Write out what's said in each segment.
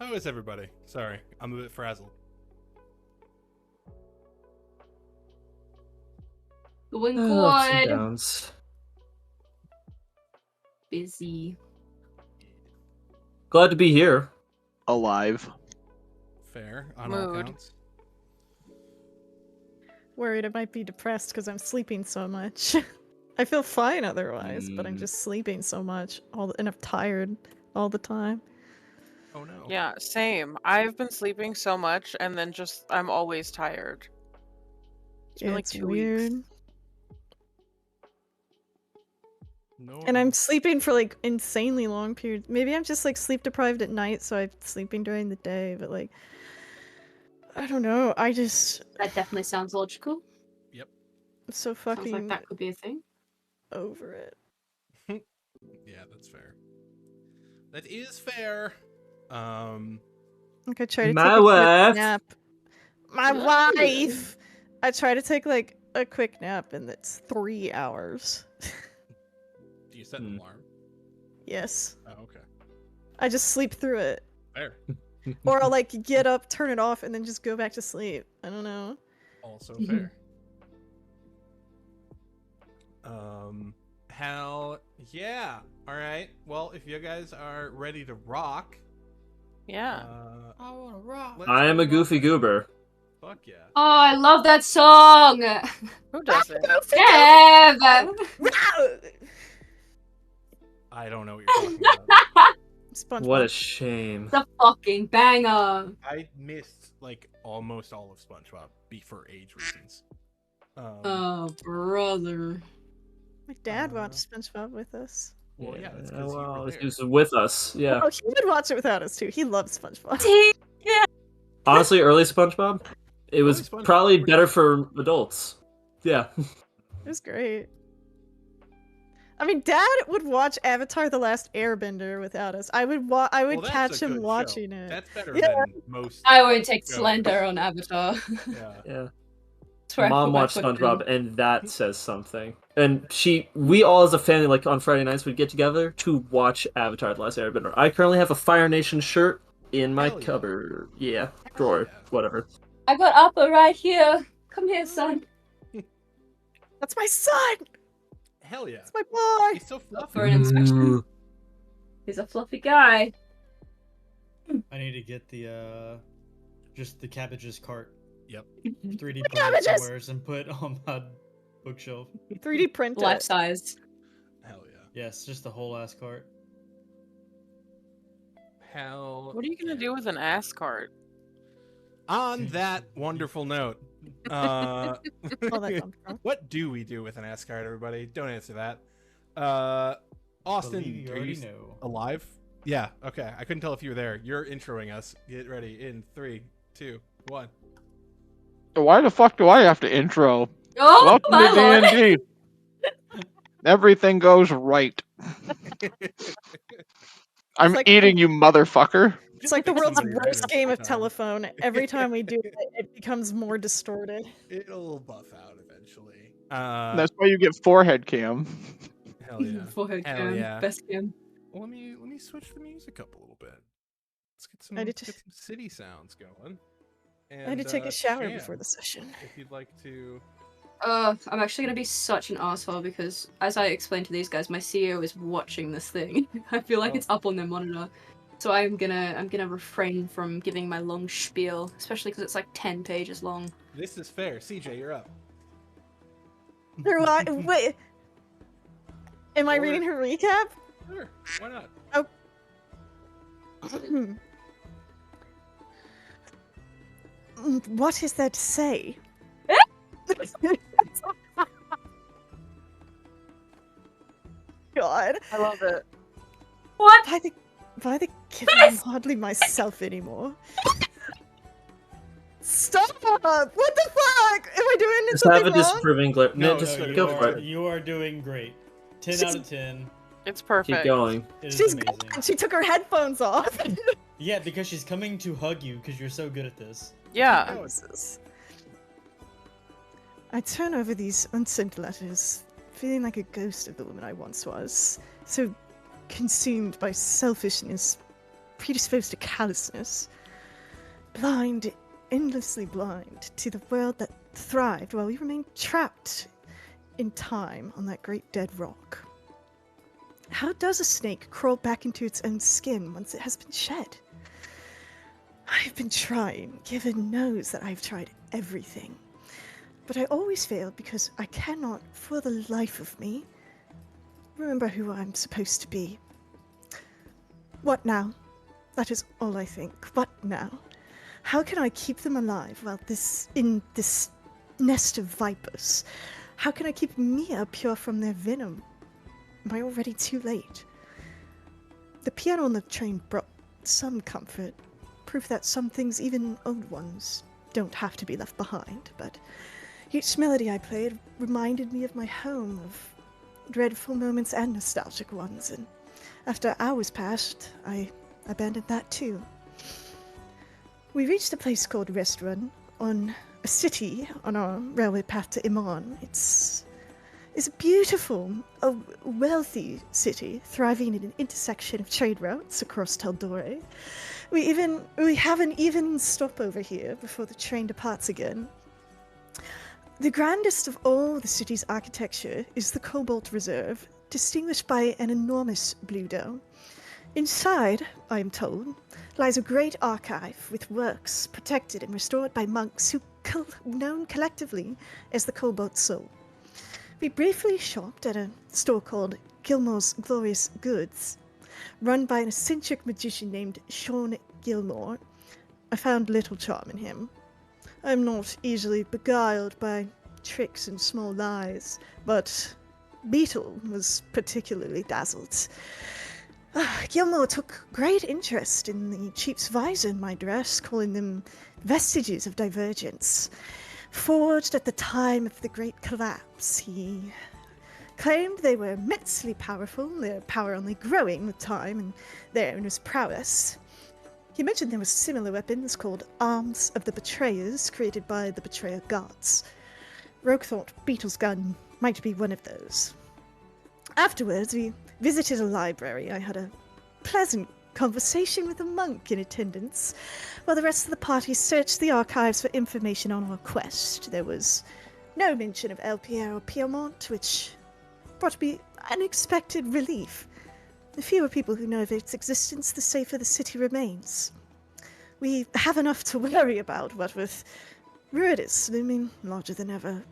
How is everybody? Sorry, I'm a bit frazzled. Going Ups and good. downs. Busy. Glad to be here. Alive. Fair on all Mood. counts. Worried I might be depressed because I'm sleeping so much. I feel fine otherwise, but I'm just sleeping so much, and I'm tired all the time. Oh no. Yeah, same. I've been sleeping so much, and then I'm always tired. It's been like It's 2 weird. weeks. No. And I'm sleeping for like insanely long periods. Maybe I'm just like sleep deprived at night, so I'm sleeping during the day, but like I don't know. I just That definitely sounds logical. I'm so Sounds like fucking that could be a thing. over it. Yeah, that's fair. That is fair. Like I try to My take a wife. quick nap. My wife. I try to take like a quick nap, and it's 3 hours. Do you set an alarm? Yes. Oh, okay. I just sleep through it. Fair. Or I'll like get up, turn it off, and then just go back to sleep. I don't know. Also fair. Hell yeah. All right. Well, if you guys are ready to rock, Yeah. I want to rock. I am a goofy goober. Fuck yeah. Oh, I love that song! Who doesn't? Dev! I don't know what you're talking about. SpongeBob. What a shame. The fucking banger! I missed like almost all of SpongeBob for age reasons. Oh, brother. My dad watched SpongeBob with us. Well, yeah, that's 'cause you well, were he there. was with us. Yeah. Oh, he would watch it without us too. He loves SpongeBob. Honestly, early SpongeBob, it was Early SpongeBob probably was better good. for adults. Yeah. It was great. I mean, Dad would watch Avatar: The Last Airbender without us. I would Well, that's catch a him good watching show. it. That's better Yeah. than most. I won't take shows. Slender on Avatar. Yeah. Yeah. That's where I Mom put my watched foot SpongeBob, down. and that says something. And we all as a family, like on Friday nights, would get together to watch Avatar: The Last Airbender. I currently have a Fire Nation shirt in my Hell yeah. cupboard. Yeah, drawer, yeah. whatever. I got Appa right here. Come here, son. That's my son. Hell yeah. That's my boy. He's so For fluffy. an inspection. He's a fluffy guy. I need to get the just the cabbages cart. Yep. 3D print cabbages! somewhere and put on my bookshelf. 3D print Life it. size. Hell yeah. Yes, just the whole ass cart. Hell. What are you gonna do with an ass cart? On that wonderful note, All that comes from. what do we do with an ass card, everybody? Don't answer that. Austin, Believe you are already you know. alive? Yeah, okay. I couldn't tell if you were there. You're introing us. Get ready in 3, 2, 1. Why the fuck do I have to intro? Oh, Welcome my to lord. D&D. Everything goes right. I'm like eating you, motherfucker. It's like the Pick world's somebody worst random game of sometime. telephone. Every time we do it, it becomes more distorted. It'll buff out eventually. That's why you get forehead cam. Hell yeah. Forehead Hell cam. yeah. Best cam. Well, let me switch the music up a little bit. Let's get some, I get did some city sounds going. And, I had to take a shower Shan, before the session. If you'd like to. I'm actually gonna be such an asshole because, as I explained to these guys, my CEO is watching this thing. I feel like Oh. it's up on their monitor, so I'm gonna refrain from giving my long spiel, especially because it's like 10 pages long. This is fair. CJ, you're up. Wait. Am I Or- reading her recap? Sure. Why not? What is there to say? God. I love it. What? Why the kid? I'm hardly myself anymore. Stop! What the fuck? Am I doing Just have a something wrong? disapproving glare. No, just you go are, for it. You are doing great. 10 She's- out of 10. It's perfect. Keep going. It is She's amazing. gone. She took her headphones off. Yeah, because she's coming to hug you because you're so good at this. Yeah. Jesus. I turn over these unsent letters, feeling like a ghost of the woman I once was, so consumed by selfishness predisposed to callousness. Blind, endlessly blind to the world that thrived while we remained trapped in time on that great dead rock. How does a snake crawl back into its own skin once it has been shed? I've been trying. Given knows that I've tried everything. But I always fail because I cannot, for the life of me, remember who I'm supposed to be. What now? That is all I think. What now? How can I keep them alive while in this nest of vipers? How can I keep Mia pure from their venom? Am I already too late? The piano on the train brought some comfort, proof that some things, even old ones, don't have to be left behind, but each melody I played reminded me of my home, of dreadful moments and nostalgic ones, and after hours passed, I abandoned that too. We reached a place called Restaurant on a city on our railway path to Iman. It's a beautiful, a wealthy city, thriving in an intersection of trade routes across Taldore. We have an even stopover here before the train departs again. The grandest of all the city's architecture is the Cobalt Reserve, distinguished by an enormous blue dome. Inside, I am told, lies a great archive with works protected and restored by monks who known collectively as the Cobalt Soul. We briefly shopped at a store called Gilmore's Glorious Goods, run by an eccentric magician named Sean Gilmore. I found little charm in him. I'm not easily beguiled by tricks and small lies, but Beetle was particularly dazzled. Gilmore took great interest in the cheap's visor in my dress, calling them vestiges of divergence. Forged at the time of the Great Collapse, he claimed they were immensely powerful, their power only growing with time and their owner's prowess. He mentioned there were similar weapons called Arms of the Betrayers, created by the Betrayer gods. Rogue thought Beetle's gun might be one of those. Afterwards, we visited a library. I had a pleasant conversation with a monk in attendance, while the rest of the party searched the archives for information on our quest. There was no mention of El Pierre or Piedmont, which brought me unexpected relief. The fewer people who know of its existence, the safer the city remains. We have enough to worry about, what with Ruidus looming larger than ever.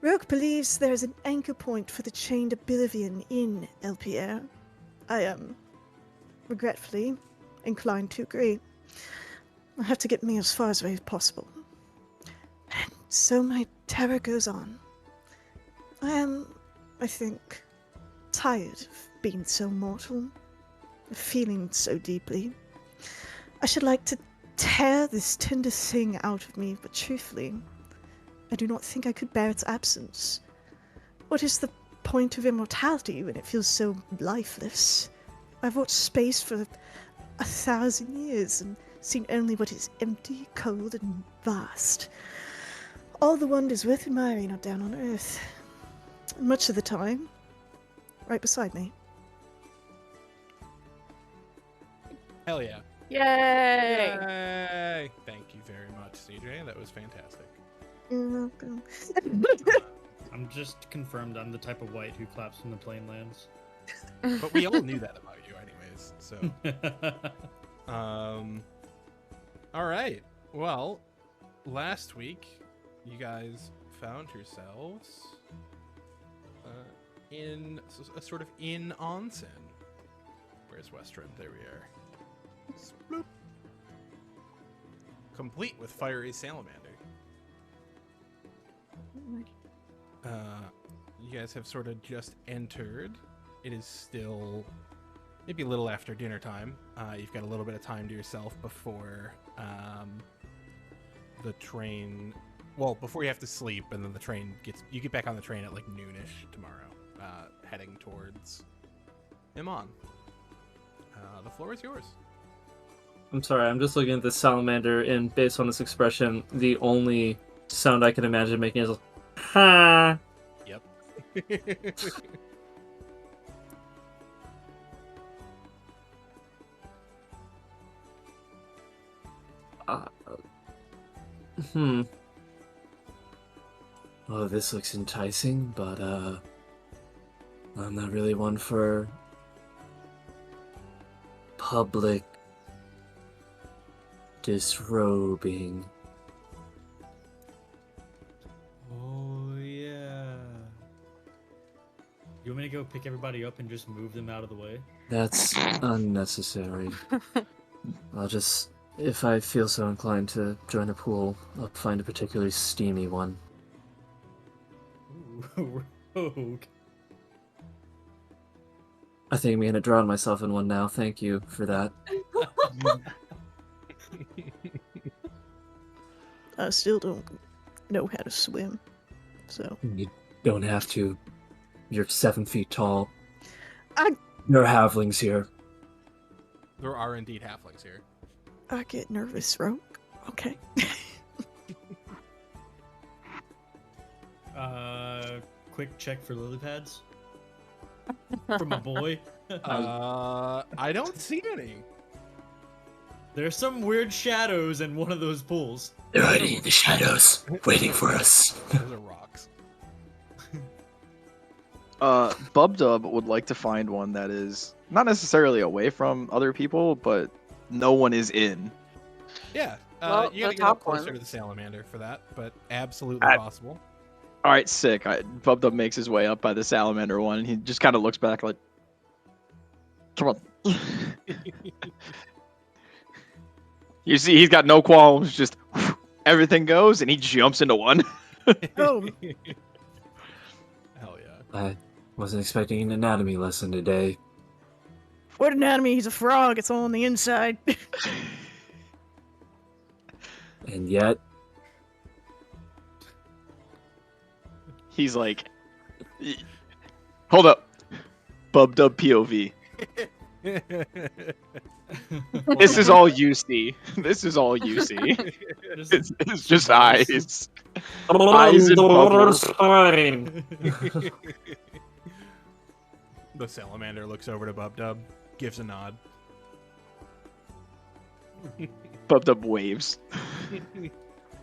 Rogue believes there is an anchor point for the chained oblivion in El Pierre. I am, regretfully, inclined to agree. I have to get me as far away as possible. And so my terror goes on. I am, I think, tired of being so mortal, of feeling so deeply. I should like to tear this tender thing out of me, but truthfully, I do not think I could bear its absence. What is the point of immortality when it feels so lifeless? I've watched space for 1,000 years and seen only what is empty, cold, and vast. All the wonders worth admiring are down on Earth. Much of the time, right beside me. Hell yeah. Yay! Yay! Thank you very much, CJ. That was fantastic. You're welcome. I'm just confirmed I'm the type of white who claps when the plane lands. But we all knew that about you anyways, so... All right. Well, last week, you guys found yourselves in a sort of in onsen. Where's Western? There we are. Sploop. Complete with fiery salamander. You guys have sort of just entered. It is still maybe a little after dinner time. You've got a little bit of time to yourself before the train. Well, before you have to sleep, and then the train you get back on the train at like noonish tomorrow, heading towards Iman. The floor is yours. I'm sorry, I'm just looking at the salamander, and based on this expression, the only sound I can imagine making is ha. Yep. Hmm. Oh, this looks enticing, but I'm not really one for public disrobing. Oh yeah. You want me to go pick everybody up and just move them out of the way? That's unnecessary. I'll just, if I feel so inclined to join a pool, I'll find a particularly steamy one. Ooh, rogue. I think I'm gonna drown myself in one now. Thank you for that. I still don't know how to swim, so You don't have to. You're 7 feet tall. I- There are halflings here. There are indeed halflings here. I get nervous, Rogue. Okay. Quick check for lily pads. From a boy. I don't see any. There's some weird shadows in one of those pools. They're hiding in the shadows, waiting for us. Those are rocks. Bubdub would like to find one that is not necessarily away from other people, but no one is in. Yeah. Well, You gotta the get up top closer one. to the salamander for that, but absolutely possible. All right, sick. Bubdub makes his way up by the salamander one, and he just kind of looks back like, "Come on." You see, he's got no qualms. Just everything goes, and he jumps into one. Oh, Hell yeah. I wasn't expecting an anatomy lesson today. what anatomy? He's a frog. It's all on the inside. And yet, He's like, "Hold up, Bubdub POV. This is all you see. This is all you see. It's just eyes. Eyes and bubbles." The salamander looks over to Bubdub, gives a nod. Bubdub waves.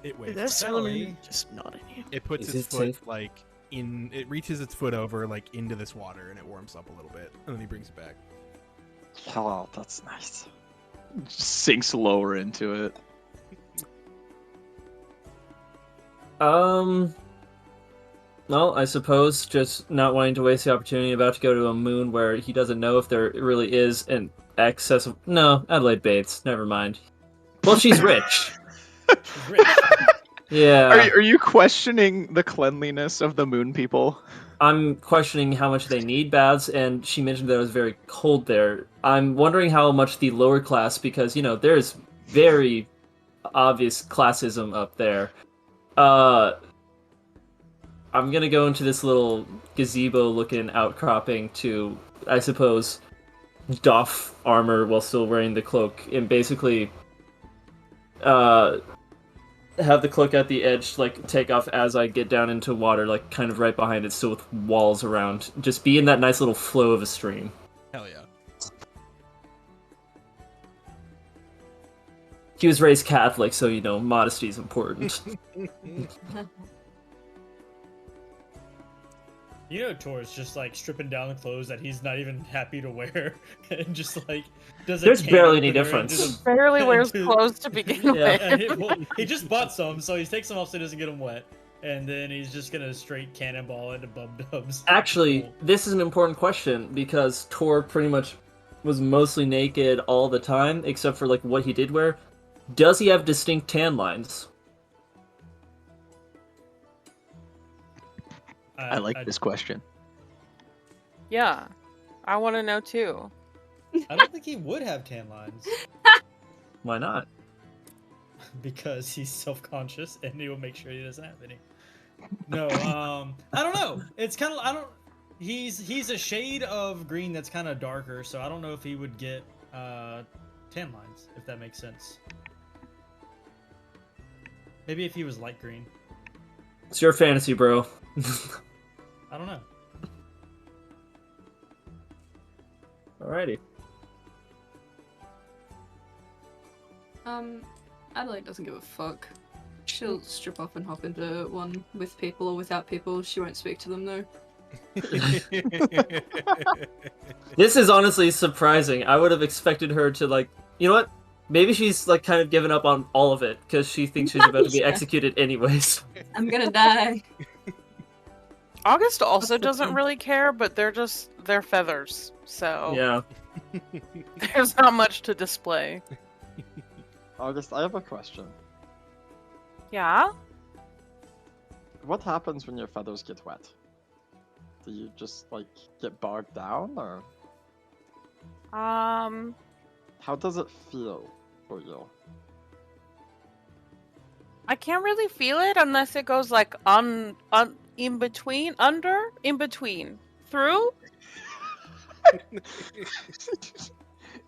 It waves. That's Sally. just not in here. It puts Is its it foot safe? like in. It reaches its foot over like into this water, and it warms up a little bit, and then he brings it back. Oh, that's nice. Just sinks lower into it. Well, I suppose just not wanting to waste the opportunity, about to go to a moon where he doesn't know if there really is an excess of. No, Adelaide Bates. Never mind. Well, she's rich. She's rich. Yeah. Are you questioning the cleanliness of the moon people? I'm questioning how much they need baths, and she mentioned that it was very cold there. I'm wondering how much the lower class, because, you know, there's very obvious classism up there. I'm gonna go into this little gazebo-looking outcropping to, I suppose, doff armor while still wearing the cloak, and basically, have the cloak at the edge, like, take off as I get down into water, like, kind of right behind it, still with walls around. Just be in that nice little flow of a stream. Hell yeah. He was raised Catholic, so, you know, modesty is important. You know, Tor's just like stripping down the clothes that he's not even happy to wear, and just like does. There's barely any difference. Barely wears Into- clothes to begin Yeah. with. he just bought some, so he takes them off so he doesn't get them wet, and then he's just gonna straight cannonball into Bubdub's. Actually, pool. this is an important question, because Tor pretty much was mostly naked all the time, except for, like, what he did wear. Does he have distinct tan lines? I like this question. Yeah, I want to know too. I don't think he would have tan lines Why not? because he's self-conscious and he will make sure he doesn't have any. No, I don't know. It's kind of I don't. He's a shade of green that's kind of darker, so I don't know if he would get tan lines, if that makes sense. Maybe if he was light green. It's your fantasy, bro. I don't know. Alrighty. Adelaide doesn't give a fuck. She'll strip off and hop into one with people or without people. She won't speak to them though. This is honestly surprising. I would have expected her to, like, you know what? Maybe she's, like, kind of given up on all of it because she thinks she's about to be Yeah. executed anyways. I'm gonna die. August also doesn't really care, but they're feathers, so Yeah. there's not much to display. August, I have a question. Yeah? What happens when your feathers get wet? Do you just, like, get bogged down, or how does it feel for you? I can't really feel it unless it goes like in between, through.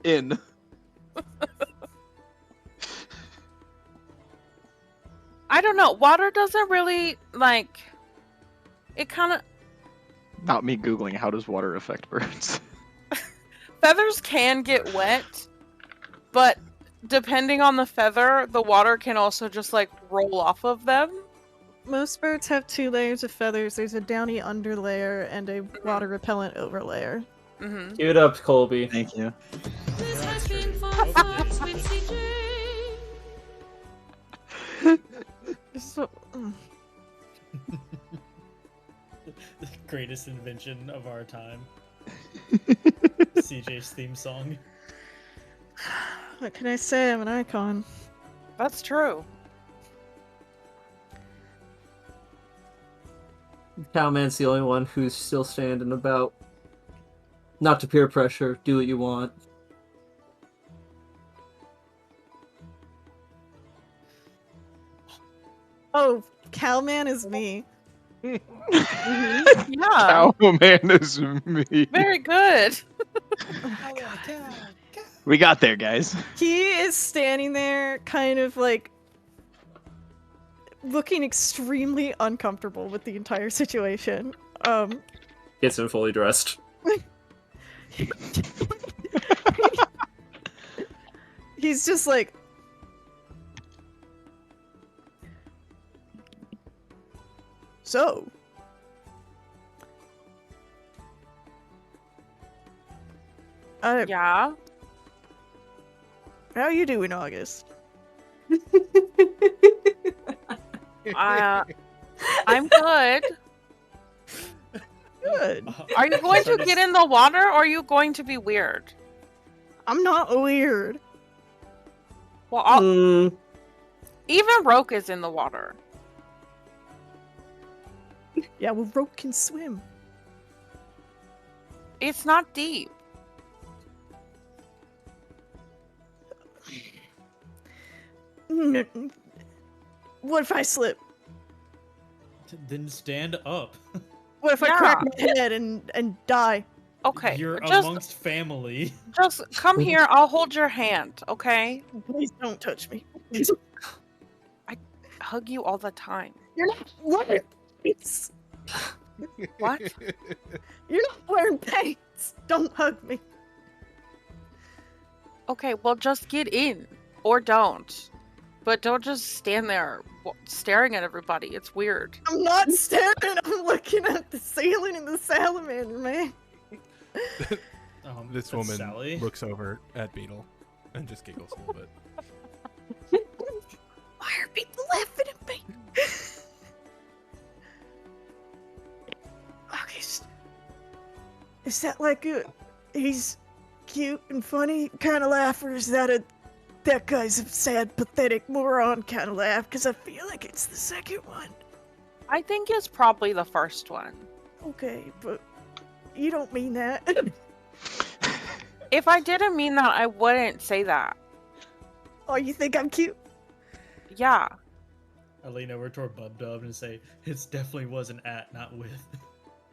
In. I don't know. Water doesn't really like. It kind of Not me googling how does water affect birds. feathers can get wet, but depending on the feather, the water can also just like roll off of them. Most birds have 2 layers of feathers. There's a downy underlayer and a water repellent overlayer. Mm-hmm. Cue it up, Colby. Thank you. This has been fun facts with CJ. So, The greatest invention of our time. CJ's theme song. what can I say? I'm an icon. That's true. Cowman's the only one who's still standing about. Not to peer pressure, do what you want. Oh, Cowman is me. Yeah. Cowman is me. Very good. We got there, guys. He is standing there, kind of like looking extremely uncomfortable with the entire situation. Gets him fully dressed. He's just like, so. Yeah. How you doing, August? I'm good. Good. Are you going to get in the water, or are you going to be weird? I'm not weird. Well, Mm, even Roke is in the water. Yeah, well, Roke can swim. It's not deep. What if I slip? Then stand up. What if I Yeah. crack my head and die? Okay. You're just amongst family. just come here. I'll hold your hand. Okay. Please don't touch me. Hug you all the time. You're not wearing pants. What? You're not wearing pants. Don't hug me. Okay. Well, just get in, or don't. But don't just stand there staring at everybody. It's weird. I'm not staring. I'm looking at the ceiling and the salamander, man. This That's woman Sally. looks over at Beetle and just giggles a little bit. Why are people laughing at me? August. Is that like he's cute and funny kind of laugh, or is that guy's a sad, pathetic moron kind of laugh? Because I feel like it's the second one. I think it's probably the first one. Okay, but you don't mean that. If I didn't mean that, I wouldn't say that. Oh, you think I'm cute? Yeah. I lean over toward Bub Dub and say, "It definitely was an at, not with."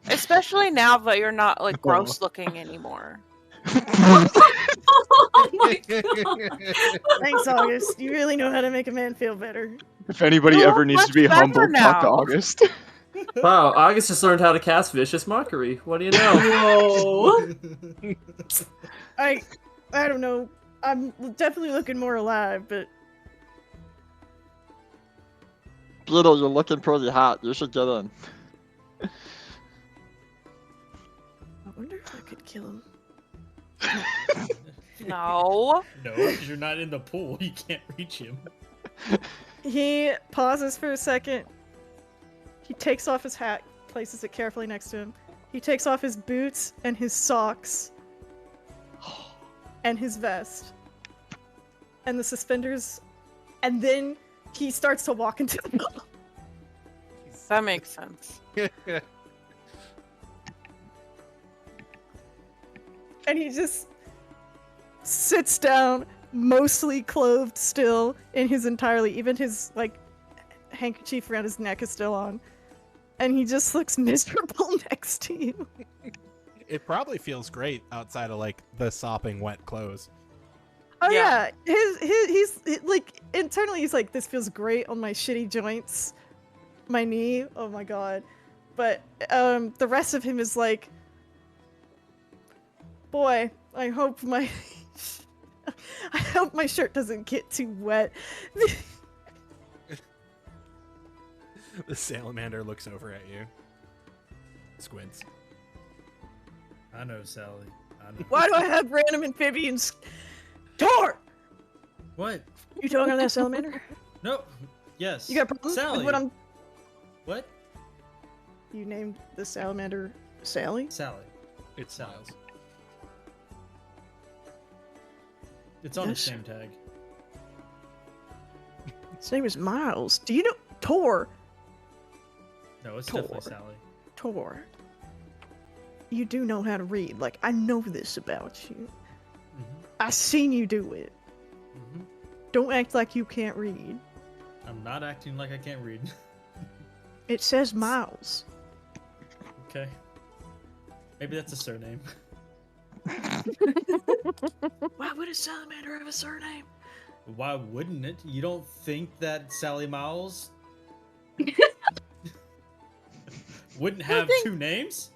Especially now that you're not like gross looking anymore. Oh my god. Thanks, August. You really know how to make a man feel better. If anybody You ever look needs to much be better humbled, talk to now. August. wow, August just learned how to cast vicious mockery. What do you know? Whoa. I don't know. I'm definitely looking more alive, but Beetle, you're looking pretty hot. You should get in. I wonder if I could kill him. No. No, because you're not in the pool. You can't reach him. He pauses for a second. He takes off his hat, places it carefully next to him. He takes off his boots and his socks and his vest and the suspenders, and then he starts to walk into the pool. That makes sense. And he just sits down, mostly clothed still in his entirely, even his like handkerchief around his neck is still on, and he just looks miserable next to you. It probably feels great outside of like the sopping wet clothes. Oh Yeah. yeah, he's like internally he's like, this feels great on my shitty joints, my knee. Oh my god, but the rest of him is like, boy, I hope my shirt doesn't get too wet. The salamander looks over at you. Squints. I know, Sally. I know. Why do I have random amphibians? Tor! What? You talking on that salamander? No. Yes. You got problems Sally. with what I'm... What? You named the salamander Sally? Sally. It smiles. It's on his Yes. name tag. His name is Miles. Do you know... Tor! No, it's Tor. definitely Sally. Tor. You do know how to read. Like, I know this about you. Mm-hmm. I seen you do it. Mm-hmm. Don't act like you can't read. I'm not acting like I can't read. It says Miles. Okay. Maybe that's a surname. Why would a salamander have a surname? Why wouldn't it? You don't think that Sally Miles wouldn't have think- two names?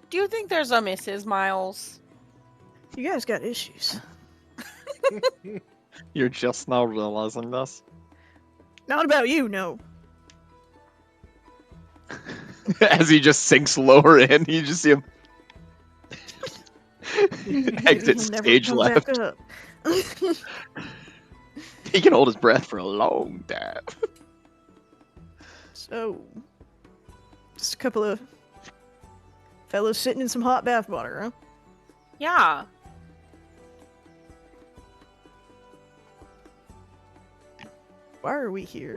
Do you think there's a Mrs. Miles? You guys got issues. You're just now realizing this. Not about you, no. As he just sinks lower in, you just see him exit He'll never stage come left. back up. He can hold his breath for a long time. So, just a couple of fellows sitting in some hot bath water, huh? Yeah. Why are we here?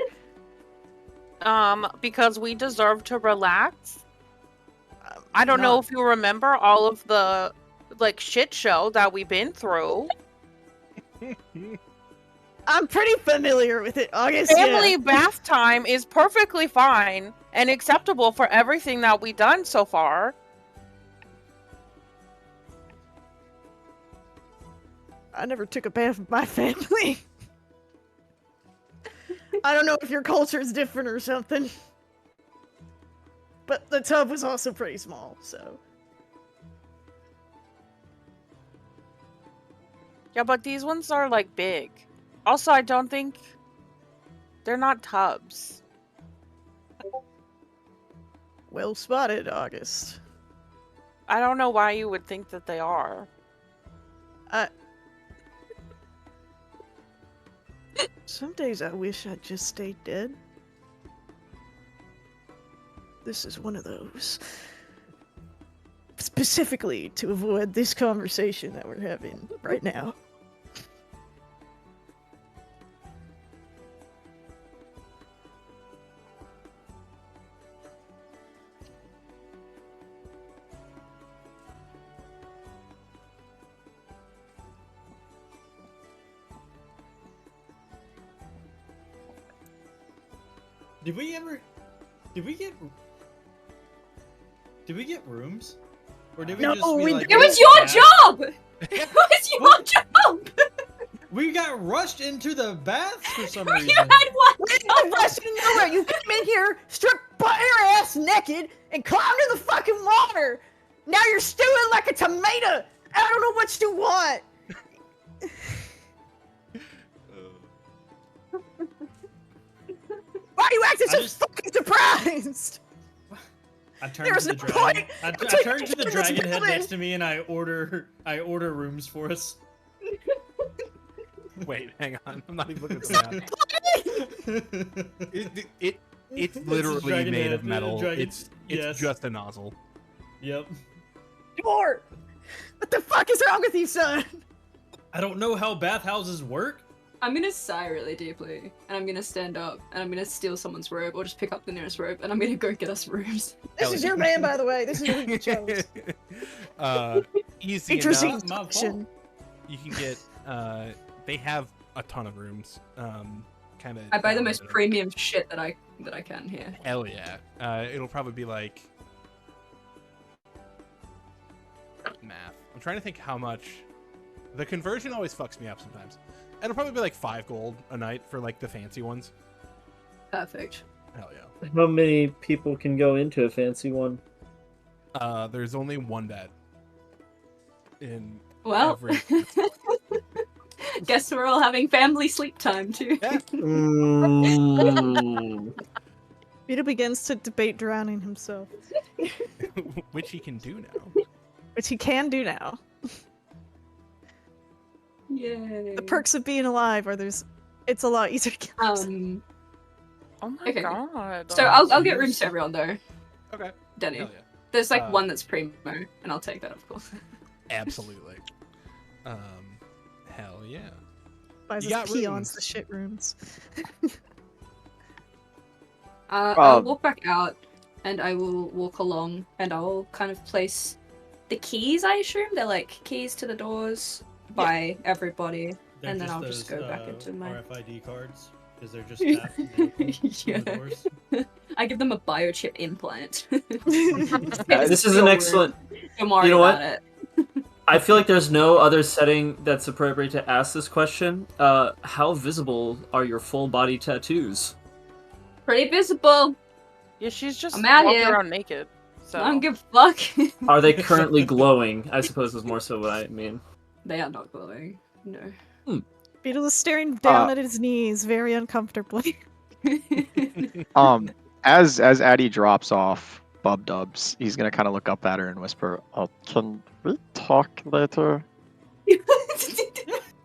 Because we deserve to relax. I don't know if you remember all of the like shit show that we've been through. I'm pretty familiar with it, August. Family Yeah. bath time is perfectly fine and acceptable for everything that we've done so far. I never took a bath with my family. I don't know if your culture is different or something. But the tub was also pretty small, so. Yeah, but these ones are like big. Also, I don't think they're not tubs. Well spotted, August. I don't know why you would think that they are. Some days I wish I'd just stayed dead. This is one of those. Specifically to avoid this conversation that we're having right now. Did we get rooms? Or did we No, just be we like, It was "Oh, your bath?" job! It was your job! We got rushed into the bath for some You reason. had one We didn't rush in nowhere. You came in here, stripped butt your ass naked, and climbed in the fucking water. Now you're stewing like a tomato. I don't know what you want. Why are you acting I so just- fucking surprised. I turn There to was the no dragon. point. I Until turn to the you dragon head building. next to me and I order rooms for us. Wait, hang on. I'm not even looking at the map. It's literally dragon made head, of metal. dragon- It's yes. just a nozzle. Yep. Door. What the fuck is wrong with you, son? I don't know how bathhouses work. I'm gonna sigh really deeply, and I'm gonna stand up, and I'm gonna steal someone's robe, or just pick up the nearest robe, and I'm gonna go get us rooms. This is your man, by the way. This is who you chose. Easy Interesting enough. Not my fault. question. You can get. They have a ton of rooms. Kind of. I buy the most premium shit that I can here. Hell yeah. It'll probably be like math. I'm trying to think how much. The conversion always fucks me up sometimes. It'll probably be like 5 gold a night for like the fancy ones. Perfect. Hell yeah. How many people can go into a fancy one? There's only one bed. In Well, every. guess we're all having family sleep time too. Yeah. Vito begins to debate drowning himself, Which he can do now. which he can do now. Yay. The perks of being alive are it's a lot easier to kill yourself. Oh my Okay. god. So I'll get rooms to everyone though. Okay. Denny. Hell yeah. There's like Uh, one that's primo, and I'll take that of course. Absolutely. Hell yeah. Buys you us got peons rooms. the shit rooms. I'll walk back out, and I will walk along, and I'll kind of place the keys. I assume they're like keys to the doors by everybody. They're And then I'll just those, go back into my- RFID cards because they're just half the Yeah. doors. I give them a biochip implant. This is an excellent. Don't worry You know about what? it. I feel like there's no other setting that's appropriate to ask this question. How visible are your full body tattoos? Pretty visible. Yeah, she's just I'm out walking here. around naked. So I don't give a fuck. Are they currently glowing? I suppose is more so what I mean. They are not glowing. No. Beetle is staring down at his knees very uncomfortably. As Addie drops off Bub Dubs, he's gonna kind of look up at her and whisper, "Can we talk later?"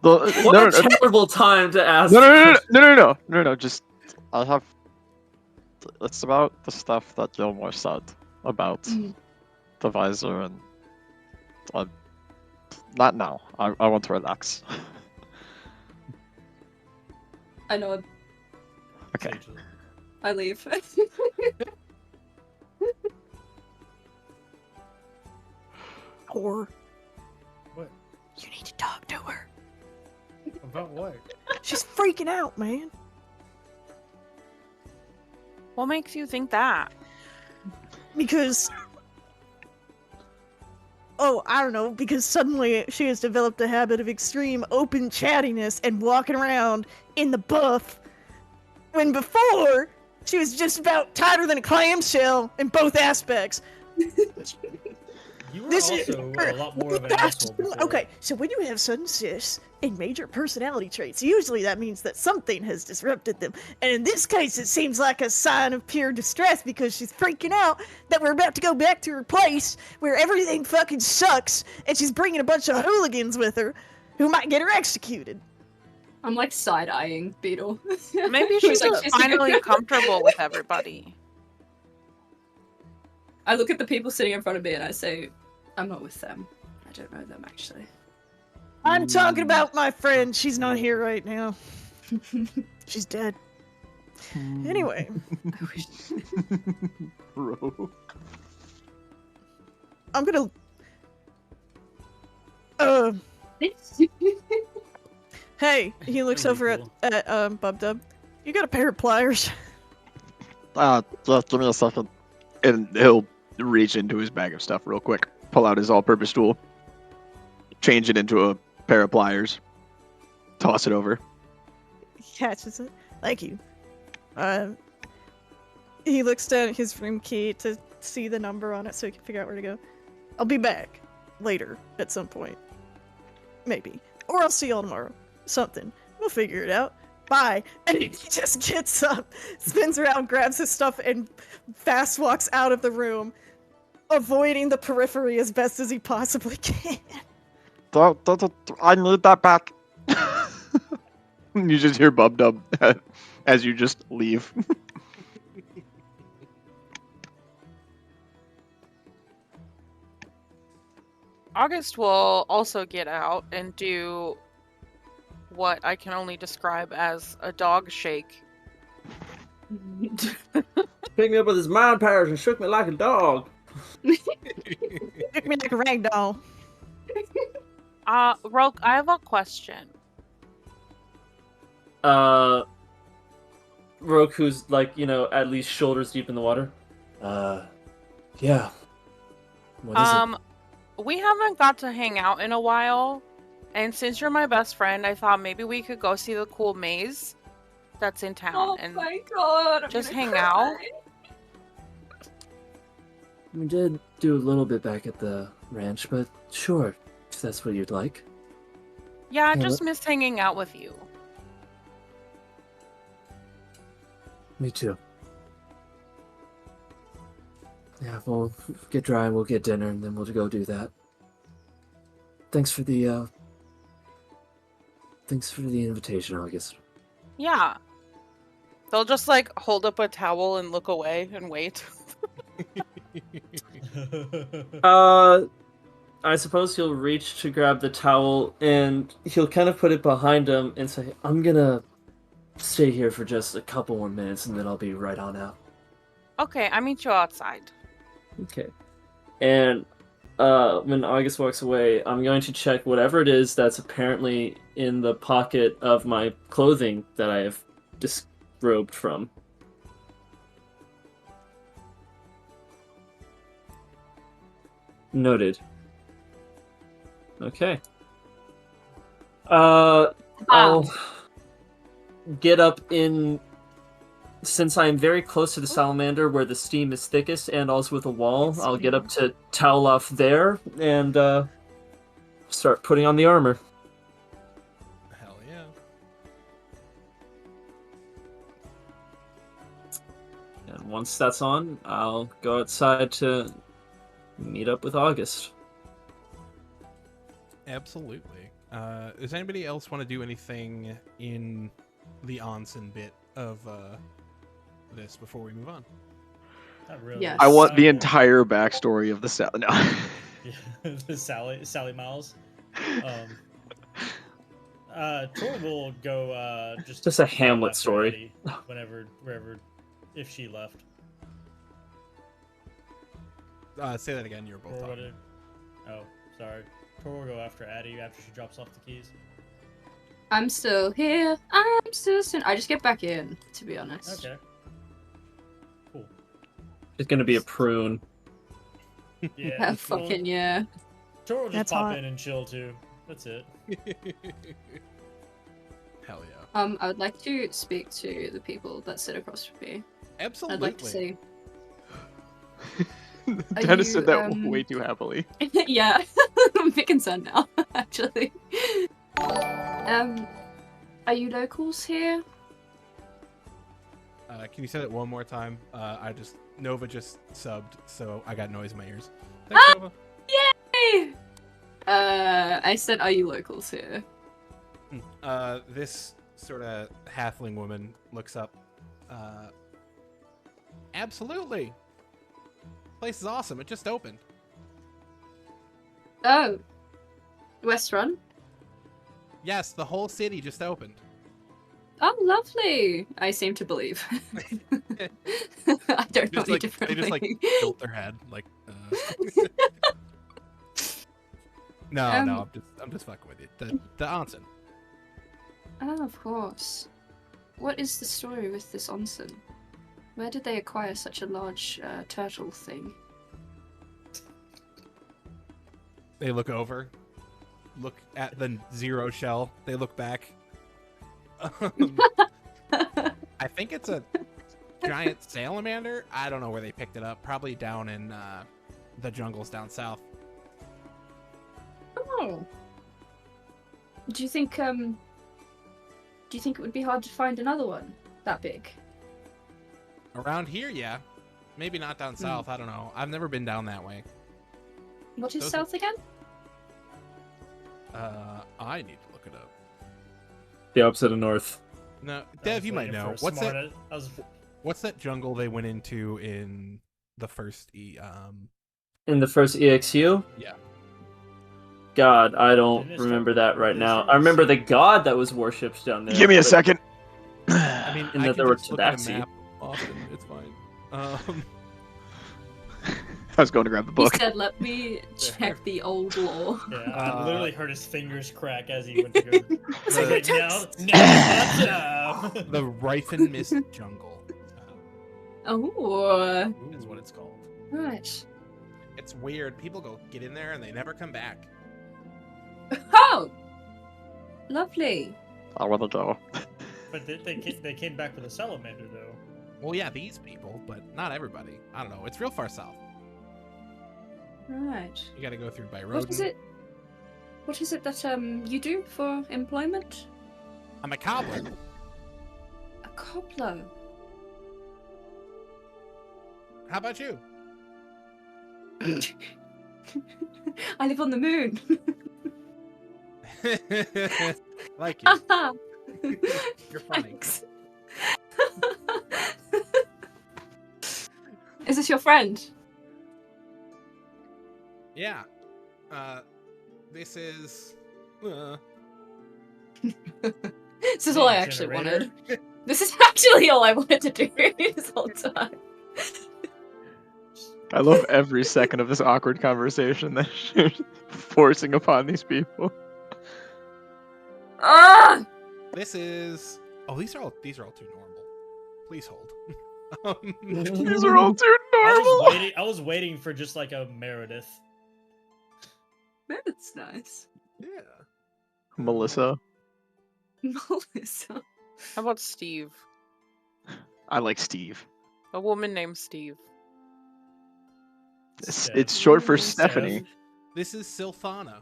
What a terrible time to ask. No. Just I have. It's about the stuff that Gilmore said about the visor, and not now. I want to relax. I know. Okay. I leave. Or What? you need to talk to her. About what? She's freaking out, man. what makes you think that? Because I don't know, because suddenly she has developed a habit of extreme open chattiness and walking around in the buff, when before she was just about tighter than a clamshell in both aspects. You were This is also a lot more of an asshole before. okay. So when you have sudden shifts in major personality traits, usually that means that something has disrupted them. And in this case, it seems like a sign of pure distress because she's freaking out that we're about to go back to her place where everything fucking sucks, and she's bringing a bunch of hooligans with her who might get her executed. I'm like side-eyeing Beetle. Maybe she's Like, like she's- finally comfortable with everybody. I look at the people sitting in front of me and I say, I'm not with them. I don't know them actually. I'm talking about my friend. She's not here right now. She's dead. Anyway, I wish. Bro. I'm gonna. Hey, he looks That'd over be at Bub Dub. You got a pair of pliers? Just give me a second. And he'll reach into his bag of stuff real quick, pull out his all-purpose tool, change it into a pair of pliers, toss it over. He catches it. Thank you. He looks down at his room key to see the number on it so he can figure out where to go. I'll be back later at some point. Maybe. Or I'll see y'all tomorrow. Something. We'll figure it out. Bye. And he just gets up, spins around, grabs his stuff, and fast walks out of the room, avoiding the periphery as best as he possibly can. I need that back. You just hear Bub Dub as you just leave. August will also get out and do what I can only describe as a dog shake. Picked me up with his mind powers and shook me like a dog. Took me like a rag doll. Roke, I have a question. Roku's like, at least shoulders deep in the water. Yeah. What is it? We haven't got to hang out in a while, and since you're my best friend, I thought maybe we could go see the cool maze that's in town Oh and my god. I'm just gonna hang cry. out. We did do a little bit back at the ranch, but sure, if that's what you'd like. Yeah, I Yeah, just miss hanging out with you. Me too. Yeah, we'll get dry and we'll get dinner and then we'll go do that. Thanks for the invitation, August. Yeah. They'll just hold up a towel and look away and wait. I suppose he'll reach to grab the towel and he'll kind of put it behind him and say, I'm gonna stay here for just a couple more minutes and then I'll be right on out. Okay, I meet you outside. Okay. And when August walks away, I'm going to check whatever it is that's apparently in the pocket of my clothing that I have disrobed from. Noted. Okay. I'll get up in... Since I'm very close to the salamander where the steam is thickest and also with a wall, I'll get up to towel off there and start putting on the armor. Hell yeah. And once that's on, I'll go outside to meet up with August. Absolutely. Does anybody else want to do anything in the onsen bit of this before we move on? Not really. Yes. I want the entire backstory of the Sally. No. Yeah, the Sally Miles. Tor will go Just a Hamlet story. Wherever, if she left. Say that again. You're both Tor talking. Oh, sorry. Tor will go after Addie after she drops off the keys. I'm still here. I'm still I just get back in, to be honest. Okay. Cool. It's gonna be a prune. Yeah. Fucking yeah. Tor will just That's pop hot. in and chill too. That's it. Hell yeah. I would like to speak to the people that sit across from me. Absolutely. I'd like to see. Dennis said that you, way too happily. Yeah, I'm a bit concerned now, actually. Are you locals here? Can you say that one more time? Nova just subbed, so I got noise in my ears. Thanks, Nova. Yay! I said, are you locals here? This sort of halfling woman looks up. Absolutely. Place is awesome. It just opened. Oh. West Run? Yes, the whole city just opened. Oh, lovely. I seem to believe. I don't know any differently. They just tilt their head No, I'm just fucking with you. The onsen. Oh, of course. What is the story with this onsen? Where did they acquire such a large turtle thing? They look over, look at the zero shell. They look back. I think it's a giant salamander. I don't know where they picked it up. Probably down in the jungles down south. Oh. Do you think Do you think it would be hard to find another one that big? Around here, yeah. Maybe not down south. I don't know. I've never been down that way. What is Those- south again? I need to look it up. The opposite of north. No, I Dev, was you might waiting know. for a smart- I was What's that jungle they went into in the first In the first EXU? Yeah. God, I don't Didn't it remember start- that right didn't it now. start I with remember C? the god that was worshipped down there. Give me a but- second. I mean, And I that can there were just look at a Tabaxi. map often. It's fine. I was going to grab the He book. said, "Let me check the old law." Yeah, I Uh, literally heard his fingers crack as he went to go. It's So like, like, now, the Rifen Mist Jungle Oh, is what it's called. right. It's weird. People get in there and they never come back. Oh, lovely. I want to go. But they came back with a salamander though. Well, yeah, these people, but not everybody. I don't know. It's real far south. Right. You got to go through by road. What is it? What is it that you do for employment? I'm a cobbler. A cobbler. How about you? I live on the moon. Like you. You're funny. Thanks. Is this your friend? Yeah. This is. This is all I The actually generator? wanted. This is actually all I wanted to do this whole time. I love every second of this awkward conversation that you're forcing upon these people. Ah! This is. Oh, these are all too normal. Please hold. These are all too normal. I was waiting for just like a Meredith. That's nice. Yeah. Melissa, Melissa. How about Steve? I like Steve. A woman named Steve. It's short for Steph. Stephanie. This is Sylphana.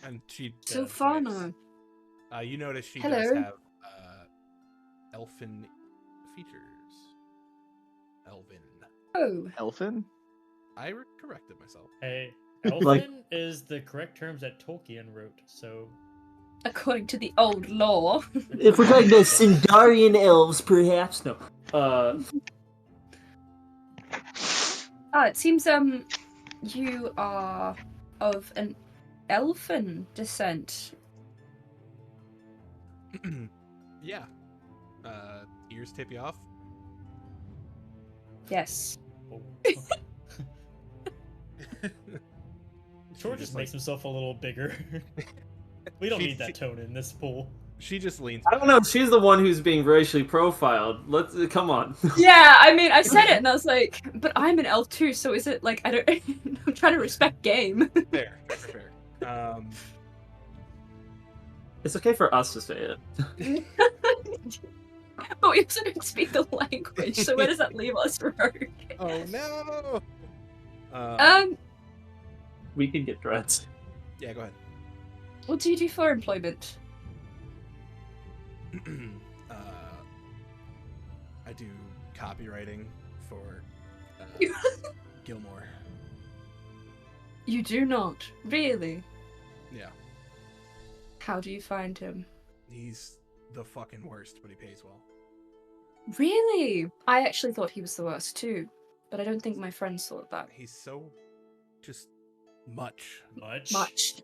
And she. Sylphana. You notice she Hello. does have elfin features. Elvin. Oh. Elfin? I corrected myself. Hey, elfin Like- is the correct terms that Tolkien wrote. So According to the old law. If we're talking about Sindarian elves, perhaps no. It seems you are of an elfin descent. Yeah. Ears tip you off. Yes. oh. She George just like- makes himself a little bigger. We don't She- need that tone in this pool. She just leans. I don't know. She's the one who's being racially profiled. Let's come on. Yeah, I mean, I said it and I was like, but I'm an elf too, so is it like, I don't, I'm trying to respect game. Fair. Fair. It's okay for us to say it. But we also don't speak the language, so where does that leave us, Rogue? Oh no. We can get dreads. Yeah. Go ahead. What do you do for employment? I do copywriting for Gilmore. You do not. Really? Yeah. How do you find him? He's the fucking worst, but he pays well. Really? I actually thought he was the worst too, but I don't think my friends thought that He's so just much. much.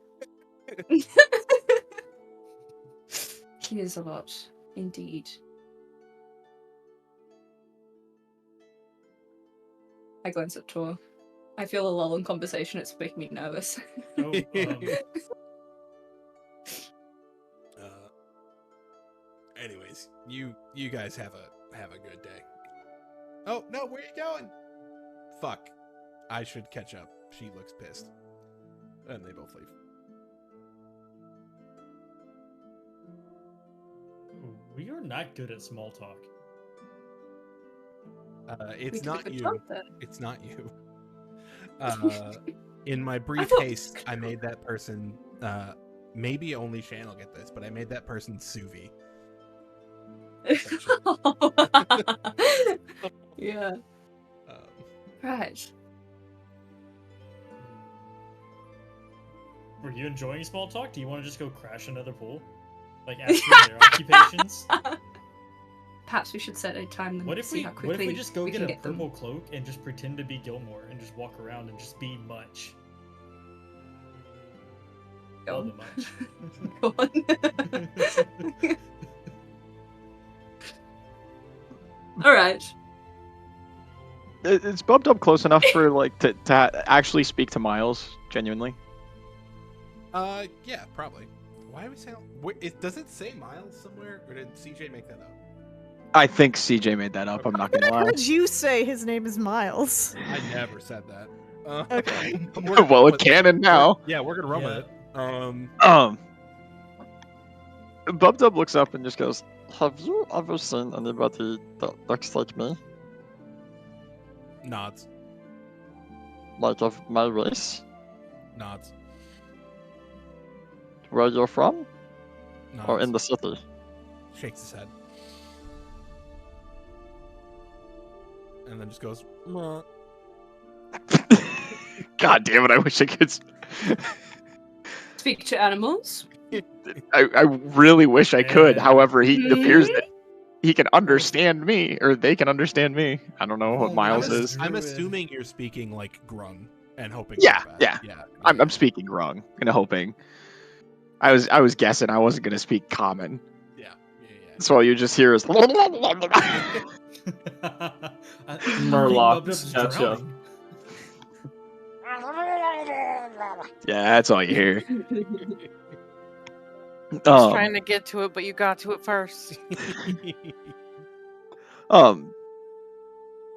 He is a lot, indeed. I glance at Tor. I feel a lull in conversation. It's making me nervous. Oh, Anyways, you guys have a good day. Oh no, where are you going? Fuck. I should catch up. She looks pissed. And they both leave. we are not good at small talk. We It's did a not good you. job there. It's not you. In my brief thought- haste, I made that person. Maybe only Shan will get this, but I made that person Suvi essentially. Yeah. Um, Right. Were you enjoying small talk? Do you want to just go crash another pool? Like ask them their occupations? Perhaps we should set a time limit What to if see we how what quickly if we just go we get can a get them. purple cloak and just pretend to be Gilmore and just walk around and just be Much? Go All on. the Much. Go on. All right. It's bumped up close enough for like to actually speak to Miles genuinely. yeah, probably. Why are we saying? Does it say Miles somewhere, or did CJ make that up? I think CJ made that up. I'm not gonna I lie. heard you say his name is Miles. I never said that. Okay. We're gonna Well, run it's with canon now. Yeah, we're gonna run Yeah. with it. Bubdub looks up and just goes, "Have you ever seen anybody that looks like me? Nods, Like of my race? nods, Where you're from? nods. Or in the city?" Shakes his head, and then just goes. "Meh." God damn it! I wish I could. Speak to animals. I really wish I could. Yeah. However, he appears Mhm. that he can understand me, or they can understand me. I don't know what Oh, Miles I'm is. I'm Druid. assuming you're speaking like Grung and hoping. Yeah, for that. yeah. yeah. I'm speaking wrong and hoping. I was guessing I wasn't gonna speak common. Yeah. So all you just hear is. I think Murloc. Bubdub's Gotcha. drowning. Yeah, that's all you hear. I was trying to get to it, but you got to it first.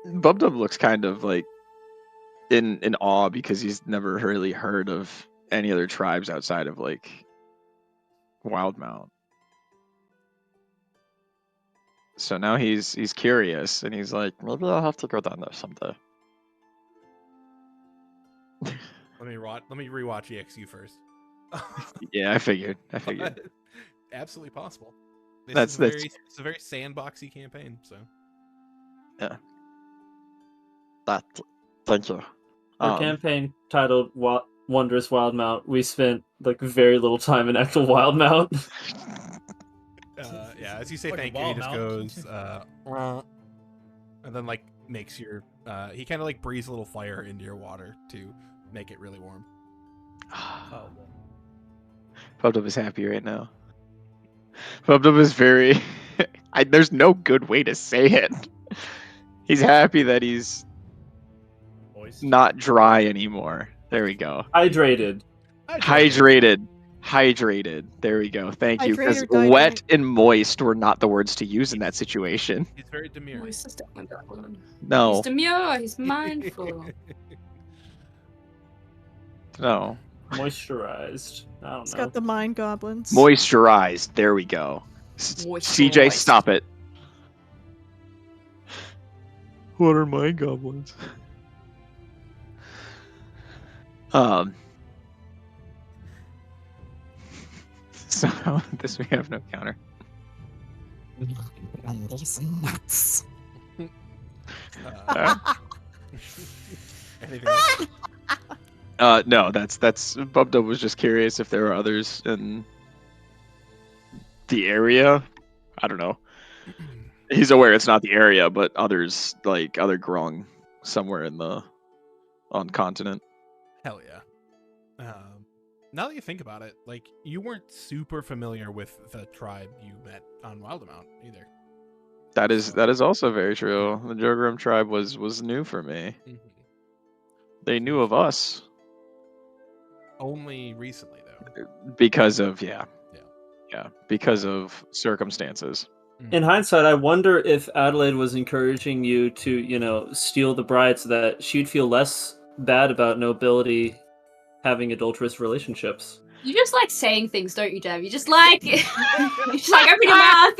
Bubdub looks kind of like in awe because he's never really heard of any other tribes outside of like Wildemount. So now he's curious and he's like, Maybe I'll have to go down there someday. Let me rewatch EXU first. yeah, I figured. But absolutely possible. That's- It's a very sandboxy campaign. So Thank you. Our campaign titled Wondrous Wildemount, we spent like very little time in actual Wildemount. yeah, as you say Like a thank you, he wild just mountain. goes and then like makes your he kind of like breathes a little fire into your water to make it really warm. Oh, Bubdub is happy right now. Bubdub is very. There's no good way to say it. He's happy that he's moist. not dry anymore. There we go. Hydrated. Hydrated. There we go. Thank you. Because Hydrated, wet and moist were not the words to use in that situation. He's very demure. Moist is definitely that one. No. He's demure. He's mindful. No. Moisturized. I don't It's know. got the mind goblins. Moisturized. There we go. CJ, Moisturized. stop it. What are my goblins? So this we have no counter. Anything else? No, that's Bubdub was just curious if there were others in the area. I don't know. He's aware it's not the area, but others like other Grung somewhere on continent. Hell yeah. Now that you think about it, like you weren't super familiar with the tribe you met on Wildemount either. That is also very true. The Jogrim tribe was new for me. Mm-hmm. They knew of us Only recently though. because of because of circumstances. In hindsight, I wonder if Adelaide was encouraging you to, steal the bride so that she'd feel less bad about nobility having adulterous relationships. You just like saying things, don't you, Dev? You just like open your mouth.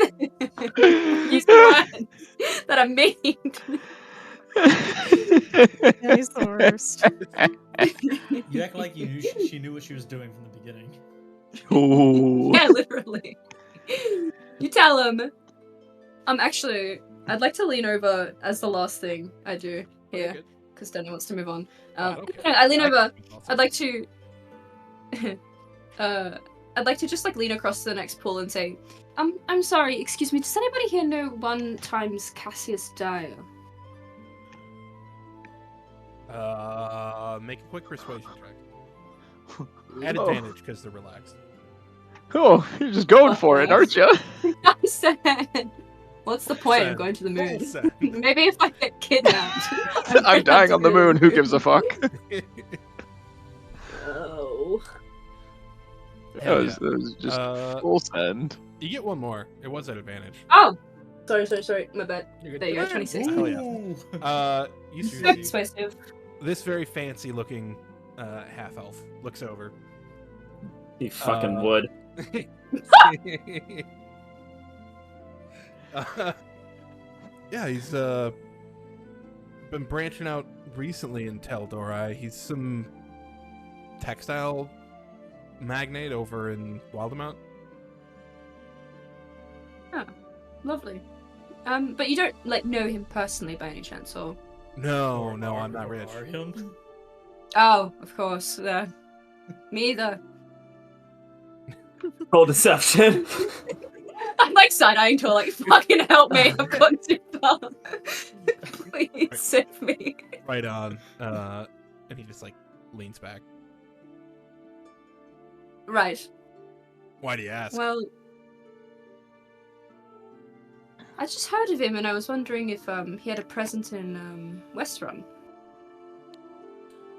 Use the words that are mean. Yeah, he's the worst. You act like you knew she knew what she was doing from the beginning. Ooh. Yeah, literally. You tell him. Actually, I'd like to lean over as the last thing I do here, good. because Danny wants to move on. I don't care. I lean over. Also- I'd like to. I'd like to just like lean across to the next pool and say, I'm sorry. Excuse me. Does anybody here know 1 times Cassius Dio? Make a quick persuasion check. At Oh. advantage because they're relaxed. Oh, you're just going for it, aren't you? I said. What's the point of Send. going to the Full moon? send. Maybe if I get kidnapped. I'm dying on the moon. Who gives a fuck? Oh. Hell That was just Uh, full send. You get one more. It was at advantage. Oh. Sorry. My bad. You're good. There you go, 26. Hell yeah. Ooh. You So see persuasive. this very fancy looking half elf looks over. He fucking Uh, would. Yeah, he's been branching out recently in Teldorai. He's some textile magnate over in Wildemount. Lovely. But you don't like know him personally by any chance, or? No, Or no, are- I'm not or rich. are him? Oh, of course. Me either. Roll deception. I'm like side-eyeing to her, like, fucking help me, I've gone too far. Please save me. Right on. And he just like leans back. Right. Why do you ask? Well, I just heard of him and I was wondering if he had a presence in Westrun.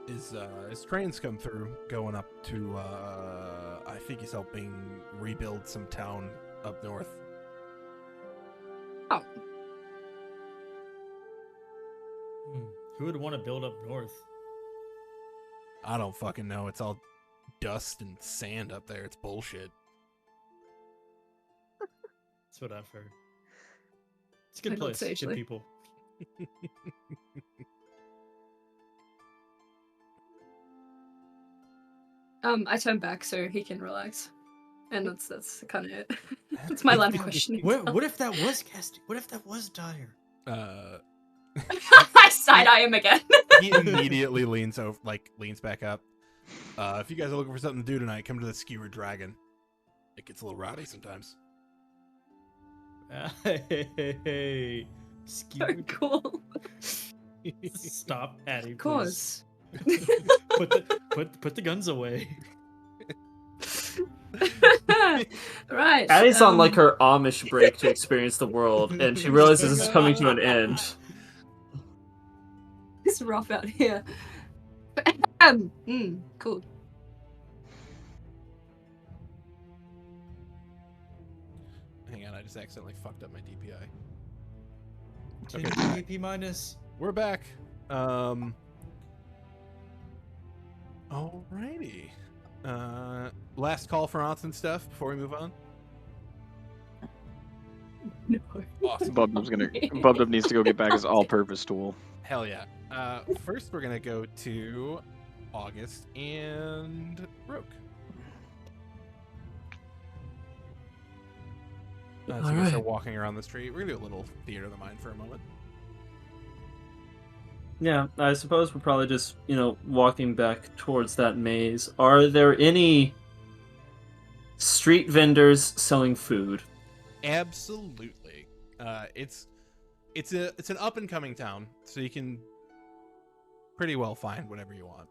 His trains come through going up to I think he's helping rebuild some town up north. Oh. Who would want to build up north? I don't fucking know. It's all dust and sand up there. It's bullshit. That's what I've heard. It's a good I would place. say, Good actually. people. I turn back so he can relax. And that's kind of it. That's my line of questioning. What if that was Casty? What if that was Dyer? I side-eye him again. He immediately leans back up. If you guys are looking for something to do tonight, come to the Skewered Dragon. It gets a little rowdy sometimes. Hey, So skewered. cool. Stop, Addie. Of course. Put the guns away. Right. Addie's on like her Amish break to experience the world, and she realizes it's coming to an end. It's rough out here. Cool. Hang on, I just accidentally fucked up my DPI. 10 Okay. GP minus. We're back. Alrighty. Last call for aunts and stuff before we move on. No. Awesome. Bubdub needs to go get back his all-purpose tool. Hell yeah. First, we're gonna go to August and Roke. So you guys Alright. are walking around the street. We're gonna do a little theater of the mind for a moment. Yeah, I suppose we're probably just, walking back towards that maze. Are there any street vendors selling food? Absolutely. It's an up and coming town, so you can pretty well find whatever you want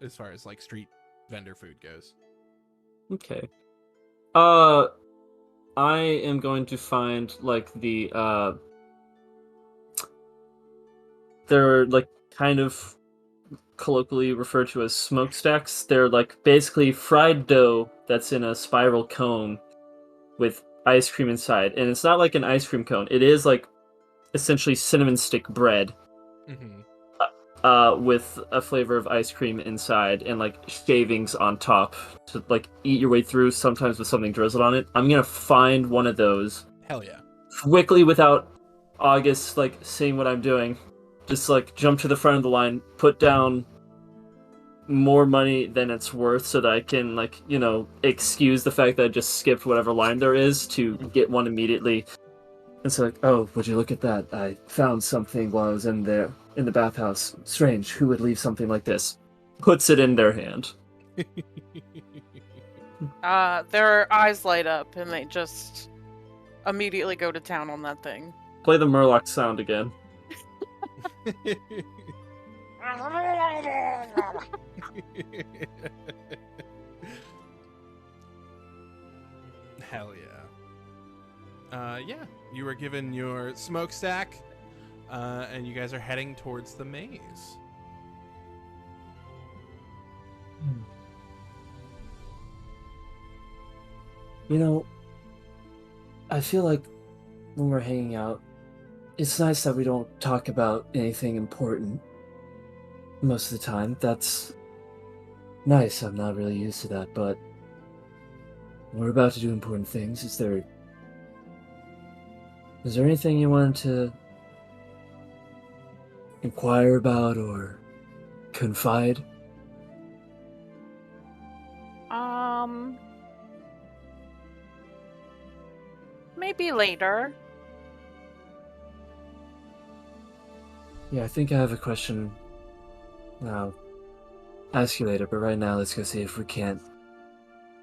as far as like street vendor food goes. Okay. I am going to find like they're like kind of colloquially referred to as smokestacks. They're like basically fried dough that's in a spiral cone with ice cream inside, and it's not like an ice cream cone. It is like essentially cinnamon stick bread with a flavor of ice cream inside and like shavings on top to like eat your way through, sometimes with something drizzled on it. I'm gonna find one of those Hell yeah. quickly without August like seeing what I'm doing. Just like jump to the front of the line, put down more money than it's worth so that I can like, excuse the fact that I just skipped whatever line there is to get one immediately. It's like, oh, would you look at that? I found something while I was in there, in the bathhouse. Strange, who would leave something like this? Puts it in their hand. Their eyes light up and they just immediately go to town on that thing. Play the Murloc sound again. Hell yeah. Yeah, you were given your smokestack, and you guys are heading towards the maze. You know, I feel like when we're hanging out, it's nice that we don't talk about anything important most of the time. That's nice. I'm not really used to that, but we're about to do important things. Is there anything you wanted to inquire about or confide? Maybe later. Yeah, I think I have a question. I'll ask you later, but right now let's go see if we can't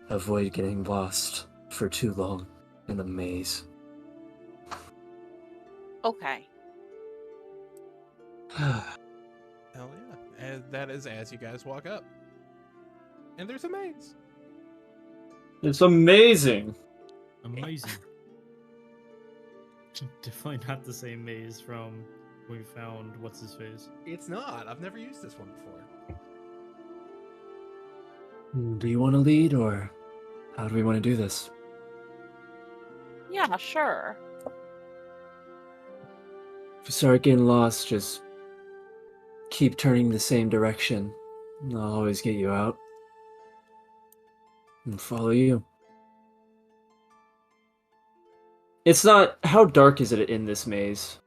avoid getting lost for too long in the maze. Okay. Hell yeah. And that is as you guys walk up. And there's a maze. It's amazing! Amazing. Definitely not the same maze from when we found what's his face. It's not. I've never used this one before. Do you want to lead, or how do we want to do this? Yeah, sure. If we start getting lost, just keep turning the same direction. I'll always get you out. And follow you. It's not... How dark is it in this maze?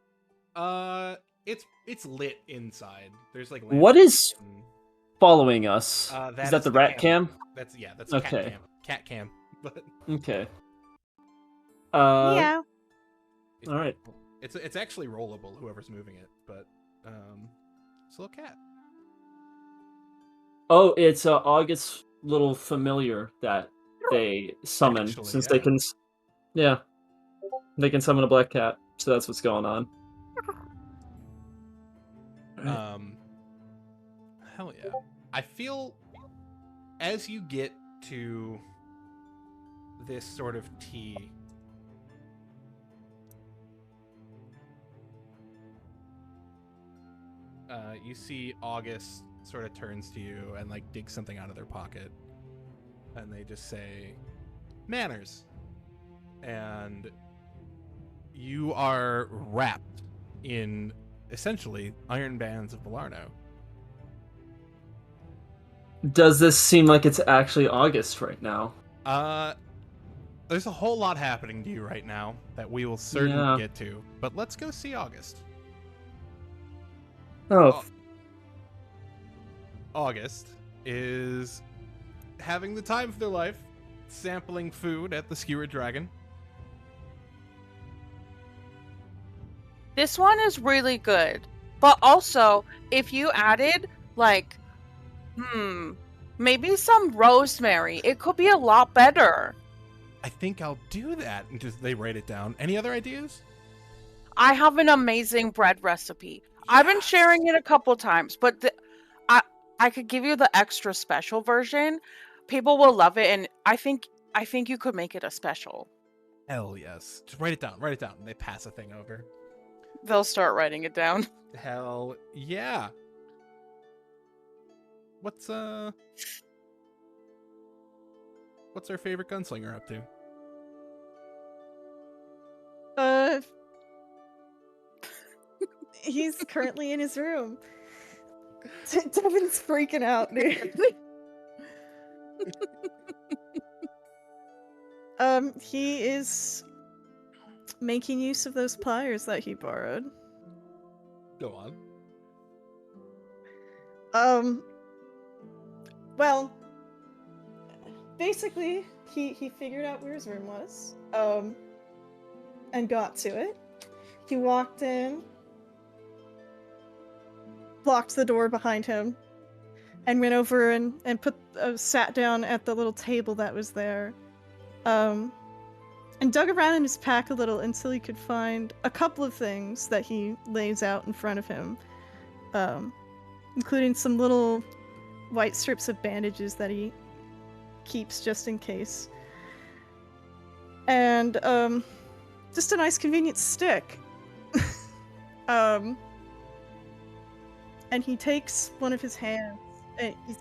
It's lit inside. There's like What is and, following us? Is that the rat cam? That's Okay. Cat cam. But Okay. Yeah. All right. It's actually rollable, whoever's moving it, but it's a little cat. Oh, it's August's little familiar that they summon, Actually, since yeah. they can... Yeah. They can summon a black cat, so that's what's going on. Hell yeah. I feel as you get to this sort of T, you see August sort of turns to you and like digs something out of their pocket, and they just say, "Manners," and you are wrapped in essentially iron bands of Belarno. Does this seem like it's actually August right now? There's a whole lot happening to you right now that we will certainly Yeah. get to, but let's go see August. Oh, August is having the time of their life, sampling food at the Skewered Dragon. This one is really good. But also, if you added, like, maybe some rosemary, it could be a lot better. I think I'll do that. And just they write it down. Any other ideas? I have an amazing bread recipe. I've been sharing it a couple times, but I could give you the extra special version. People will love it, and I think you could make it a special. Hell yes. Just write it down. Write it down. And they pass a thing over. They'll start writing it down. Hell yeah. What's our favorite gunslinger up to? He's currently in his room. Devin's freaking out, dude. He is making use of those pliers that he borrowed. Go on. Well, basically, he figured out where his room was. and got to it. He walked in, locked the door behind him, and went over and sat down at the little table that was there. And dug around in his pack a little until he could find a couple of things that he lays out in front of him, including some little white strips of bandages that he keeps just in case. And just a nice convenient stick. And he takes one of his hands and he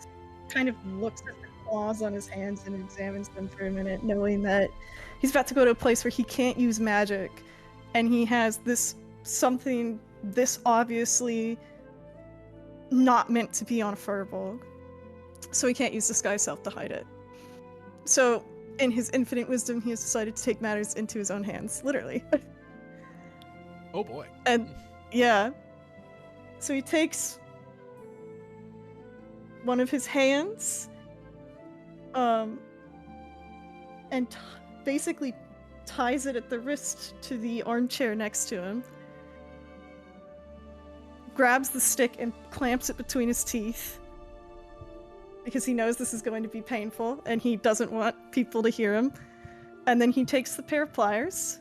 kind of looks at the claws on his hands and examines them for a minute, knowing that he's about to go to a place where he can't use magic, and he has something this obviously not meant to be on a firbolg, so he can't use disguise self to hide it. So, in his infinite wisdom, he has decided to take matters into his own hands, literally. Oh boy. And yeah, so he takes one of his hands, and basically ties it at the wrist to the armchair next to him, grabs the stick and clamps it between his teeth, because he knows this is going to be painful and he doesn't want people to hear him. And then he takes the pair of pliers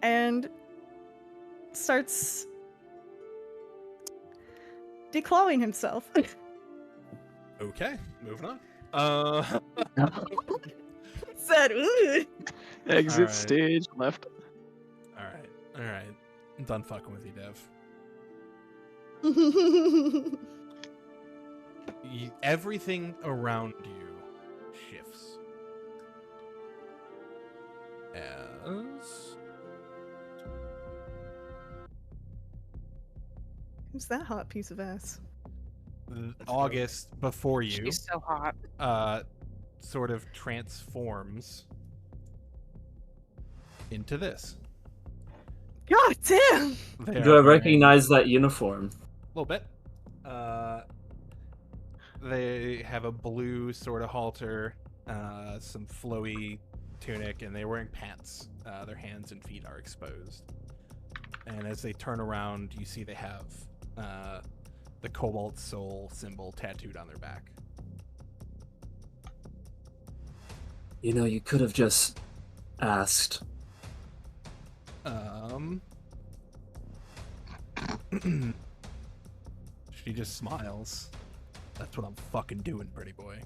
and starts declawing himself. Okay, moving on. Said, ooh. Exit Alright. stage left. All right. I'm done fucking with you, Dev. Everything around you shifts. As Who's that hot piece of ass? August before you She's so hot. sort of transforms into this. God damn! They Do are I wearing- recognize that uniform? A little bit. They have a blue sort of halter, some flowy tunic, and they're wearing pants. Their hands and feet are exposed. And as they turn around, you see they have the Cobalt Soul symbol tattooed on their back. You know, you could have just asked. She just smiles. That's what I'm fucking doing, pretty boy.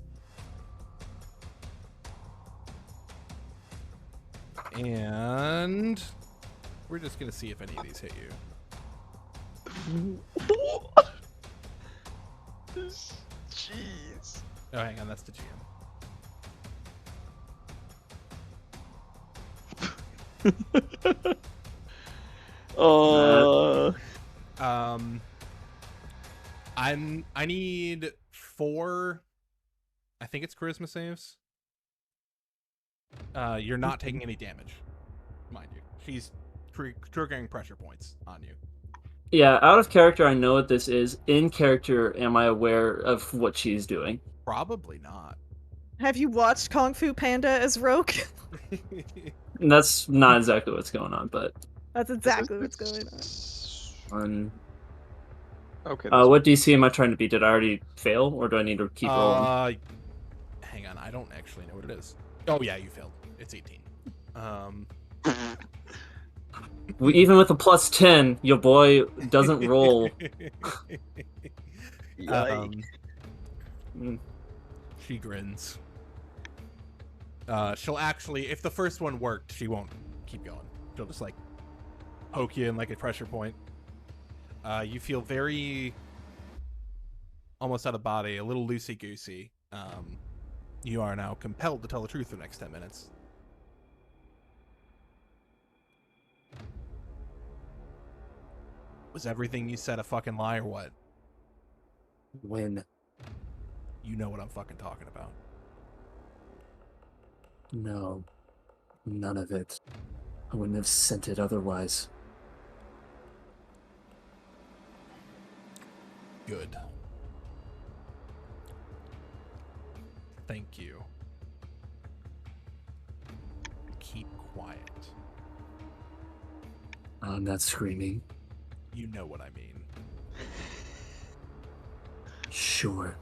And we're just gonna see if any of these hit you. Jeez. Oh, hang on, that's the GM. I need 4. I think it's charisma saves. You're not taking any damage, mind you. She's triggering pressure points on you. Yeah, out of character, I know what this is. In character, am I aware of what she's doing? Probably not. Have you watched Kung Fu Panda as Rogue? And that's not exactly what's going on, but That's exactly what's going on. Okay. what DC am I trying to beat? Did I already fail, or do I need to keep rolling? Hang on, I don't actually know what it is. Oh yeah, you failed. It's 18. Even with a plus 10, your boy doesn't roll. She grins. She'll actually, if the first one worked, she won't keep going. She'll just like poke you in like a pressure point. You feel very almost out of body, a little loosey-goosey. You are now compelled to tell the truth for the next 10 minutes. Was everything you said a fucking lie or what? When? You know what I'm fucking talking about. No. None of it. I wouldn't have sent it otherwise. Good. Thank you. Keep quiet. I'm not screaming. You know what I mean. Sure.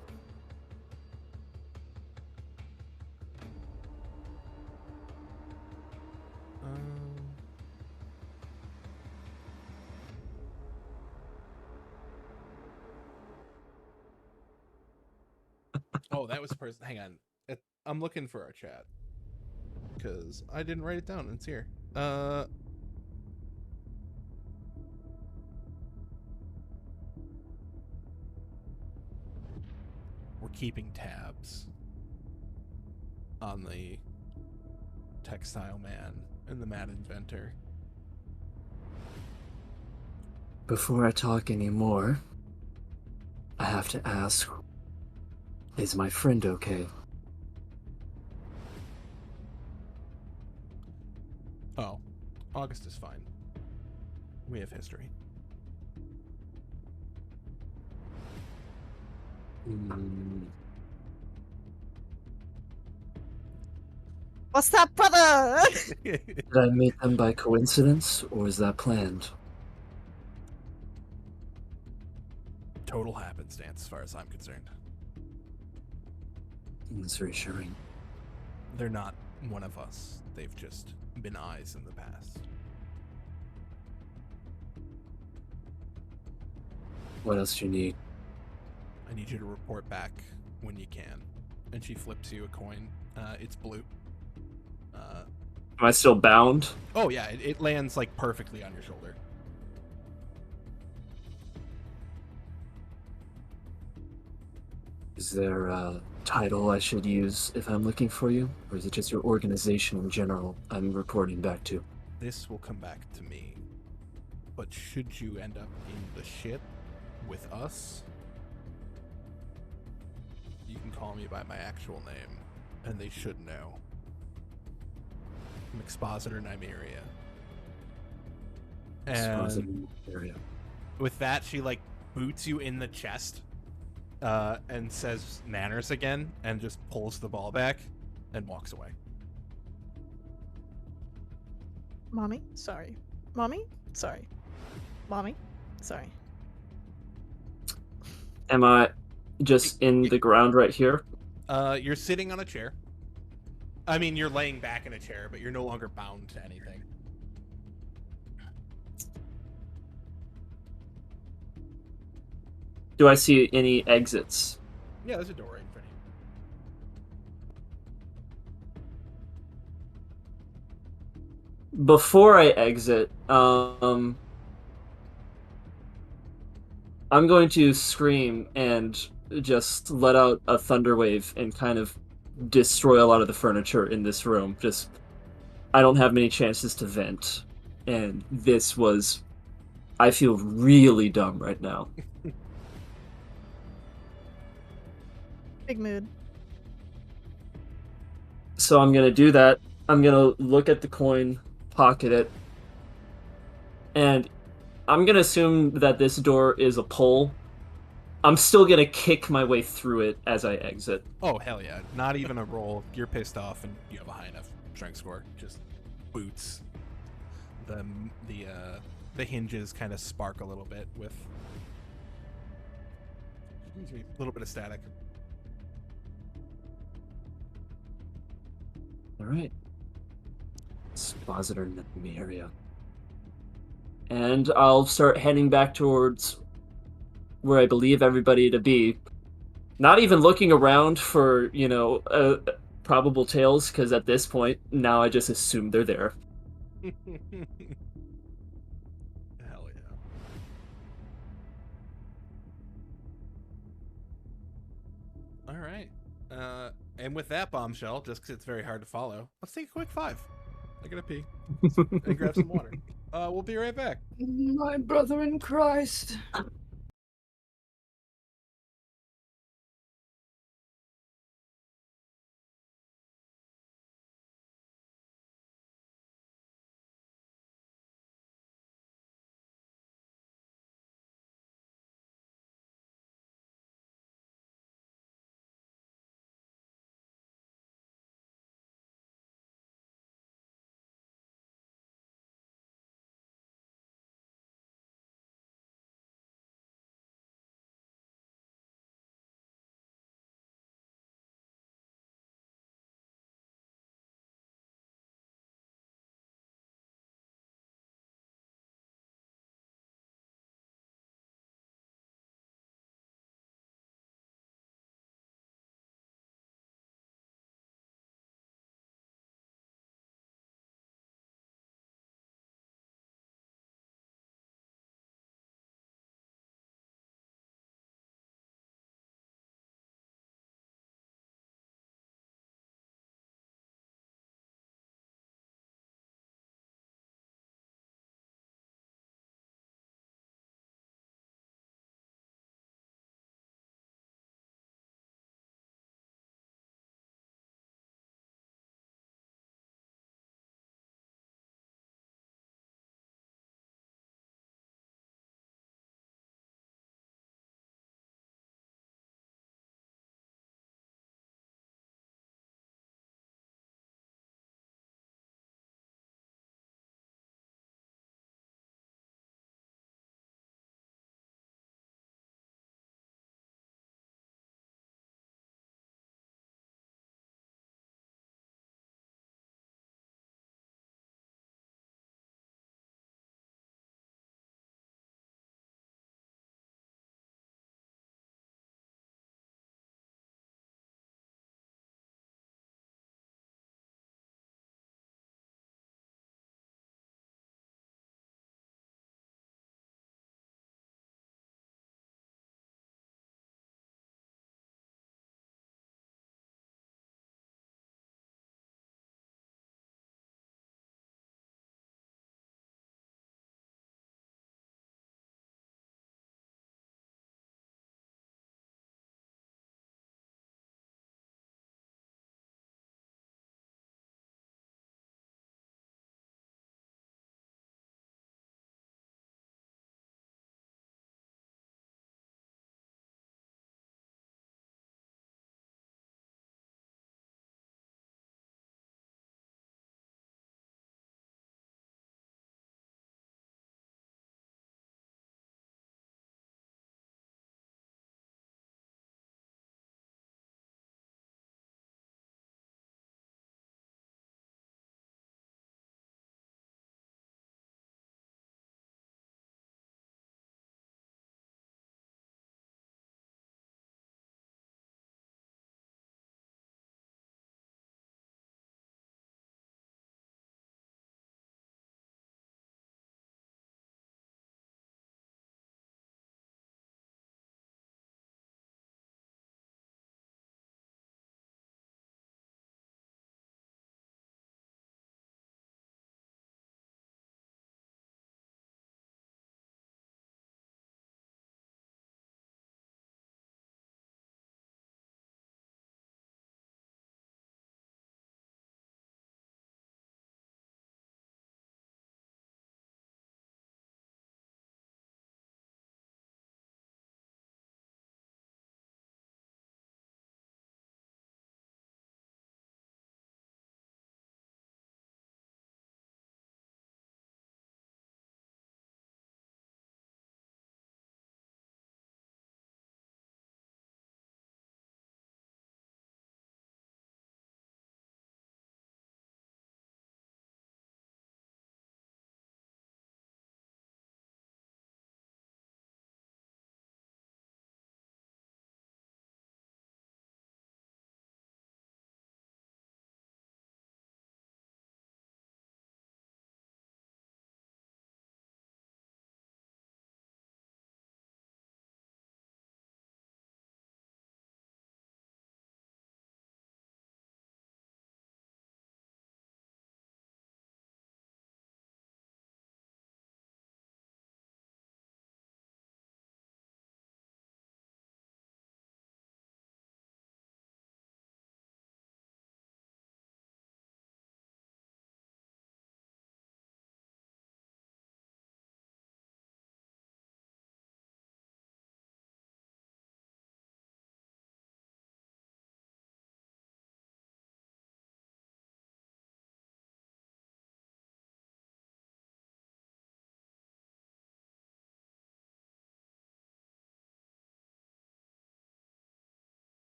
Oh, that was the person. Hang on. I'm looking for our chat because I didn't write it down. It's here. We're keeping tabs on the textile man and the mad inventor. Before I talk anymore, I have to ask, is my friend okay? Oh, August is fine. We have history. What's that, brother? Did I meet them by coincidence, or is that planned? Total happenstance, as far as I'm concerned. That's reassuring. They're not one of us. They've just been eyes in the past. What else do you need? I need you to report back when you can. And she flips you a coin. It's blue. Am I still bound? Oh yeah, it lands like perfectly on your shoulder. Is there a title I should use if I'm looking for you? Or is it just your organization in general I'm reporting back to? This will come back to me. But should you end up in the shit with us, you can call me by my actual name, and they should know. I'm Expositor Nymeria. And with that, she like boots you in the chest, and says manners again, and just pulls the ball back and walks away. Mommy, sorry. Mommy, sorry. Mommy, sorry. Am I just in the ground right here? You're sitting on a chair. I mean, you're laying back in a chair, but you're no longer bound to anything. Do I see any exits? Yeah, there's a door right in front of you. Before I exit, I'm going to scream and just let out a thunder wave and kind of destroy a lot of the furniture in this room. Just, I don't have many chances to vent, and I feel really dumb right now. Big mood. So I'm gonna do that. I'm gonna look at the coin, pocket it, and I'm gonna assume that this door is a pull. I'm still gonna kick my way through it as I exit. Oh, hell yeah. Not even a roll. You're pissed off and you have a high enough strength score. Just boots. The hinges kind of spark a little bit with, excuse me, a little bit of static. Alright. Expositor in the area. And I'll start heading back towards where I believe everybody to be. Not even looking around for, probable tails, because at this point, now I just assume they're there. Hell yeah. All right. And with that bombshell, just because it's very hard to follow, let's take a quick 5. I gotta pee and grab some water. We'll be right back. My brother in Christ.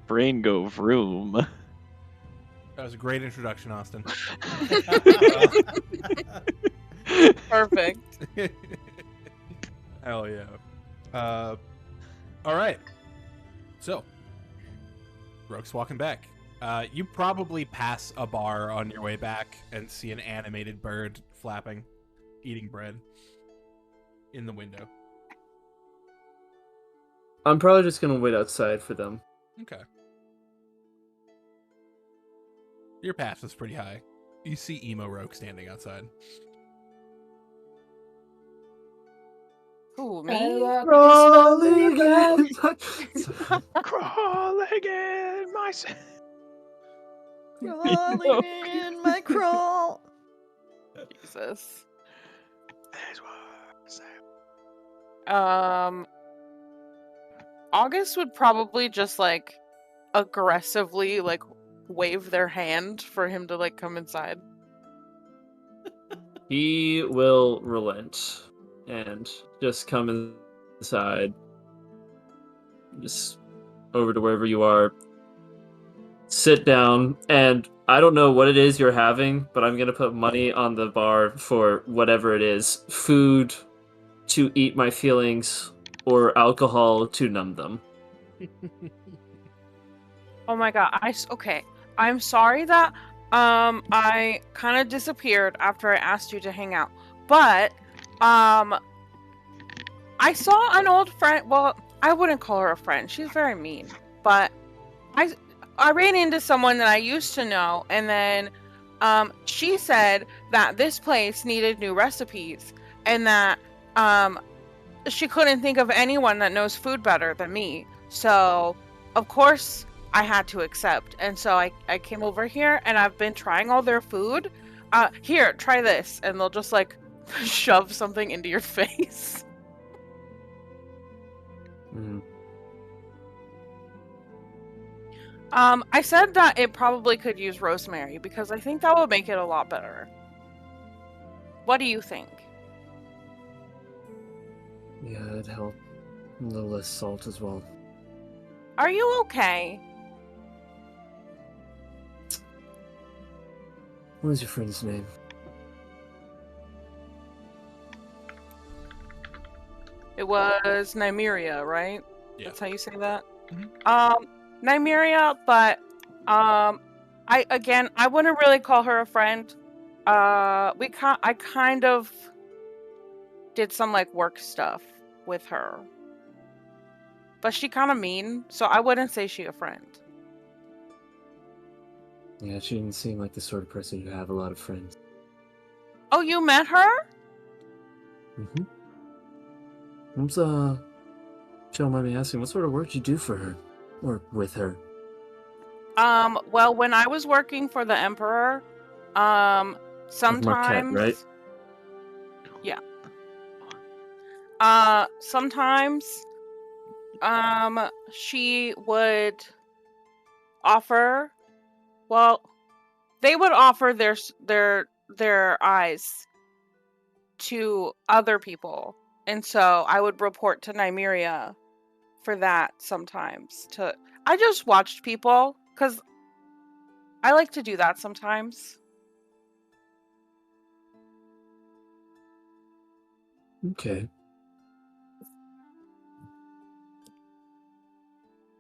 Brain go vroom. That was a great introduction, Austin. Perfect. Hell yeah. All right. So, Roke's walking back. You probably pass a bar on your way back and see an animated bird flapping, eating bread in the window. I'm probably just gonna wait outside for them. Okay. Your pass is pretty high. You see Emo Roke standing outside. Ooh, me? Crawling again. Crawling in my Crawling in my crawl. Jesus. This was August would probably just like aggressively like wave their hand for him to like come inside. He will relent and just come inside. Just over to wherever you are. Sit down, and I don't know what it is you're having, but I'm gonna put money on the bar for whatever it is. Food to eat my feelings, or alcohol to numb them. Oh my god, okay. I'm sorry that I kind of disappeared after I asked you to hang out. But I saw an old friend. Well, I wouldn't call her a friend. She's very mean. But I ran into someone that I used to know, and then she said that this place needed new recipes, and that she couldn't think of anyone that knows food better than me. So, of course, I had to accept. And so I came over here, and I've been trying all their food. Here, try this. And they'll just, like, shove something into your face. Mm. I said that it probably could use rosemary, because I think that would make it a lot better. What do you think? Yeah, it'd help. A little less salt as well. Are you okay? What is your friend's name? It was Nymeria, right? Yeah. That's how you say that? Mhm. Nymeria, but I wouldn't really call her a friend. I kind of did some like work stuff with her. But she kind of mean, so I wouldn't say she a friend. Yeah, she didn't seem like the sort of person who have a lot of friends. Oh, you met her? Mm-hmm. What's, don't mind me asking, what sort of work did you do for her? Or with her? Well, when I was working for the Emperor, sometimes... Marquette, right? Yeah. Sometimes, she would offer... Well, they would offer their eyes to other people. And so I would report to Nymeria for that sometimes. I just watched people, because I like to do that sometimes. Okay.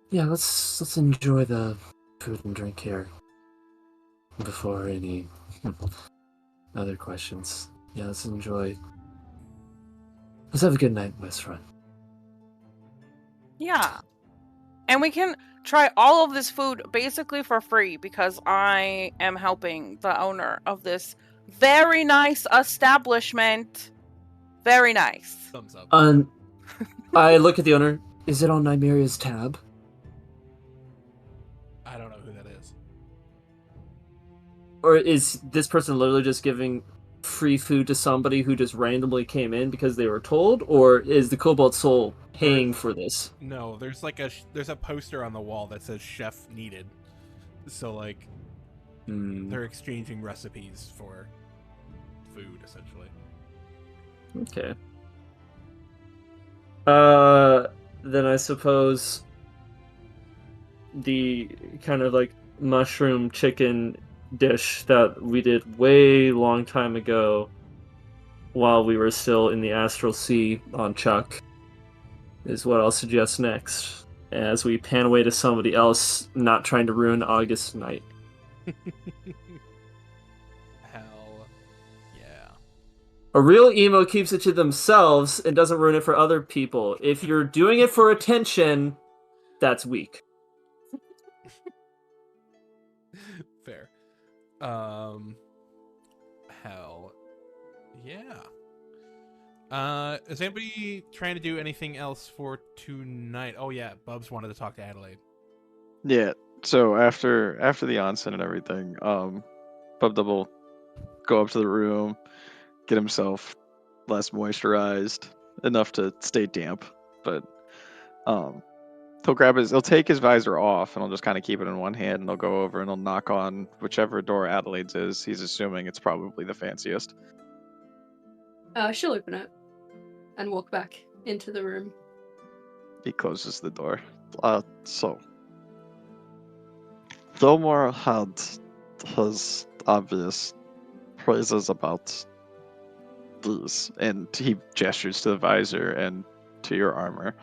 Yeah, let's enjoy the food and drink here. Before any other questions. Yeah, let's enjoy. Let's have a good night, best friend. Yeah. And we can try all of this food basically for free, because I am helping the owner of this very nice establishment. Very nice. Thumbs up. I look at the owner. Is it on Nymeria's tab? I don't know who that is. Or is this person literally just giving free food to somebody who just randomly came in because they were told? Or is the Cobalt Soul paying for this? No, there's like there's a poster on the wall that says chef needed. So like they're exchanging recipes for food essentially. Okay. Then I suppose the kind of like mushroom chicken dish that we did way long time ago while we were still in the Astral Sea on Chuck is what I'll suggest next as we pan away to somebody else not trying to ruin August's night. Hell yeah. A real emo keeps it to themselves and doesn't ruin it for other people. If you're doing it for attention, that's weak. Fair. Hell yeah. Is anybody trying to do anything else for tonight? Oh yeah, Bubs wanted to talk to Adelaide. Yeah. So after the onset and everything, Bub Double go up to the room, get himself less moisturized, enough to stay damp, but he'll take his visor off and he'll just kind of keep it in one hand and he'll go over and he'll knock on whichever door Adelaide's is. He's assuming it's probably the fanciest. She'll open it and walk back into the room. He closes the door. So Gilmore had his obvious praises about these. And he gestures to the visor and to your armor.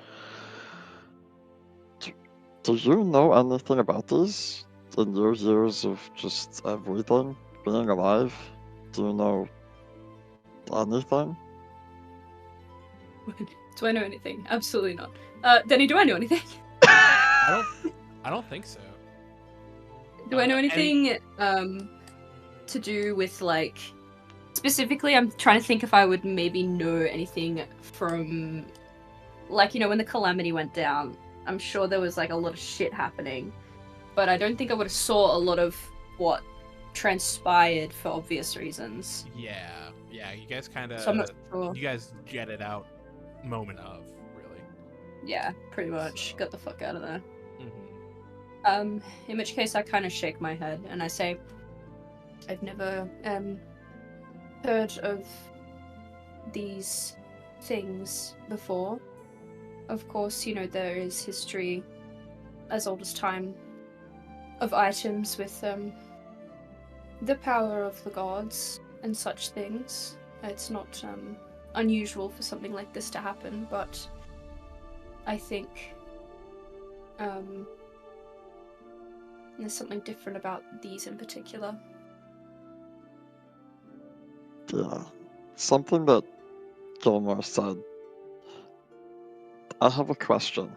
Do you know anything about these? In your years of just everything, being alive, do you know anything? Do I know anything? Absolutely not. Denny, do I know anything? I don't think so. Do I know anything to do with, like, specifically, I'm trying to think if I would maybe know anything from, like, when the Calamity went down, I'm sure there was, like, a lot of shit happening, but I don't think I would have saw a lot of what transpired for obvious reasons. Yeah, you guys kind of, So I'm not sure. you guys jetted out moment of, really. Yeah, pretty much. Got the fuck out of there. Mm-hmm. In which case I kind of shake my head and I say, I've never, heard of these things before. Of course, there is history as old as time of items with, the power of the gods and such things. It's not, unusual for something like this to happen, but I think, there's something different about these in particular. Yeah. Something that Gilmore said. I have a question.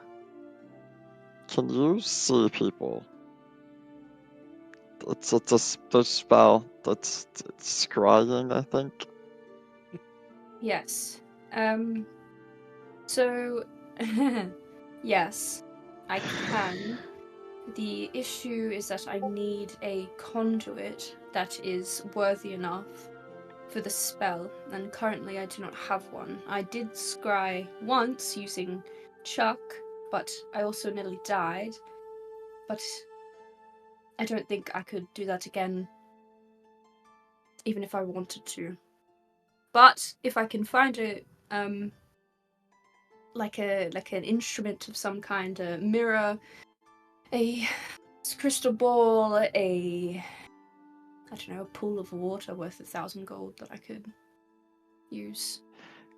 Can you see people? It's a spell that's scrying, I think. Yes. So, yes, I can. The issue is that I need a conduit that is worthy enough for the spell, and currently I do not have one. I did scry once using Chuck, but I also nearly died. But I don't think I could do that again, even if I wanted to. But if I can find like an instrument of some kind, a mirror, a crystal ball, a pool of water worth 1,000 gold that I could use.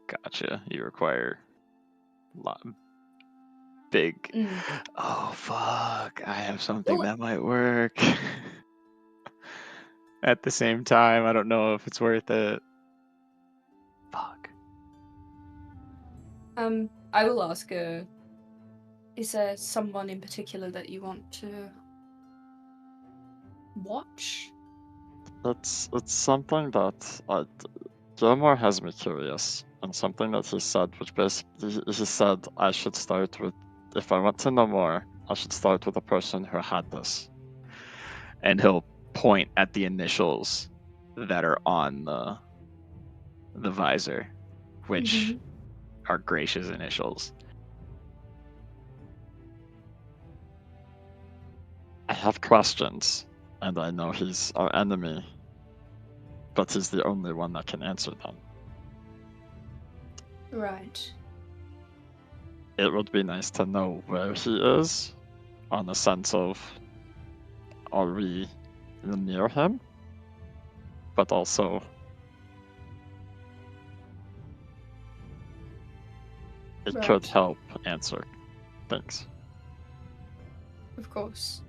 Gotcha. You require big. Oh fuck! I have something that might work. At the same time, I don't know if it's worth it. Fuck. I will ask her. Is there someone in particular that you want to watch? It's something that Gilmore has me curious, and something that he said, which basically he said I should start with. If I want to know more, I should start with a person who had this. And he'll point at the initials that are on the visor, which are Gracia's initials. I have questions, and I know he's our enemy, but he's the only one that can answer them. Right. It would be nice to know where he is, on the sense of, are we near him? But also, it Right. could help answer things. Of course.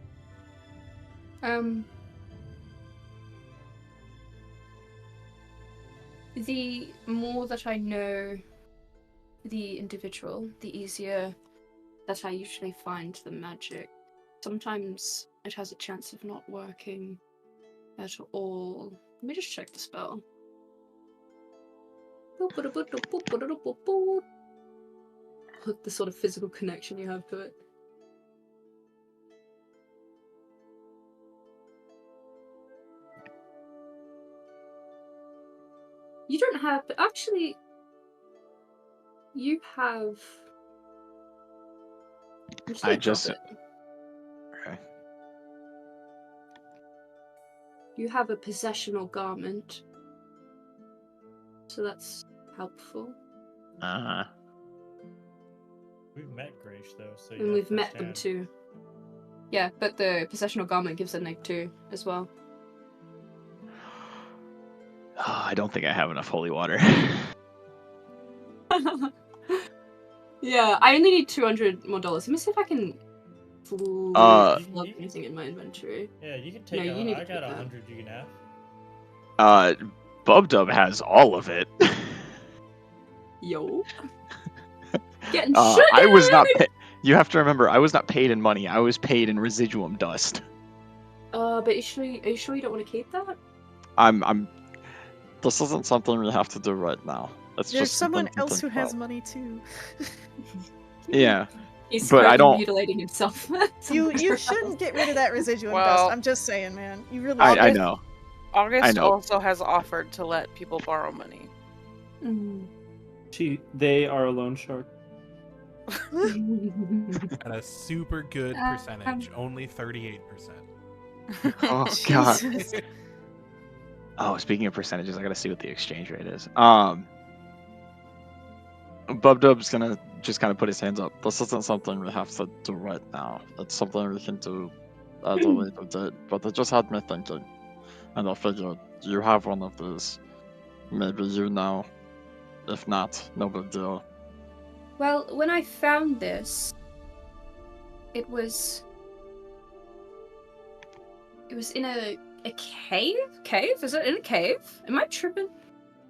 The more that I know the individual, the easier that I usually find the magic. Sometimes it has a chance of not working at all. Let me just check the spell. The sort of physical connection you have to it. You don't have, but actually, you have. I'm just I gonna drop just- it. Okay. You have a possessional garment, so that's helpful. Uh-huh. We've met Grace though, so And yeah, we've met them firsthand. too. Yeah, but the possessional garment gives a -2 as well. Oh, I don't think I have enough holy water. Yeah, I only need $200 more. Let me see if I can Uh, plug anything in my inventory. Yeah, you can take. No, you need I to got keep that. 100. You can have. Bubdub has all of it. Yo. Getting I was not. sugar! You have to remember, I was not paid in money. I was paid in residuum dust. But are you sure you don't want to keep that? I'm. This isn't something we have to do right now. It's There's just someone something to else who think has about. money too. Yeah. He's But I currently don't- mutilating himself. You shouldn't get rid of that residuum Well- dust. I'm just saying, man. You really. I August- know. August know. also has offered to let people borrow money. They are a loan shark. At a super good percentage, only 38%. Oh god. Jesus. Oh, speaking of percentages, I gotta see what the exchange rate is. Bubdub's gonna just kind of put his hands up. This isn't something we have to do right now. It's something we can do at a later date. But it just had me thinking. And I figured, you have one of these. Maybe you know. If not, no big deal. Well, when I found this, it was in a cave? Cave? Is it in a cave? Am I tripping?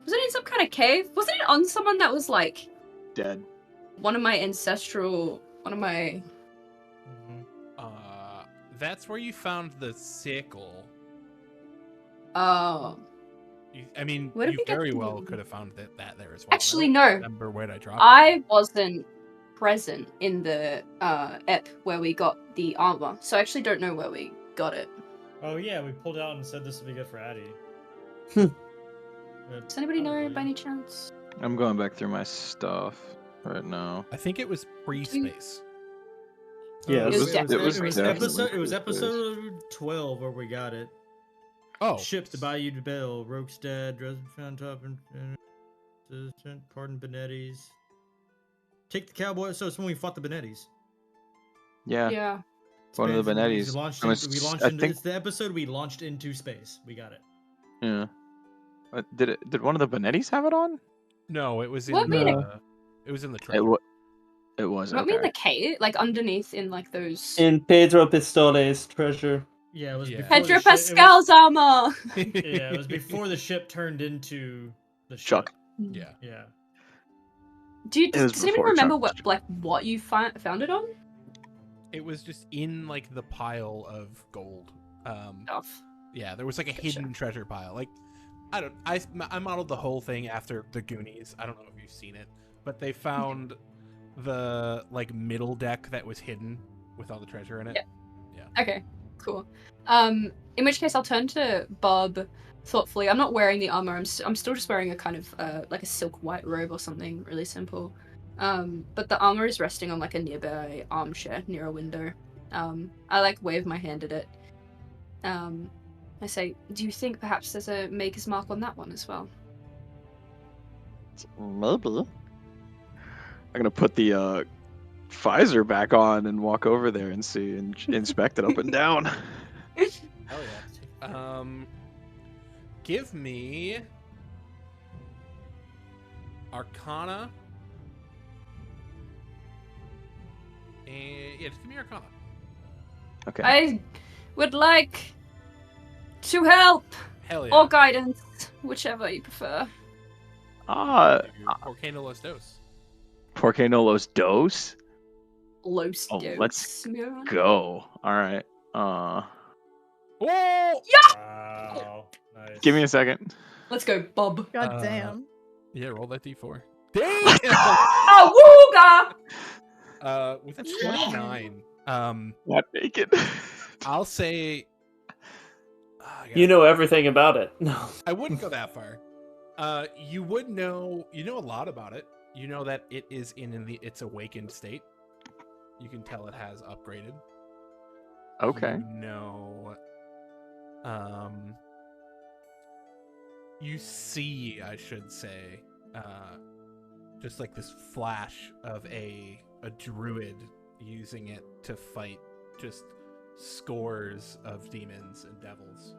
Was it in some kind of cave? Wasn't it on someone that was like Dead. one of my ancestral, one of my... That's where you found the sickle. Oh. I mean, Where did you we get very the- well could have found that there as well. Actually, I don't no. remember where I dropped I wasn't present in the ep where we got the armor, so I actually don't know where we got it. Oh yeah, we pulled out and said this would be good for Addie. Does anybody know by any chance? I'm going back through my stuff right now. I think it was pre-space. Yeah, It was definitely episode 12 where we got it. Oh. Ship to Bayou de Bell, Rokestad, Dresden found top and pardon Benetti's. Take the cowboy. So it's when we fought the Benettis. Yeah. Yeah. One of the We Benettis. launched, I'm into, we ass- launched I into, think. it's the episode we launched into space. We got it. Yeah. Did one of the Benettis have it on? No, it was in What mean the. It was in the treasure. It was. What Okay. we in the cave? Like underneath in like those... In Pedro Pistole's treasure. Yeah, it was Yeah. before Pedro the ship- it was- Pascal's armor! Yeah, it was before the ship turned into the ship. Chuck. Yeah. Yeah. Does was anybody before remember Chuck. what you found it on? It was just in like the pile of gold. Stuff. Yeah, there was like a Gotcha. hidden treasure pile. Like, I modeled the whole thing after the Goonies. I don't know if you've seen it, but they found the like middle deck that was hidden with all the treasure in it. Yeah. Okay, cool. In which case I'll turn to Bob thoughtfully. I'm not wearing the armor. I'm still just wearing a kind of like a silk white robe or something really simple. But the armor is resting on like a nearby armchair near a window. I like wave my hand at it. I say, do you think perhaps there's a maker's mark on that one as well? Maybe. I'm gonna put the visor back on and walk over there and see and inspect it up and down. Hell yeah. Give me Arcana. And yeah, just give me Arcana. Okay. I would like to help Hell yeah. or guidance, whichever you prefer. Volcano Los Dos. Porque no los dos? Los Oh, dos. let's Yeah. go. All right. Oh! Wow. Nice. Give me a second. Let's go, Bob. God damn. Yeah, roll that d4. Damn! Oh, wooga! With a 29, Not naked. I'll say. You know everything about it. No. I wouldn't go that far. You would know. You know a lot about it. You know that it is in its awakened state. You can tell it has upgraded. Okay. You know. You see, I should say, just like this flash of a druid using it to fight just scores of demons and devils.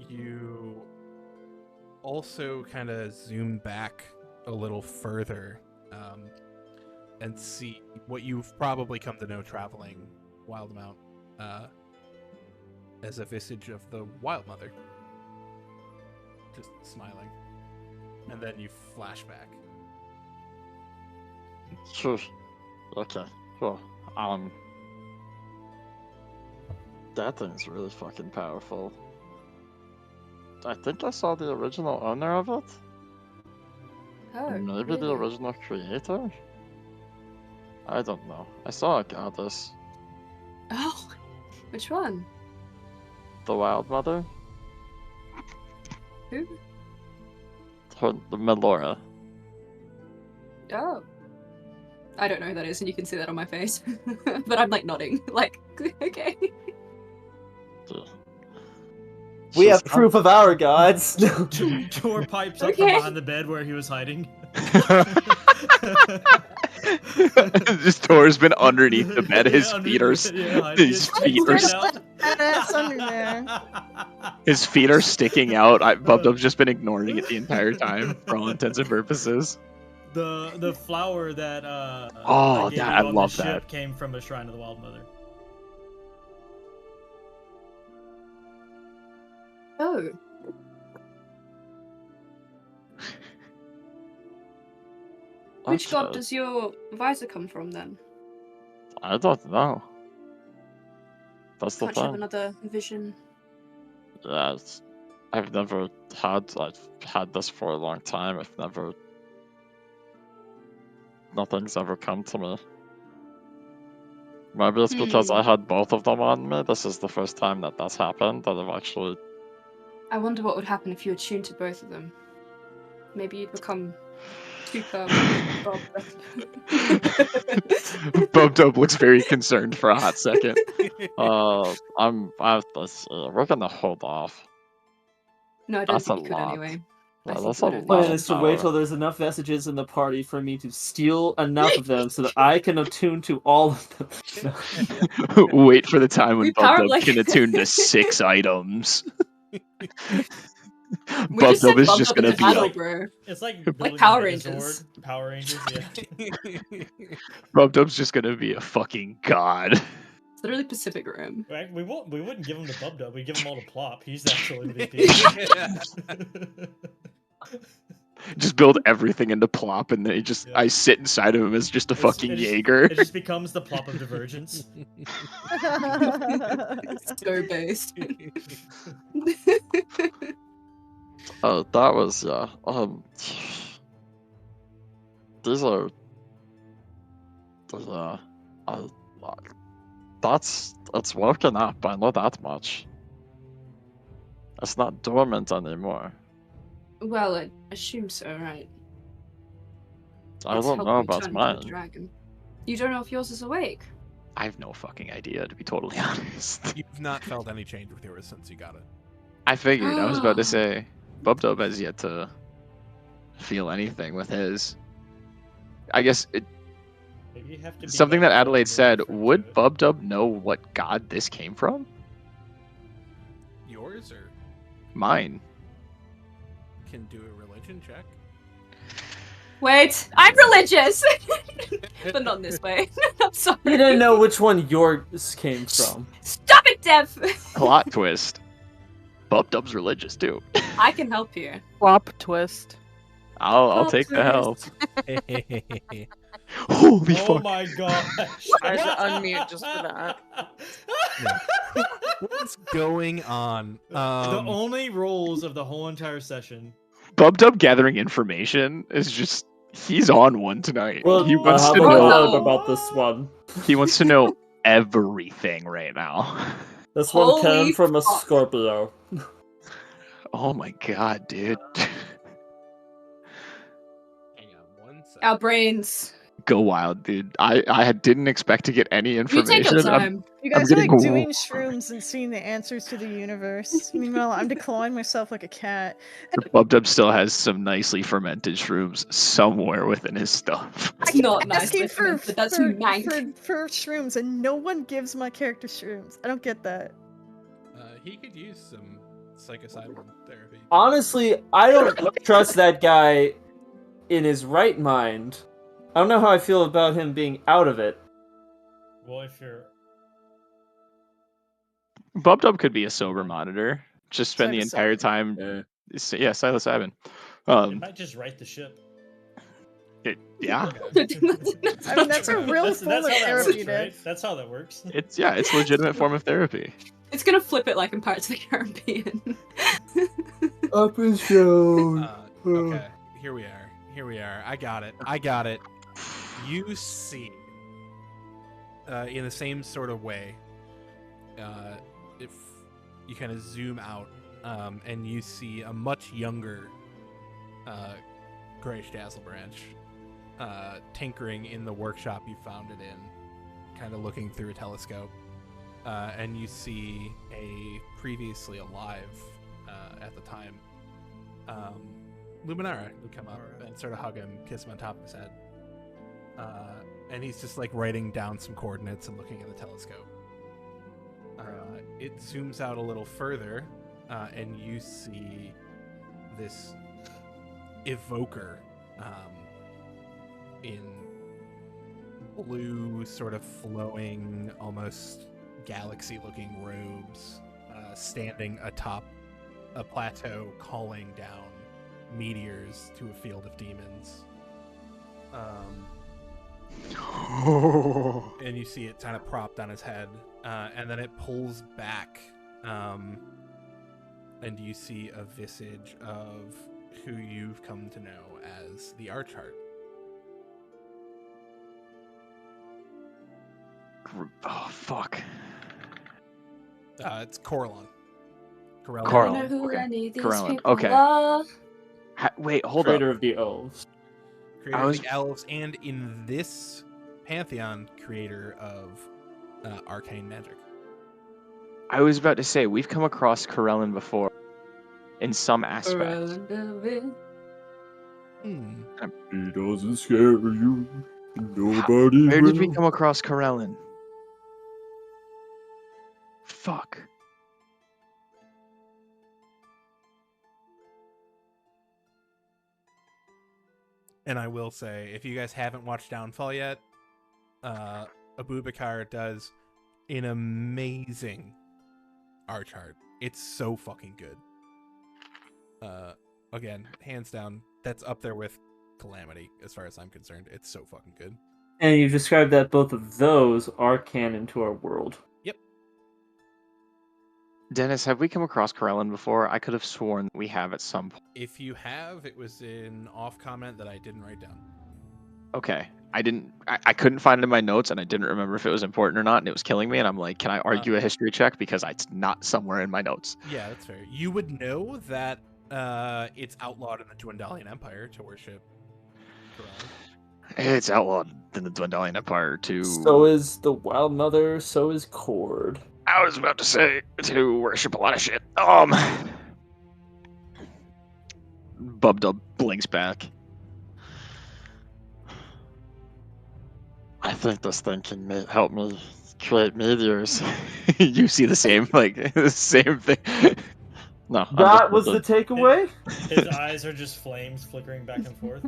You also kind of zoom back a little further and see what you've probably come to know traveling Wildemount as a visage of the Wild Mother. Just smiling. And then you flash back. Sure. Okay. Cool. That thing's really fucking powerful. I think I saw the original owner of it. Oh, Maybe the really? original creator? I don't know. I saw a goddess. Oh, which one? The Wild Mother? Who? The Melora. Oh. I don't know who that is, and you can see that on my face. But I'm like nodding. Like, okay. We have She's- proof of our gods. Tor pipes up from Okay. behind the bed where he was hiding. This Tor's been underneath the bed. His Yeah, feet are hiding his it. feet are Badass under there. his feet are sticking out. Bubdub's just been ignoring it the entire time for all intents and purposes. The flower that Oh, I gave that- you I on love the ship that. came from a shrine of the Wild Mother. Oh. Which god Okay. does your visor come from then? I don't know. That's the Can't you have thing. another vision? Yeah, I've never I've had this for a long time. Nothing's ever come to me. Maybe it's because I had both of them on me. This is the first time that that's happened, that I've actually... I wonder what would happen if you attuned to both of them. Maybe you'd become super Bob. Bubdub looks very concerned for a hot second. we're gonna hold off. No, I don't That's think a you could lot. anyway. Yeah, think that's you a would Plan lot is of to wait power. till there's enough vestiges in the party for me to steal enough of them so that I can attune to all of them. Wait for the time when We power Bubdub like- can attune to 6 items. We just said Bubdub is just Bubdub in gonna the be battle, a bro. It's like building Power a Rangers. Megazord. Power Rangers, yeah. Bubdub's just gonna be a fucking god. It's literally Pacific Rim. We wouldn't give him the Bubdub. We'd give him all the plop. He's actually the MVP. Just build everything into plop, and then Yeah. I sit inside of him as just a It's- fucking it just- Jaeger. It just becomes the plop of Divergence. So based. Oh, that was these are it's woken up. I know that much. It's not dormant anymore. Well, I assume so, right? I It's don't helped know me about turn into a mine. dragon. You don't know if yours is awake? I have no fucking idea, to be totally honest. You've not felt any change with yours since you got it. I figured. I was about to say, Bubdub has yet to feel anything with his. I guess Maybe you have to be something like that Adelaide Thor said. to refer Would to it. Bubdub know what god this came from? Yours or Mine. can do a religion check. Wait, I'm religious, but not in this way. I'm sorry. You didn't know which one yours came from. Stop it, Dev. Plot twist. Bubdub's religious too. I can help you. Flop twist. I'll Plot take the help. Hey, Holy Oh fuck. my gosh. I had to unmute just for that. What's going on? The only rules of the whole entire session. Bubdub gathering information is just he's on one tonight. Well, he I wants have to a know note about this one. he wants to know everything right now. This one Holy came from a fuck. Scorpio. Oh my god, dude. Hang on one second. Our brains. Go wild, dude. I didn't expect to get any You information. take your time. You I'm guys are getting like a- doing shrooms and seeing the answers to the universe. Meanwhile, I'm declawing myself like a cat. Bubdub still has some nicely fermented shrooms somewhere within his stuff. It's I not keep nice, asking for, but that's for, mank. for shrooms, and no one gives my character shrooms. I don't get that. He could use some psychoscience therapy. Honestly, I don't trust that guy in his right mind. I don't know how I feel about him being out of it. Well, if you're Bubdub could be a sober monitor. Just spend the entire time. Yeah, psilocybin. it might just right the ship. Yeah, I mean, that's a real That's form how of that therapy, works, Dave. right? That's how that works. it's a legitimate form of therapy. It's gonna flip it like in Pirates of the Caribbean. Up and shown. Okay, here we are. I got it. You see, in the same sort of way, if you kind of zoom out, and you see a much younger Grayish Dazzlebranch tinkering in the workshop you found it in, kind of looking through a telescope, and you see a previously alive at the time Luminara would come up and sort of hug him, kiss him on top of his head. And he's just like writing down some coordinates and looking at the telescope. It zooms out a little further, and you see this evoker in blue, sort of flowing, almost galaxy-looking robes, standing atop a plateau, calling down meteors to a field of demons. And you see it kind of propped on his head, and then it pulls back, and you see a visage of who you've come to know as the Archheart. Oh fuck. It's Coralon. Corellon. I Coral. don't know who Okay. any of these Corellon, people okay. are. Wait, hold Creator up. of the elves. Creator I of was- the elves, and in this pantheon, creator of arcane magic. I was about to say we've come across Corellon before, in some aspect. He doesn't scare you. Nobody Where did we will. come across Corellon? Fuck. And I will say, if you guys haven't watched Downfall yet, Abubakar does an amazing Archheart. It's so fucking good. Again, hands down, that's up there with Calamity, as far as I'm concerned. It's so fucking good. And you described that both of those are canon to our world. Dennis, have we come across Corellon before? I could have sworn we have at some point. If you have, it was in off comment that I didn't write down. Okay. I couldn't find it in my notes, and I didn't remember if it was important or not, and it was killing me, and I'm like, can I argue a history check? Because it's not somewhere in my notes. Yeah, that's fair. You would know that it's outlawed in the Dwendalian Empire to worship Corellon. It's outlawed in the Dwendalian Empire to... So is the Wild Mother, so is Cord. I was about to say, to worship a lot of shit. Bubdub blinks back. think this thing can help me create meteors. You see the same the same thing. No, That was the takeaway? His eyes are just flames flickering back and forth.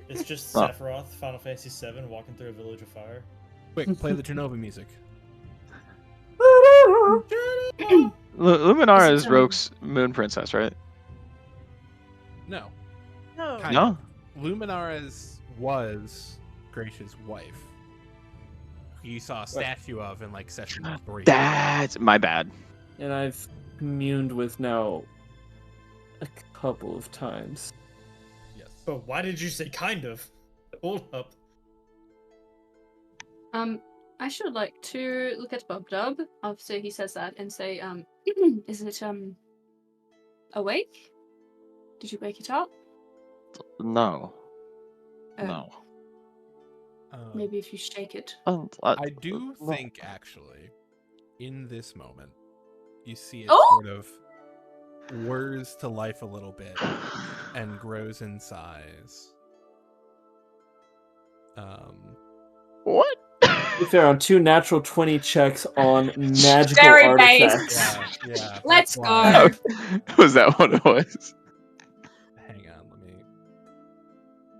It's just Oh. Sephiroth, Final Fantasy VII, walking through a village of fire. Quick, play the Genova music. Luminara Is is it, Roke's moon princess, right? No. No. Kind No. of. Luminara's was Gracia's wife. Who you saw a statue of in like session 3. That's my bad. And I've communed with now a couple of times. Yes. But why did you say kind of? Hold up. I should like to look at Bob Dub after he says that and say, is it awake? Did you wake it up? No. Oh, No. Maybe if you shake it. And I do no. think, actually, in this moment, you see it Oh! sort of whirs to life a little bit and grows in size. What? If there are 2 natural 20 checks on magical Very artifacts. Yeah. Let's that's why- go. Was that what it was? Hang on, let me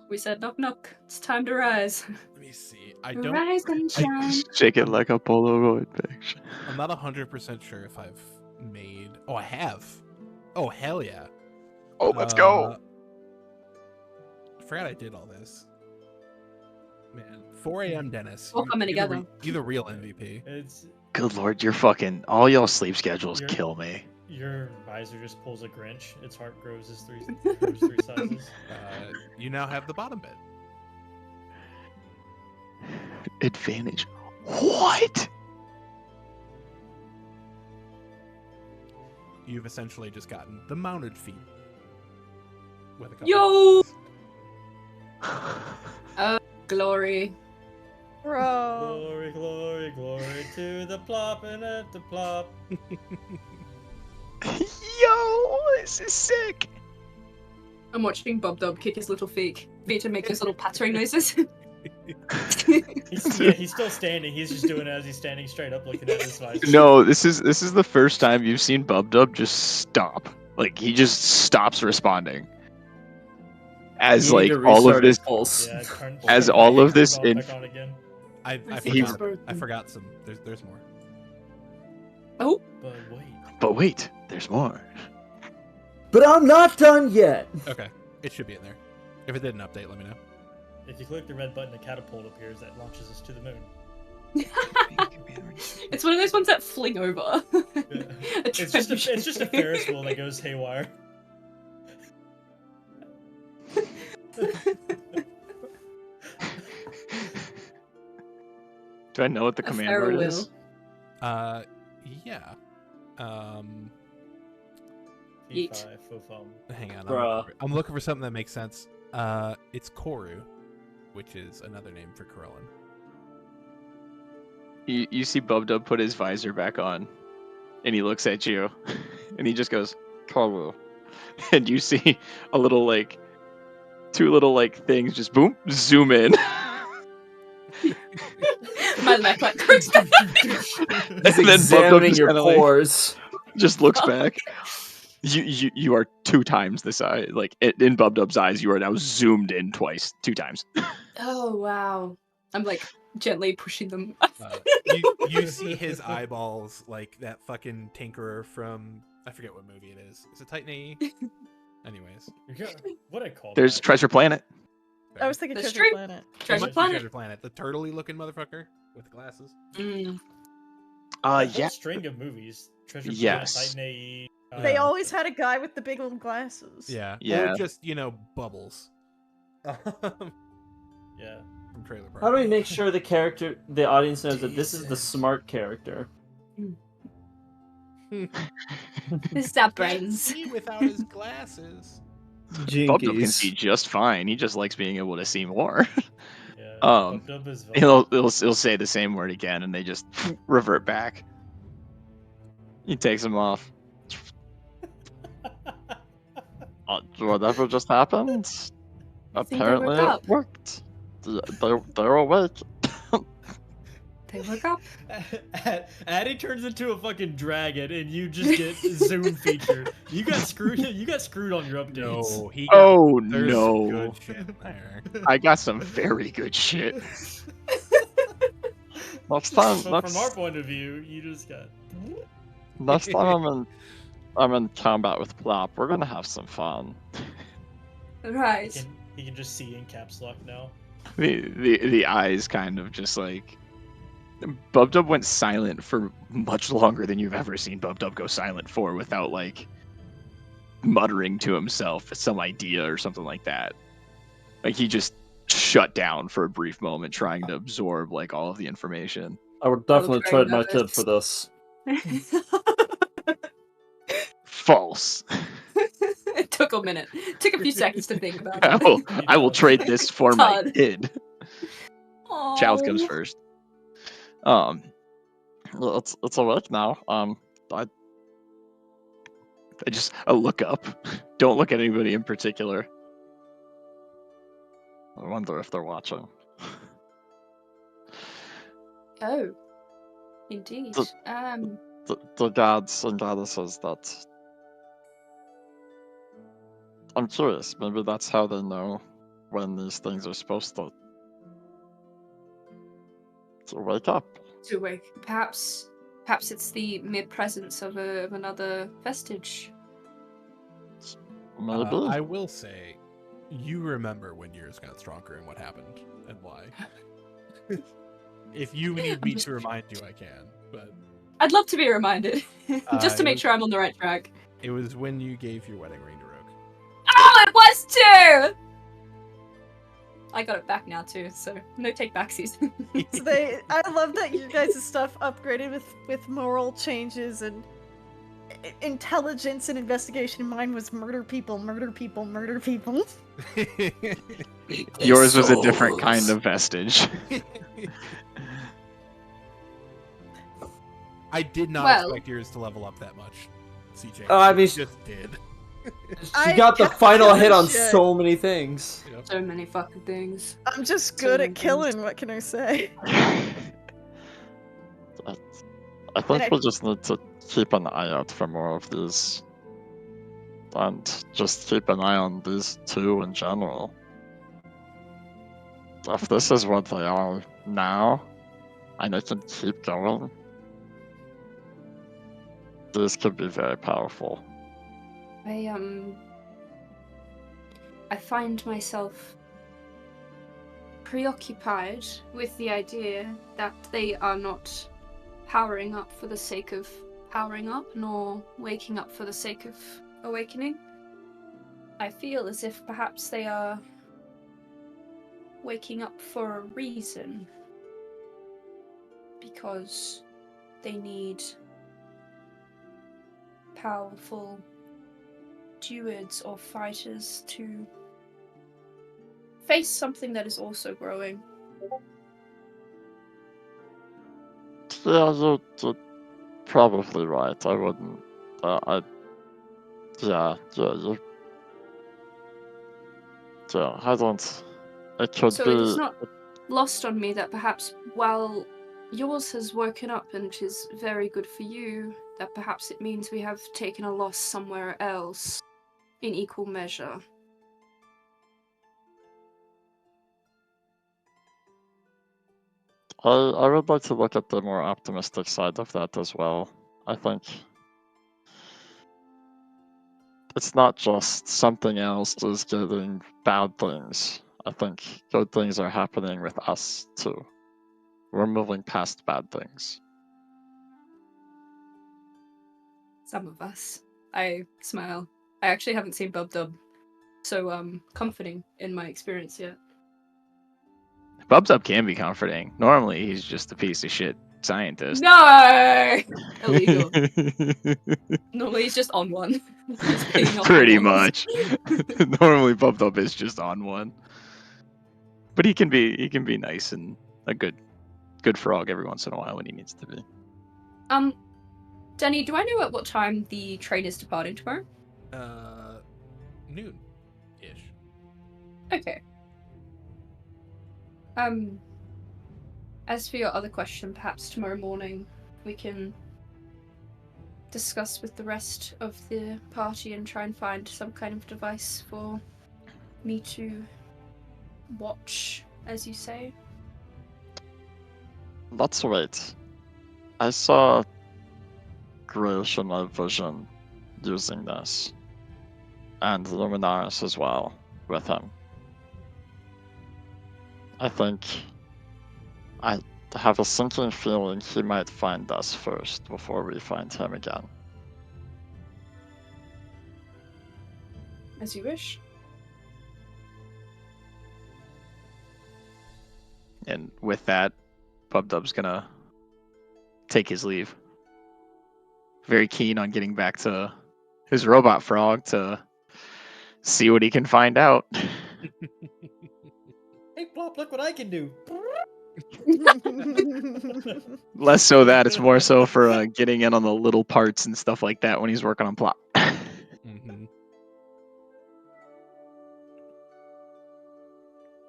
We said knock knock. It's time to rise. see. I don't. Rise and shine. Shake it like a Polaroid picture. I'm not 100% sure if I've made. Oh, I have. Oh, hell yeah. Oh, let's go. I forgot I did all this. Man, 4 a.m. Dennis. All coming You're the together. You're the real MVP. It's Good lord, you're fucking. All y'all sleep schedules You're- kill me. your visor just pulls a Grinch. Its heart grows as grows 3 sizes. You now have the bottom bit. Advantage. What? You've essentially just gotten the mounted feet. With a couple Yo! of Glory. Bro. Glory, glory, glory to the plop and at the plop. Yo, this is sick. I'm watching Bob Dub kick his little feet and make those little pattering noises. He's still standing. He's just doing it as he's standing straight up, looking at his visor. No, this is the first time you've seen Bub Dub just stop. Like he just stops responding. As You need like to all of restart this, his pulse. Yeah, As turn all my of this hanger in- back on again. I He's- forgot some. There's more. Oh, But wait. but wait, there's more. But I'm not done yet. Okay, it should be in there. If it didn't update, let me know. If you click the red button, a catapult appears that launches us to the moon. it's one of those ones that fling over. Yeah. It's just a Ferris wheel that goes haywire. Do I know what the A command Ferris word wheel. is? Yeah. Yeet. P5, fofum. Hang on. Bruh. I'm looking for something that makes sense. It's Koru, which is another name for Corellin. You see Bub Dub put his visor back on, and he looks at you, and he just goes, Karu. and you see a little like, 2 little like things just boom zoom in, My neck like cracks back. and then Bub Dub Examining just your kinda, like, pores. just looks back. You are 2 times the size. Like in Bub Dub's eyes, you are now zoomed in twice, 2 times. Oh wow! I'm like gently pushing them. You see his eyeballs like that fucking tinkerer from I forget what movie it is. Is it Titan AE? Anyways, What I call There's that? Treasure Planet. I was thinking The Treasure street- Planet. It Treasure might be Planet. Treasure Planet, the turtley looking motherfucker with the glasses. Mm. A whole Yeah. string of movies. Treasure Yes. Planet, Titan AE. They Yeah. always had a guy with the big little glasses. Yeah. Yeah. Or just bubbles. Yeah. From Trailer Park. How do we make sure the audience knows that this is the Jesus. smart character? This is our brains. See without his glasses. Bub Dub can see just fine. He just likes being able to see more. Yeah. Um, Dub is he'll say the same word again, and they just revert back. He takes them off. Whatever just happened, I think they woke apparently up. it worked. They're awake. They look up. Addie turns into a fucking dragon, and you just get Zoom featured. You got screwed. You got screwed on your updates. No, he got. Oh There's some no! good shit in there. I got some very good shit. Next time, So from our point of view, you just got. next time I'm in combat with Plop, we're gonna have some fun. Right. He can just see in caps lock now. The eyes kind of just like Bubdub went silent for much longer than you've ever seen Bubdub go silent for without like muttering to himself some idea or something like that. Like he just shut down for a brief moment trying to absorb like all of the information. I would definitely trade my kid for this. False. It took a minute. Took a few seconds to think about it. I will trade this for my Todd. kid. Child comes Aw. first. It's awake now. I look up. Don't look at anybody in particular. wonder if they're watching. Oh. Indeed. The gods and goddesses that. I'm curious. Maybe that's how they know when these things are supposed to wake up. To wake. Perhaps it's the mere presence of another vestige. Maybe. I will say, you remember when yours got stronger and what happened and why. If you need me to remind you, I can. But I'd love to be reminded, just to it make was- sure I'm on the right track. It was when you gave your wedding ring to Rogue. Oh, it was too. I got it back now too, so no take backsies. So I love that you guys' stuff upgraded with moral changes and intelligence and investigation. Mine was murder people, murder people, murder people. Yours was a different kind of vestige. I did not Well- expect yours to level up that much, CJ. Oh, I You mean- just did. She I got the kept final killing hit on shit. so many things. Yep. So many fucking things. I'm just So good many at killing. What can I say? I think And we just need to keep an eye out for more of these. And just keep an eye on these two in general. If this is what they are now, and they can keep going, these could be very powerful. I find myself preoccupied with the idea that they are not powering up for the sake of powering up, nor waking up for the sake of awakening. I feel as if perhaps they are waking up for a reason. Because they need powerful druids or fighters to face something that is also growing. Yeah, you're probably right. I wouldn't. Yeah, I don't. It could So be. it is not lost on me that perhaps while yours has woken up and is very good for you, that perhaps it means we have taken a loss somewhere else in equal measure. I would like to look at the more optimistic side of that as well. I think it's not just something else is getting bad things. I think good things are happening with us too. We're moving past bad things. Some of us. I smile. I actually haven't seen Bub Dub, so comforting in my experience yet. Bubs Up can be comforting. Normally, he's just a piece of shit scientist. No! Illegal. Normally he's just on one. He's peeing off Pretty the walls. much. Normally, Bubs Up is just on one, but he can be nice and a good frog every once in a while when he needs to be. Danny, do I know at what time the train is departing tomorrow? Noon-ish. Okay. As for your other question, perhaps tomorrow morning we can discuss with the rest of the party and try and find some kind of device for me to watch, as you say. Let's wait. I saw Grayish in my vision using this. And Luminaris as well, with him. I think I have a sinking feeling he might find us first before we find him again. As you wish. And with that, Pubdub's gonna take his leave. Very keen on getting back to his robot frog to see what he can find out. Hey, Plop, look what I can do. Less so that, it's more so for getting in on the little parts and stuff like that when he's working on plot. Mm-hmm.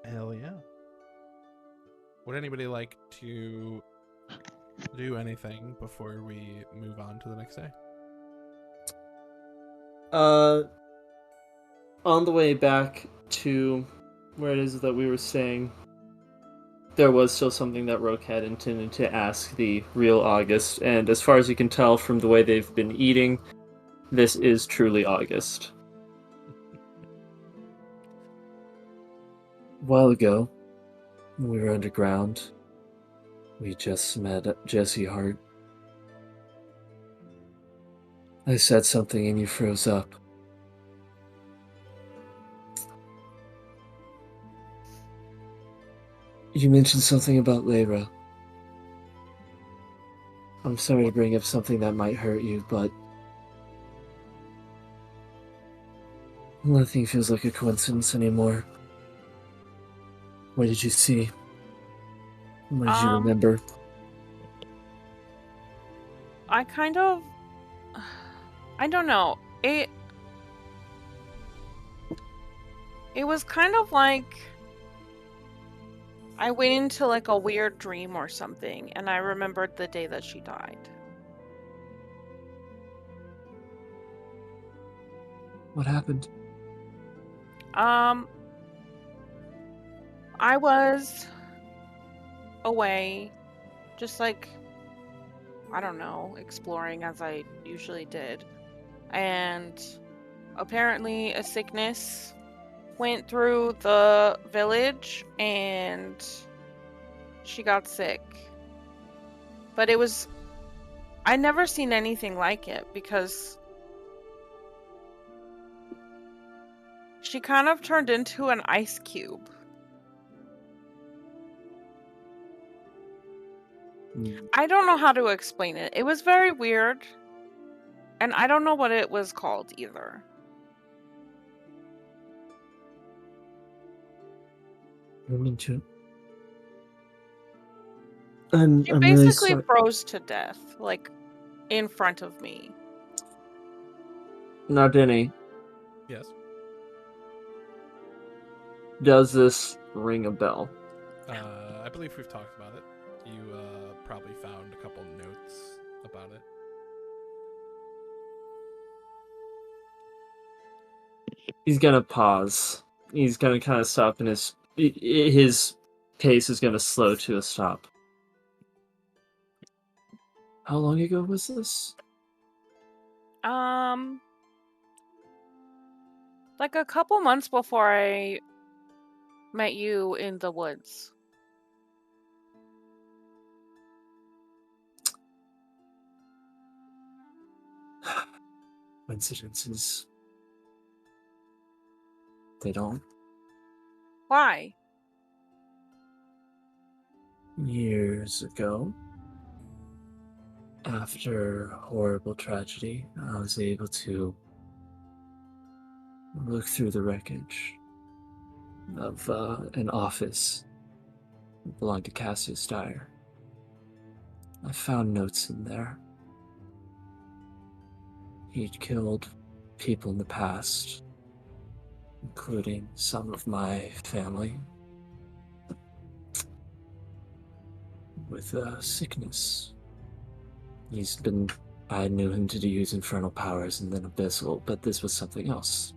Hell yeah. Would anybody like to do anything before we move on to the next day? On the way back to where it is that we were staying, there was still something that Roke had intended to ask the real August, and as far as you can tell from the way they've been eating, this is truly August. A while ago, when we were underground, we just met Jesse Hart. I said something and you froze up. You mentioned something about Layra. I'm sorry to bring up something that might hurt you, but nothing feels like a coincidence anymore. What did you see? What did you remember? I don't know. It was kind of like I went into like a weird dream or something, and I remembered the day that she died. What happened? I was away, just like, I don't know, exploring as I usually did. And apparently a sickness went through the village and she got sick. But I never seen anything like it because she kind of turned into an ice cube. I don't know how to explain it. It was very weird. And I don't know what it was called either. I'm She really basically sorry. froze to death, like, in front of me. Now, Denny, Yes. does this ring a bell? I believe we've talked about it. You probably found a couple notes about it. He's gonna pause. He's gonna kind of stop, and his pace is gonna slow to a stop. How long ago was this? Like a couple months before I met you in the woods. Coincidences. They don't. Why? Years ago, after a horrible tragedy, I was able to look through the wreckage of an office that belonged to Cassius Dyer. I found notes in there. He'd killed people in the past, including some of my family. with sickness. I knew him to use infernal powers and then abyssal, but this was something else.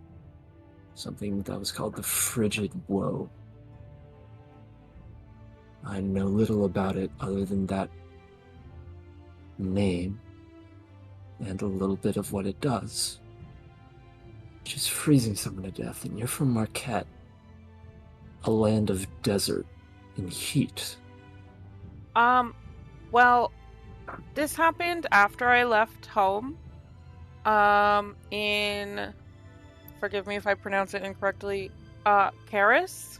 Something that was called the Frigid Woe. I know little about it other than that name and a little bit of what it does. Just freezing someone to death, and you're from Marquette, a land of desert and heat. Well, this happened after I left home. In, forgive me if I pronounce it incorrectly, Karis?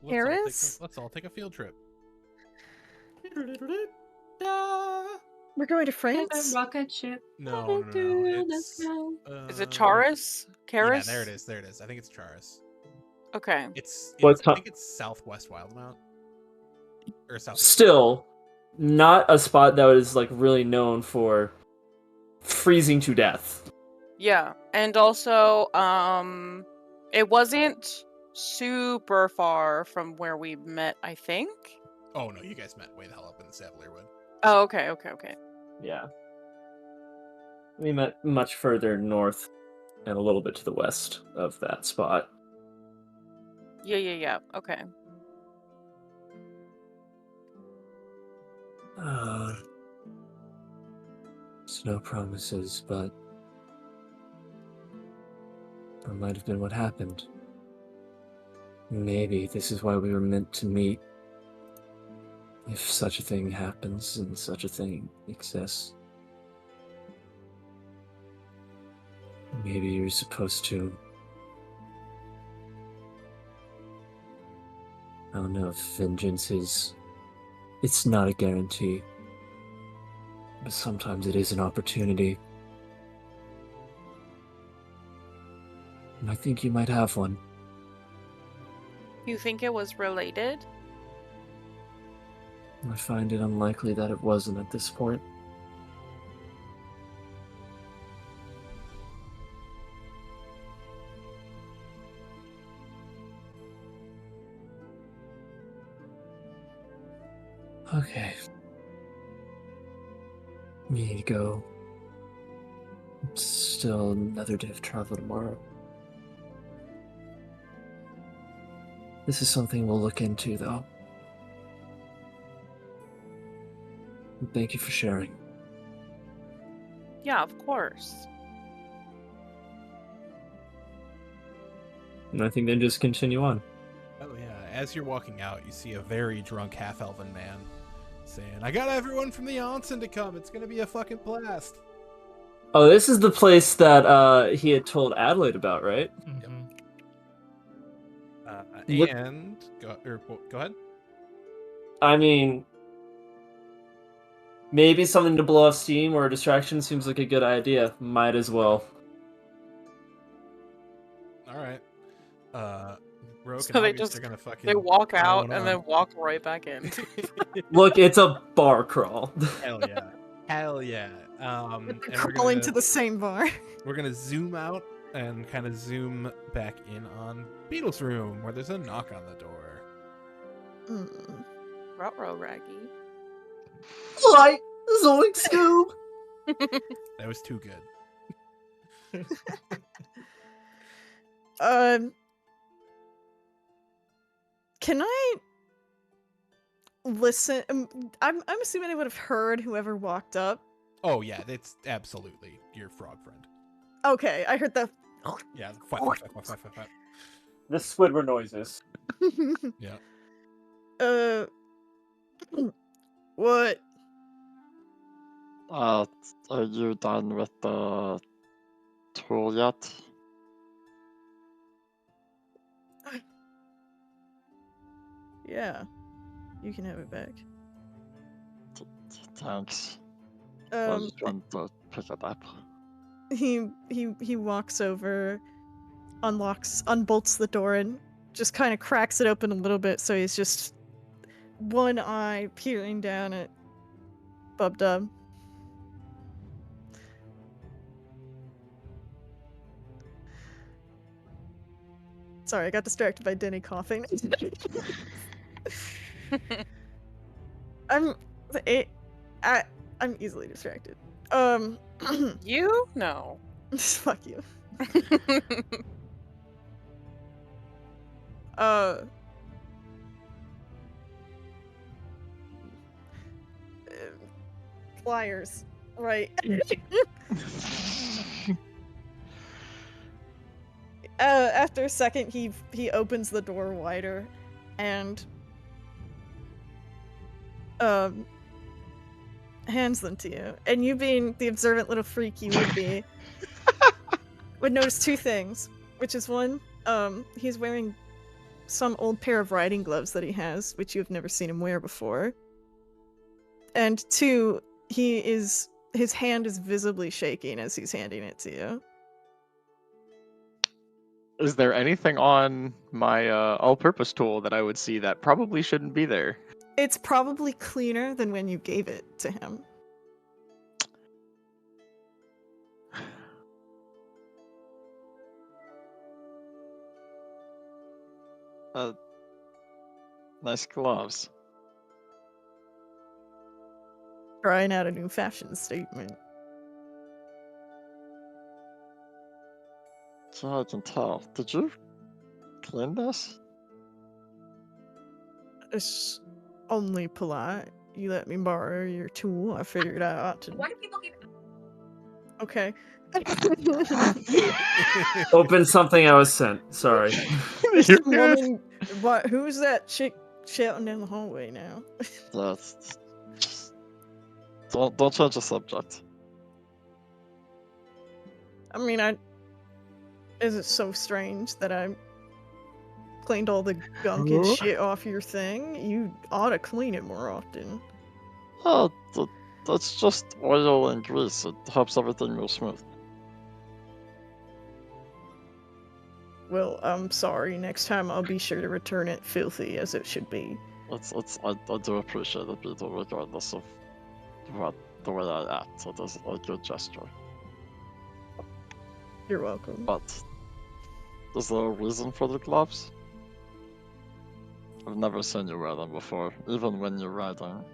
Harris? Let's all take a field trip. We're going to Like a France? rocket ship. No. It's Is it Charis? Karis? Yeah, there it is. I think it's Charis. Okay. I think it's southwest Wildemount. Or southeast. Still, not a spot that is like really known for freezing to death. Yeah, and also, it wasn't super far from where we met, I think. Oh no, you guys met way the hell up in the Savalier Wood. Oh, okay. Yeah. We met much further north and a little bit to the west of that spot. Yeah, okay. There's no promises, but that might have been what happened. Maybe this is why we were meant to meet. If such a thing happens and such a thing exists. Maybe you're supposed to... I don't know if vengeance is... It's not a guarantee. But sometimes it is an opportunity. And I think you might have one. You think it was related? I find it unlikely that it wasn't at this point. Okay. We need to go. It's still another day of travel tomorrow. This is something we'll look into, though. Thank you for sharing. Yeah, of course. And I think then just continue on. Oh yeah. As you're walking out, you see a very drunk half-elven man saying, "I got everyone from the onsen to come. It's gonna be a fucking blast." Oh, this is the place that he had told Adelaide about, right? Mhm. What- And go ahead. I mean, maybe something to blow off steam or a distraction seems like a good idea. Might as well. All right. Rogue So and they August just- are gonna fucking They walk pile out on. and then walk right back in. Look, it's a bar crawl. Hell yeah. Hell yeah. And we're Crawling gonna, to the same bar. we're gonna zoom out and kind of zoom back in on Beetle's room where there's a knock on the door. Mm. Ruh-roh, Raggy. Like Zoink Scoob. That was too good. Can I listen? I'm assuming I would have heard whoever walked up. Oh yeah, that's absolutely your frog friend. Okay, I heard the. Yeah. Flap. The Squidward noises. Yeah. What? Are you done with the tool yet? Yeah, you can have it back. Thanks. I was Um, trying to pick it up. he walks over, unbolts the door, and just kind of cracks it open a little bit. So he's just one eye peering down at Bub-Dub. Sorry, I got distracted by Denny coughing. I'm I'm easily distracted. You? No. Fuck you. Uh Pliers. Right. After a second, he opens the door wider, and hands them to you. And you, being the observant little freak you would be, would notice two things. Which is one, he's wearing some old pair of riding gloves that he has, which you have never seen him wear before. And two, his hand is visibly shaking as he's handing it to you. Is there anything on my all-purpose tool that I would see that probably shouldn't be there? It's probably cleaner than when you gave it to him. Nice gloves. Trying out a new fashion statement. Yeah, I can tell. Did you clean this? It's only polite. You let me borrow your tool. I figured I ought to. Why do people keep? Okay. Open something I was sent. Sorry. Some woman. What? Who's that chick shouting down the hallway now? Yes. Don't change the subject. I mean, is it so strange that I cleaned all the gunk and shit off your thing? You ought to clean it more often. Oh, that's just oil and grease. It helps everything go smooth. Well, I'm sorry. Next time I'll be sure to return it filthy as it should be. I do appreciate it, Peter, regardless of the way I act. It is a good gesture. You're welcome. But is there a reason for the gloves? I've never seen you wear them before, even when you're riding.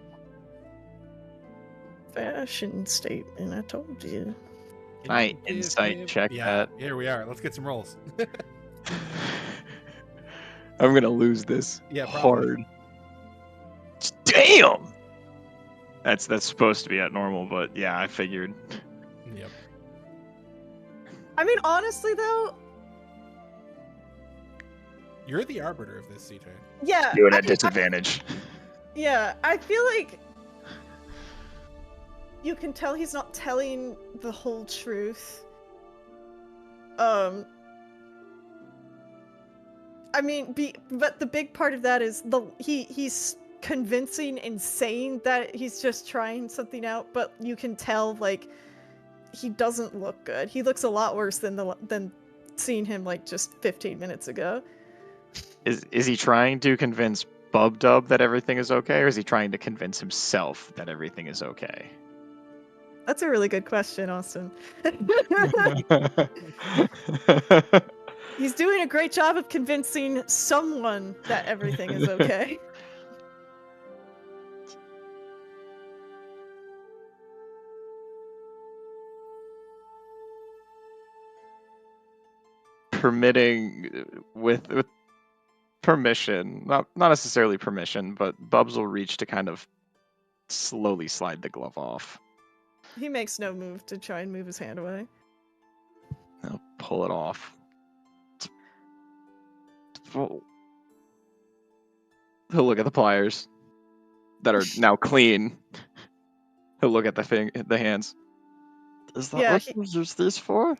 Fashion statement, I told you. I insight check yeah, that. Here we are. Let's get some rolls. I'm gonna lose this Yeah, probably. hard. Damn! That's supposed to be at normal, but yeah, I figured. Yep. I mean, honestly, though, You're the arbiter of this, CJ. yeah. Doing at disadvantage. Yeah, I feel like you can tell he's not telling the whole truth. I mean, but the big part of that is he's convincing and saying that he's just trying something out, but you can tell like he doesn't look good. He looks a lot worse than seeing him like just 15 minutes ago. Is he trying to convince Bub Dub that everything is okay, or is he trying to convince himself that everything is okay? That's a really good question, Austin. He's doing a great job of convincing someone that everything is okay. Permitting with permission, not necessarily permission, but Bubs will reach to kind of slowly slide the glove off. He makes no move to try and move his hand away. He'll pull it off. He'll look at the pliers that are now clean. He'll look at the hands. Is that Yeah, what you use these for?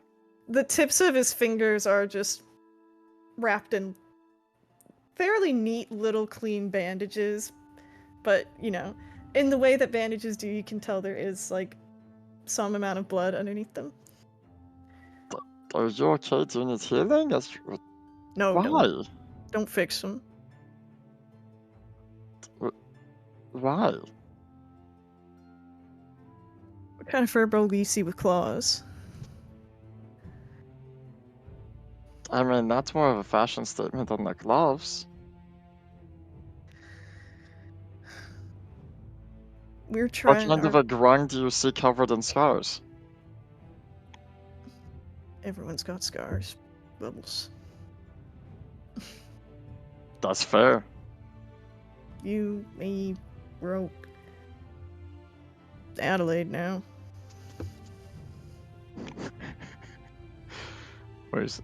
The tips of his fingers are just wrapped in fairly neat little clean bandages, but you know, in the way that bandages do, you can tell there is like some amount of blood underneath them. Are you okay doing it healing? No, Why? don't fix them. Why? What kind of furbo do you see with claws? I mean, that's more of a fashion statement than the gloves. We're What trying kind of our... a grung do you see covered in scars? Everyone's got scars. Bubbles. That's fair. You, me, Roke. Adelaide now.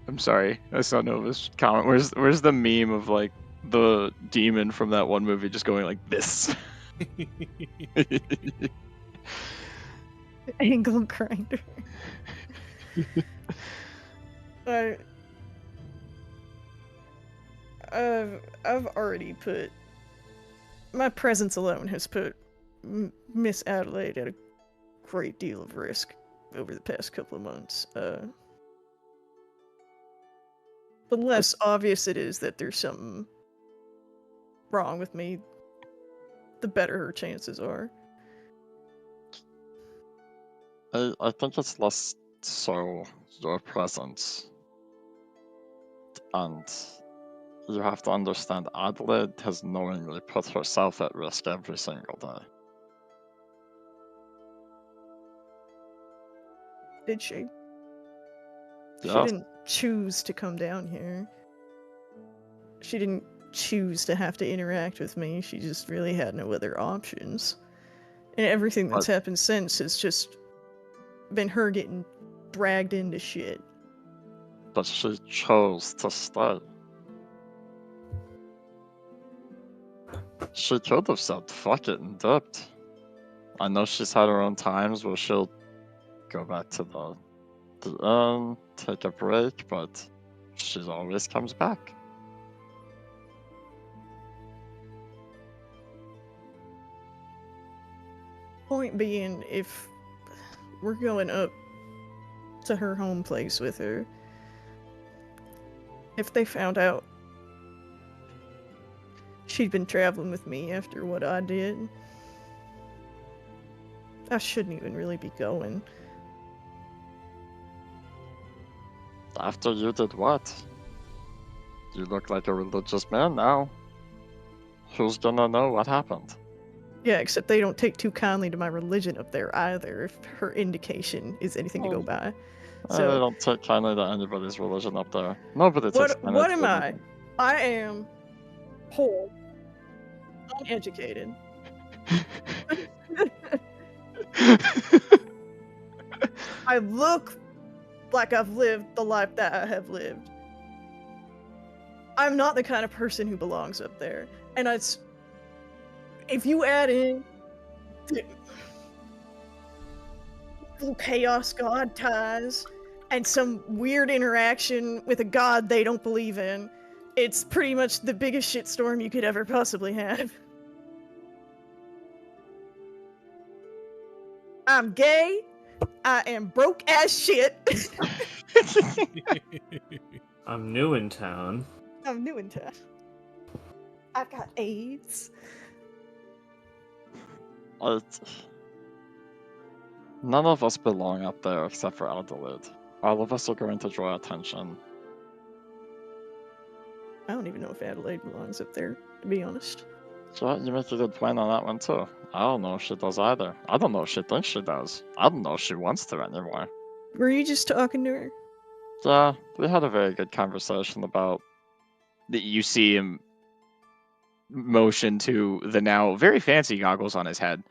I'm sorry, I saw Nova's comment. Where's the meme of like the demon from that one movie just going like this? Angle grinder. I've already put... My presence alone has put Miss Adelaide at a great deal of risk over the past couple of months. The less obvious it is that there's something wrong with me, the better her chances are. I think it's less so your presence. And you have to understand Adelaide has knowingly put herself at risk every single day. Did she? She Yes, didn't choose to come down here. She didn't choose to have to interact with me. She just really had no other options. And everything that's happened since has just been her getting dragged into shit. but she chose to stay. She could have said fuck it and dipped. I know she's had her own times where she'll go back to the inn, take a break, but she always comes back. Point being, if we're going up to her home place with her, if they found out she'd been traveling with me after what I did, I shouldn't even really be going. After you did what? You look like a religious man now. Who's gonna know what happened? Yeah, except they don't take too kindly to my religion up there either, if her indication is anything to go by. They So, don't take kindly to anybody's religion up there. Nobody takes kindly what to am your I? religion. I am poor, uneducated. I look like I've lived the life that I have lived. I'm not the kind of person who belongs up there. And if you add in the chaos god ties and some weird interaction with a god they don't believe in, it's pretty much the biggest shitstorm you could ever possibly have. I'm gay. I am broke as shit. I'm new in town. I'm new in town. I've got AIDS. None of us belong up there except for Adelaide. All of us are going to draw attention. I don't even know if Adelaide belongs up there, to be honest. So you make a good point on that one too. I don't know if she does either. I don't know if she thinks she does. I don't know if she wants to anymore. Were you just talking to her? Yeah, we had a very good conversation about That you see him motion to the now very fancy goggles on his head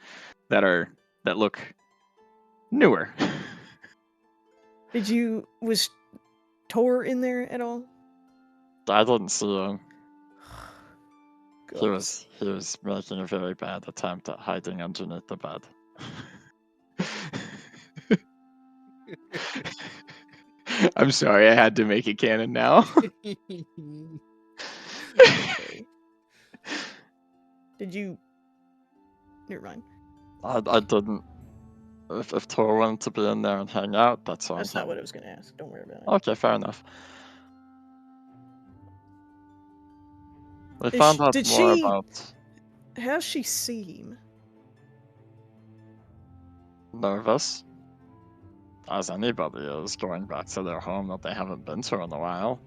that look newer. Was Tor in there at all? I didn't see him. God. He was making a very bad attempt at hiding underneath the bed. I'm sorry, I had to make it canon now. Okay. Did you... Never mind. I didn't. If Tor wanted to be in there and hang out, that's all. That's not what I was going to ask. Don't worry about it. Okay, fair enough. We found out more about How's she seem? nervous, as anybody is going back to their home that they haven't been to in a while.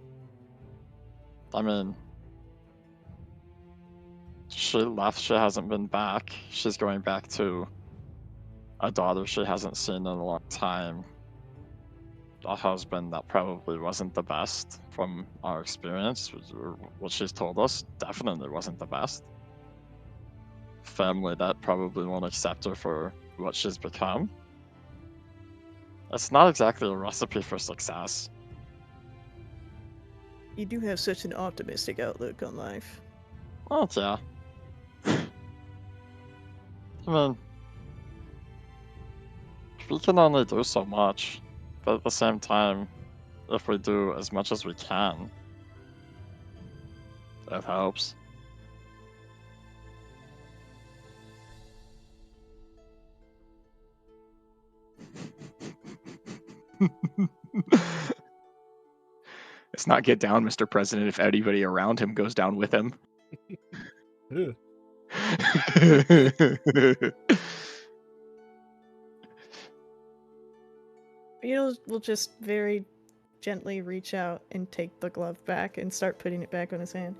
I mean, she left, she hasn't been back. She's going back to a daughter she hasn't seen in a long time. A husband that probably wasn't the best from our experience. What she's told us definitely wasn't the best. Family that probably won't accept her for what she's become. It's not exactly a recipe for success. You do have such an optimistic outlook on life. Oh, yeah. I mean, we can only do so much, but at the same time, if we do as much as we can, it helps. It's not get down, Mr. President, if anybody around him goes down with him. Ugh. Beetles will just very gently reach out and take the glove back and start putting it back on his hand.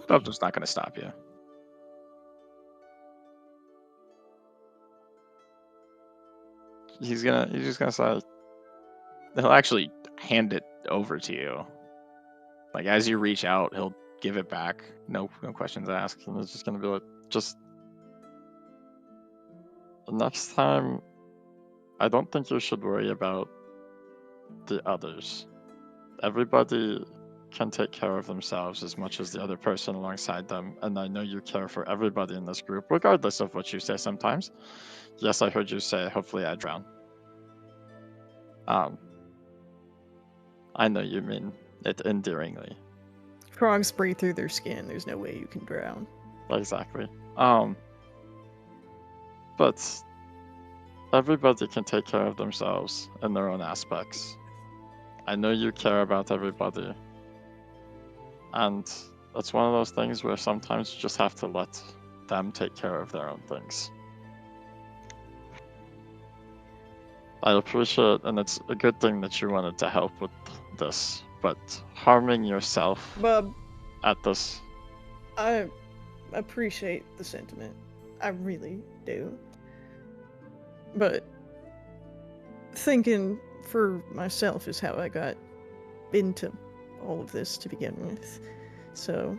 Bubba's not going to stop you. He's just gonna say, he'll actually hand it over to you. Like as you reach out, he'll give it back. No questions asked. And it's just gonna be like, just next time, I don't think you should worry about the others. Everybody can take care of themselves as much as the other person alongside them, and I know you care for everybody in this group, regardless of what you say sometimes. Yes, I heard you say, hopefully I drown. I know you mean it endearingly. Frogs breathe through their skin. There's no way you can drown. Exactly. But everybody can take care of themselves in their own aspects. I know you care about everybody. And it's one of those things where sometimes you just have to let them take care of their own things. I appreciate, and it's a good thing that you wanted to help with this, but harming yourself Bub, at this. I appreciate the sentiment. I really do. But thinking for myself is how I got into all of this to begin with. So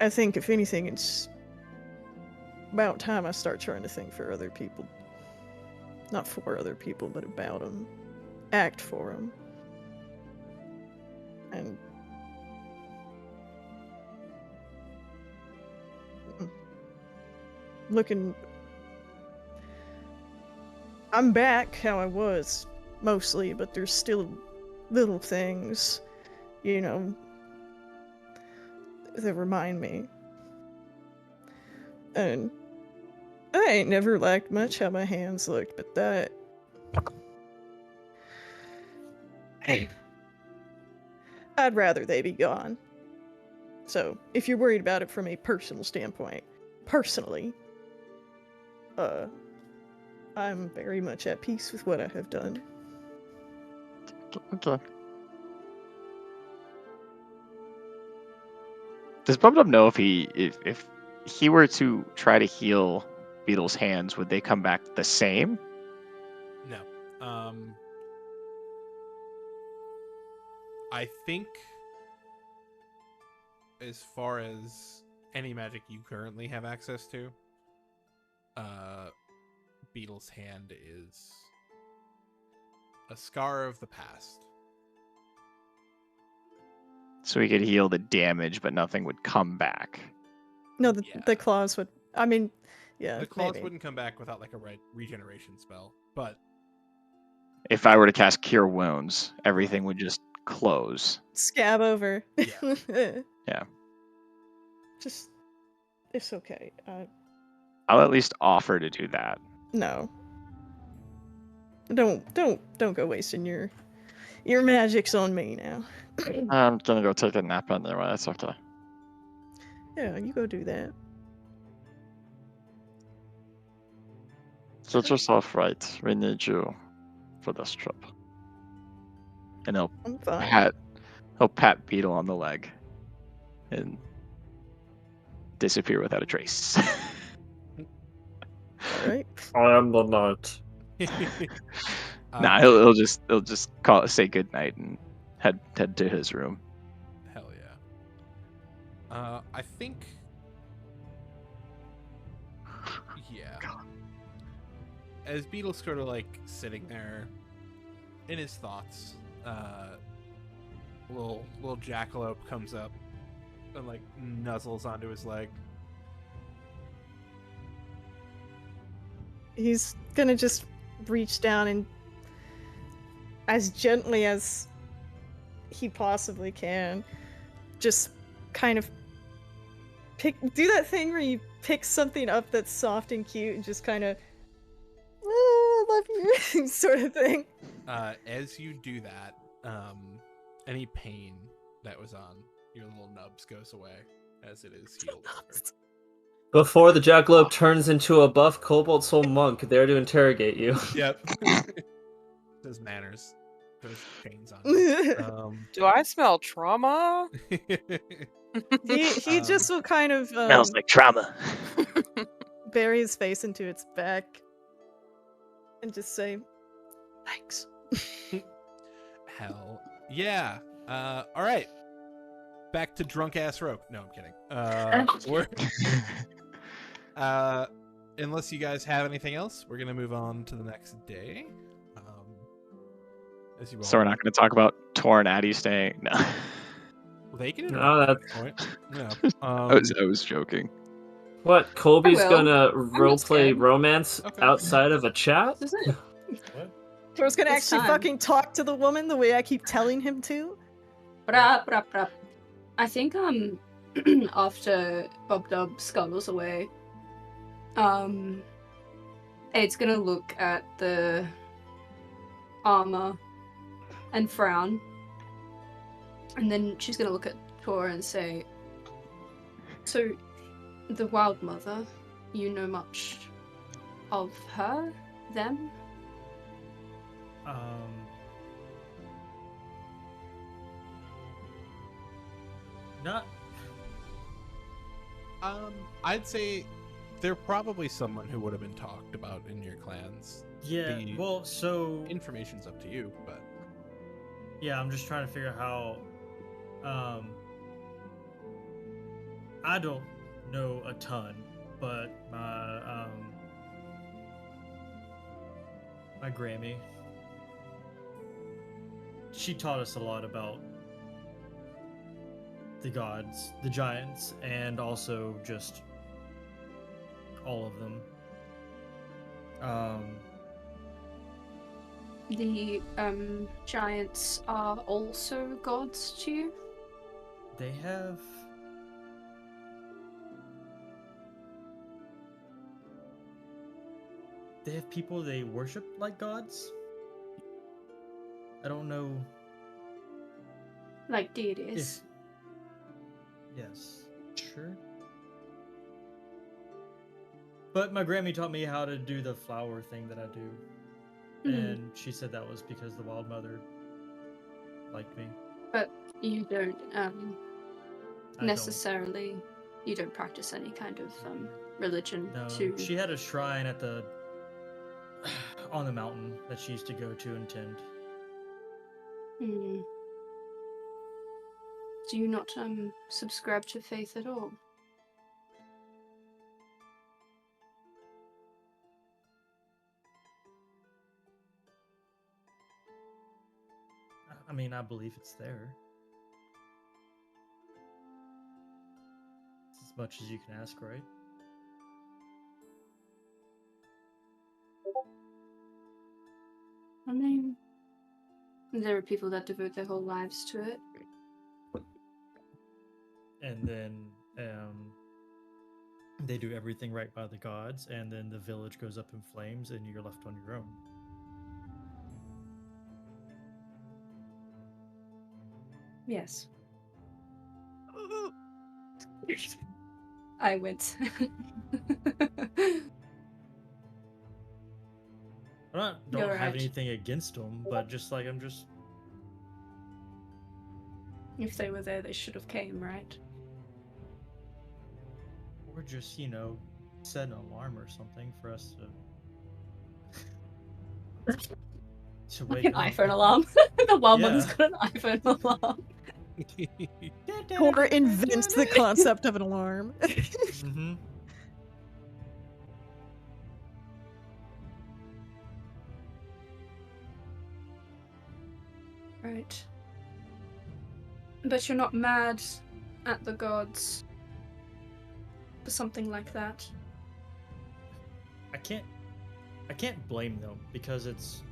I think if anything, it's about time I start trying to think for other people. Not for other people, but about them. Act for them. And looking, I'm back how I was mostly, but there's still little things, you know, that remind me. And I ain't never liked much how my hands looked, but that. I'd rather they be gone. So, if you're worried about it from a personal standpoint, personally, I'm very much at peace with what I have done. Okay. Does Bub know if he were to try to heal Beetle's hands, would they come back the same? No. I think as far as any magic you currently have access to, Beetle's hand is a scar of the past. So he could heal the damage, but nothing would come back. No, Yeah. the claws would. I mean, yeah. The claws maybe. wouldn't come back without like a regeneration spell, but If I were to cast Cure Wounds, everything would just close. Scab over. Yeah. Yeah. Just. It's okay. I'll at least offer to do that. No. Don't go wasting your magics on me now. I'm gonna go take a nap anyway, it's okay. Yeah, you go do that. Get yourself right. We need you for this trip. And he'll I'm fine. He'll pat Beetle on the leg and disappear without a trace. All right. I am the knight. Nah, he'll just say good night and head to his room. Hell yeah. I think. Yeah. As Beetle's sort of like sitting there in his thoughts, little jackalope comes up and like nuzzles onto his leg. He's gonna just reach down and, as gently as he possibly can, just kind of do that thing where you pick something up that's soft and cute and just kind of, I love you, sort of thing. As you do that, any pain that was on your little nubs goes away as it is healed over. Before the jackalope turns into a buff Cobalt Soul monk there to interrogate you. Yep. Those manners. Those chains on you. Do I smell trauma? He just will kind of Smells like trauma. bury his face into its back and just say, thanks. Hell yeah. All right. Back to drunk ass Rogue. No, I'm kidding. Unless you guys have anything else, we're gonna move on to the next day. As you So we're not going to talk about Torn Addy staying. No, Well, they can. No, that's point. No. I was joking. What? Colby's will. gonna not roleplay scared. romance Okay. outside of a chat? This is it. What? Tor's gonna It's actually time. fucking talk to the woman the way I keep telling him to. I think after Bob Dub scuttles away, Ed's gonna look at the armor and frown, and then she's gonna look at Tor and say, "So, the Wild Mother, you know much of her, them?" Not. I'd say they're probably someone who would have been talked about in your clans. Yeah. The Well, so information's up to you, but yeah, I'm just trying to figure out how. I don't know a ton, but my Grammy, she taught us a lot about the gods, the giants, and also just all of them. The giants are also gods to you? They have people they worship like gods. I don't know Like deities? if yes, sure. But my Grammy taught me how to do the flower thing that I do. Mhm. And she said that was because the Wild Mother liked me. But you don't I necessarily, you don't practice any kind of religion No, to... she had a shrine at the on the mountain that she used to go to and tend. Hmm. Do you not subscribe to faith at all? I mean, I believe it's there. It's as much as you can ask, right? I mean, there are people that devote their whole lives to it. And then they do everything right by the gods, and then the village goes up in flames, and you're left on your own. Yes. I went. Don't You're have right. anything against them, but just like I'm just If they were there, they should have came, right? Or just, set an alarm or something for us to Like wake an up. iPhone alarm. The wild one's Yeah. got an iPhone alarm. Or invents the concept of an alarm. Mm-hmm. Right. But you're not mad at the gods for something like that. I can't blame them because it's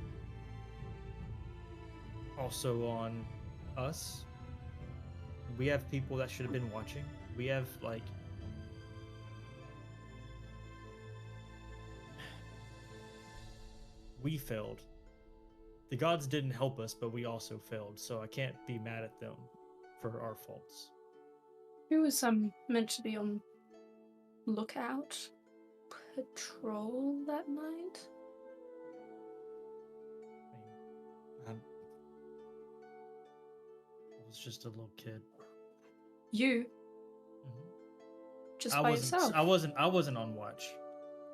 also on us. We have people that should have been watching. We have we failed. The gods didn't help us, but we also failed, so I can't be mad at them for our faults. Who was meant to be on lookout patrol that night? I was just a little kid. You? Mhm. Just I by wasn't. yourself? I wasn't on watch.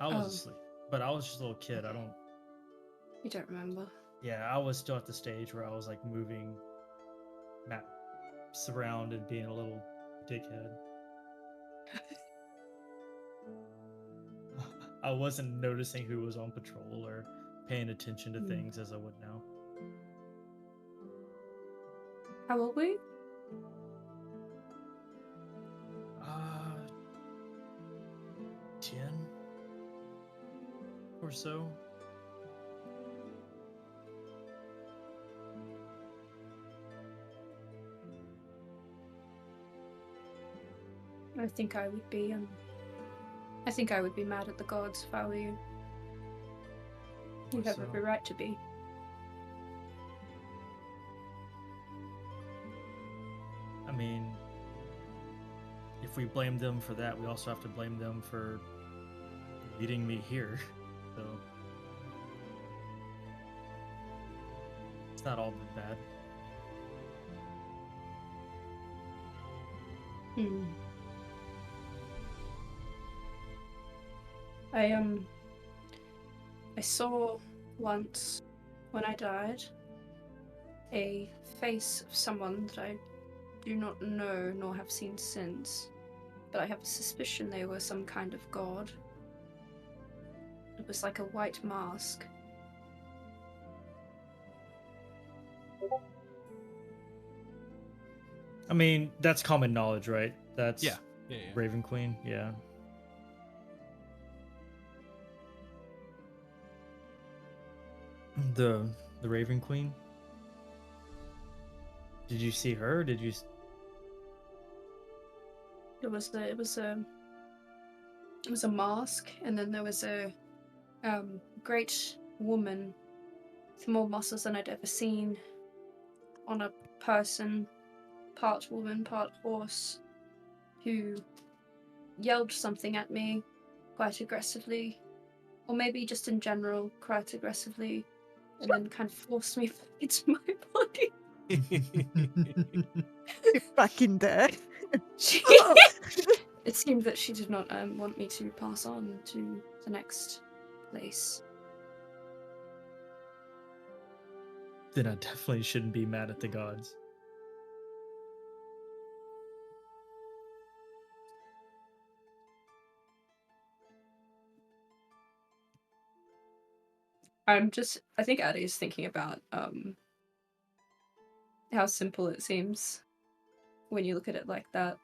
I was Oh. asleep, but I was just a little kid. I don't. You don't remember. Yeah, I was still at the stage where I was like moving maps around and being a little dickhead. I wasn't noticing who was on patrol or paying attention to things as I would now. How old were you? 10 or so. I think I would be I think I would be mad at the gods if I were you. You have So- every right to be. I mean, if we blame them for that, we also have to blame them for leading me here. So it's not all bad. I saw once when I died a face of someone that I do not know nor have seen since, but I have a suspicion they were some kind of god. It was like a white mask. I mean, that's common knowledge, right? That's Yeah. Raven Queen, yeah. The Raven Queen. Did you see her? Did you? It was a mask, and then there was a great woman with more muscles than I'd ever seen on a person, part woman, part horse, who yelled something at me quite aggressively, or maybe just in general quite aggressively, and then kind of forced me back into my body. Back in there. It seemed that she did not want me to pass on to the next place. Then I definitely shouldn't be mad at the gods. I think Addie's thinking about how simple it seems when you look at it like that,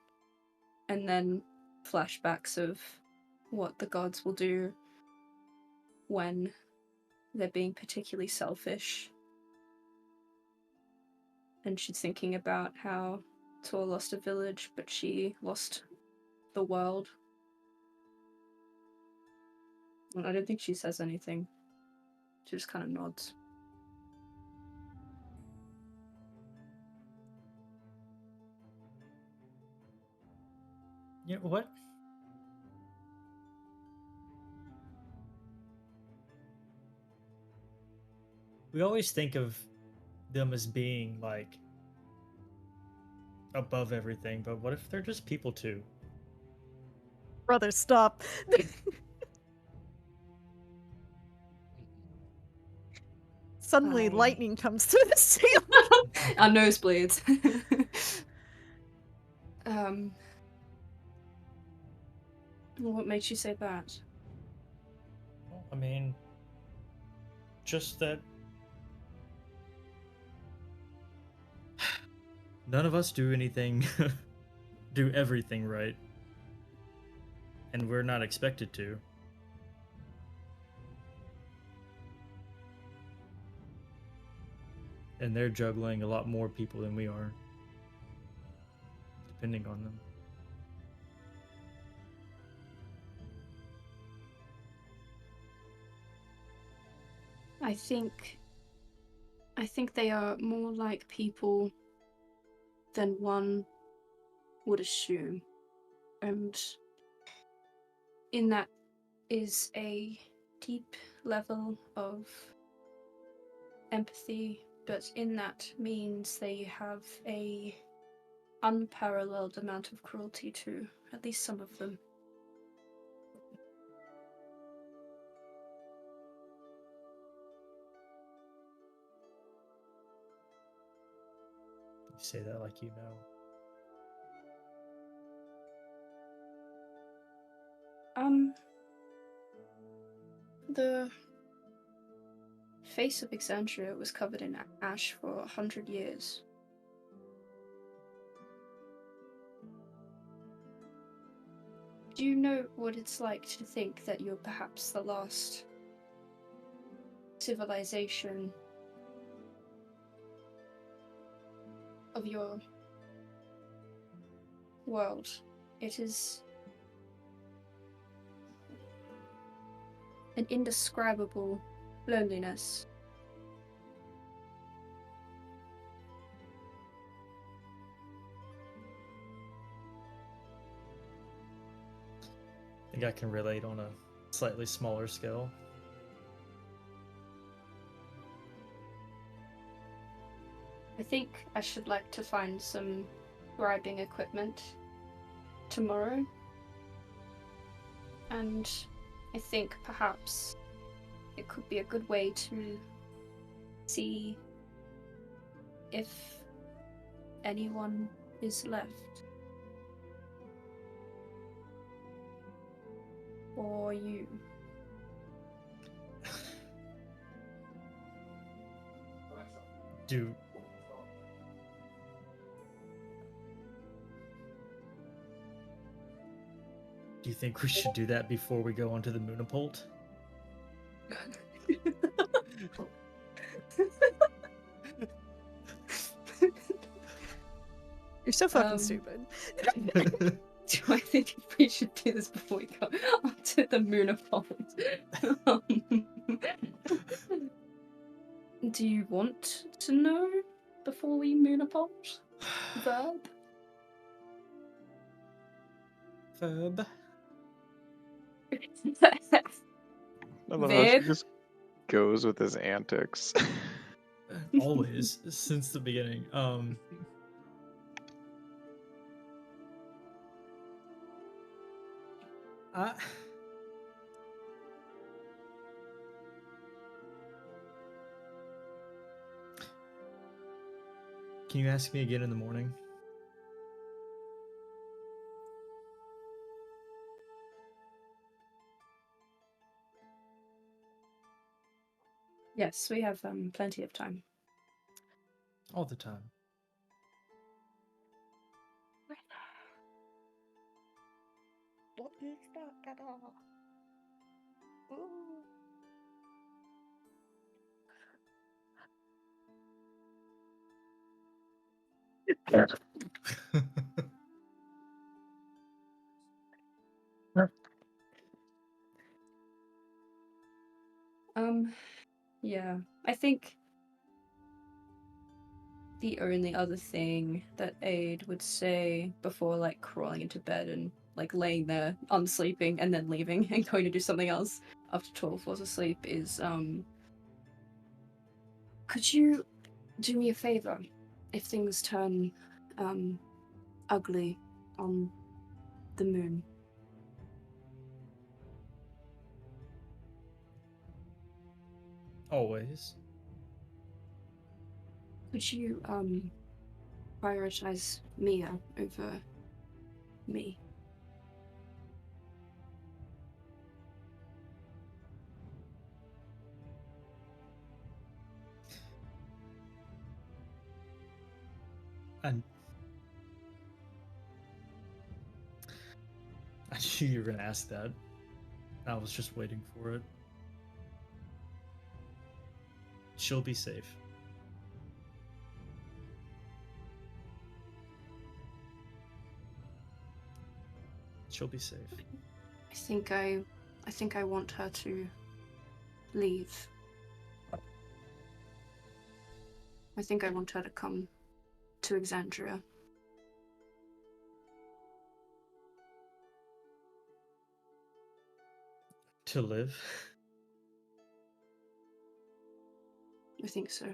and then flashbacks of what the gods will do when they're being particularly selfish. And she's thinking about how Tor lost a village, but she lost the world. And I don't think she says anything. She just kind of nods. You know what? We always think of them as being like above everything, but what if they're just people too? Brother, stop. Suddenly, I- lightning comes through the ceiling. Our nosebleeds. um. What makes you say that? Well, I mean, just that none of us do anything, do everything right, and we're not expected to. And they're juggling a lot more people than we are, depending on them. I think they are more like people than one would assume. And in that is a deep level of empathy, but in that means they have a unparalleled amount of cruelty too, at least some of them. You say that like you know. The face of Exandria was covered in ash for 100 years. Do you know what it's like to think that you're perhaps the last civilization of your world? It is an indescribable loneliness. I think I can relate on a slightly smaller scale. I think I should like to find some scribing equipment tomorrow. And I think perhaps it could be a good way to see if anyone is left. Or you. Do you think we should do that before we go onto the Moonapult? You're so fucking stupid. Do I think we should do this before we go onto the Moonapult? Do you want to know before we Moonapult? Verb? Verb. I love how she Viv? just goes with his antics. Always, since the beginning. Can you ask me again in the morning? Yes, we have plenty of time. All the time. What is that? Yeah. I think the only other thing that Aid would say before like crawling into bed and like laying there unsleeping and then leaving and going to do something else after 12 falls asleep is could you do me a favor if things turn ugly on the moon. Always. Could you prioritize Mia over me? And I knew you were gonna ask that. I was just waiting for it. She'll be safe. She'll be safe. I think I want her to leave. I think I want her to come to Exandria. To live? I think so.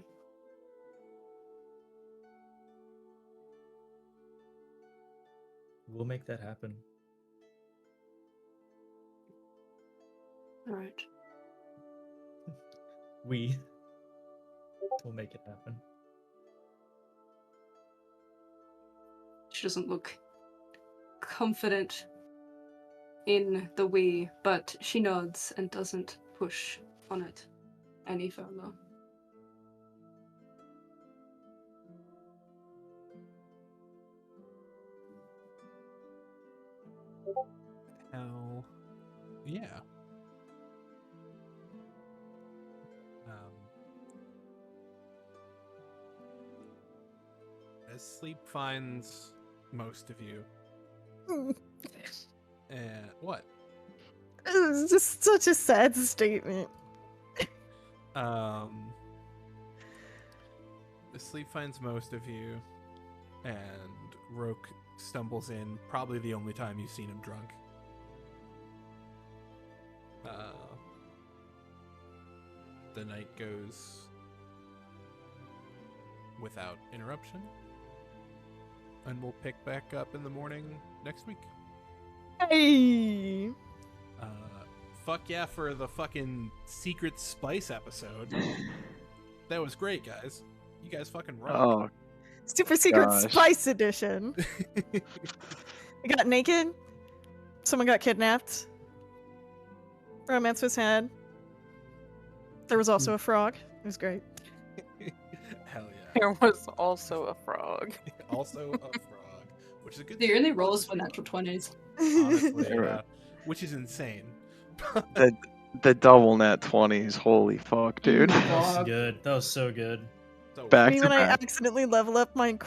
We'll make that happen. All right. We will make it happen. She doesn't look confident in the we, but she nods and doesn't push on it any further. Hell, yeah. As sleep finds most of you, and what? It's just such a sad statement. The sleep finds most of you, and Roke stumbles in, probably the only time you've seen him drunk. The night goes without interruption, and we'll pick back up in the morning next week. Hey! Fuck yeah for the fucking Secret Spice episode. That was great, guys. You guys fucking rock. Oh, Super Secret Gosh. Spice Edition. We got naked. Someone got kidnapped. Romance was had. There was also a frog. It was great. Hell yeah. There was also a frog. Also a frog, which is a good The thing. only rolls were natural 20s. Honestly, Right. which is insane. the double net 20s. Holy fuck, dude. That was Frog. good. That was so good. So Back Me to when I back. accidentally level up my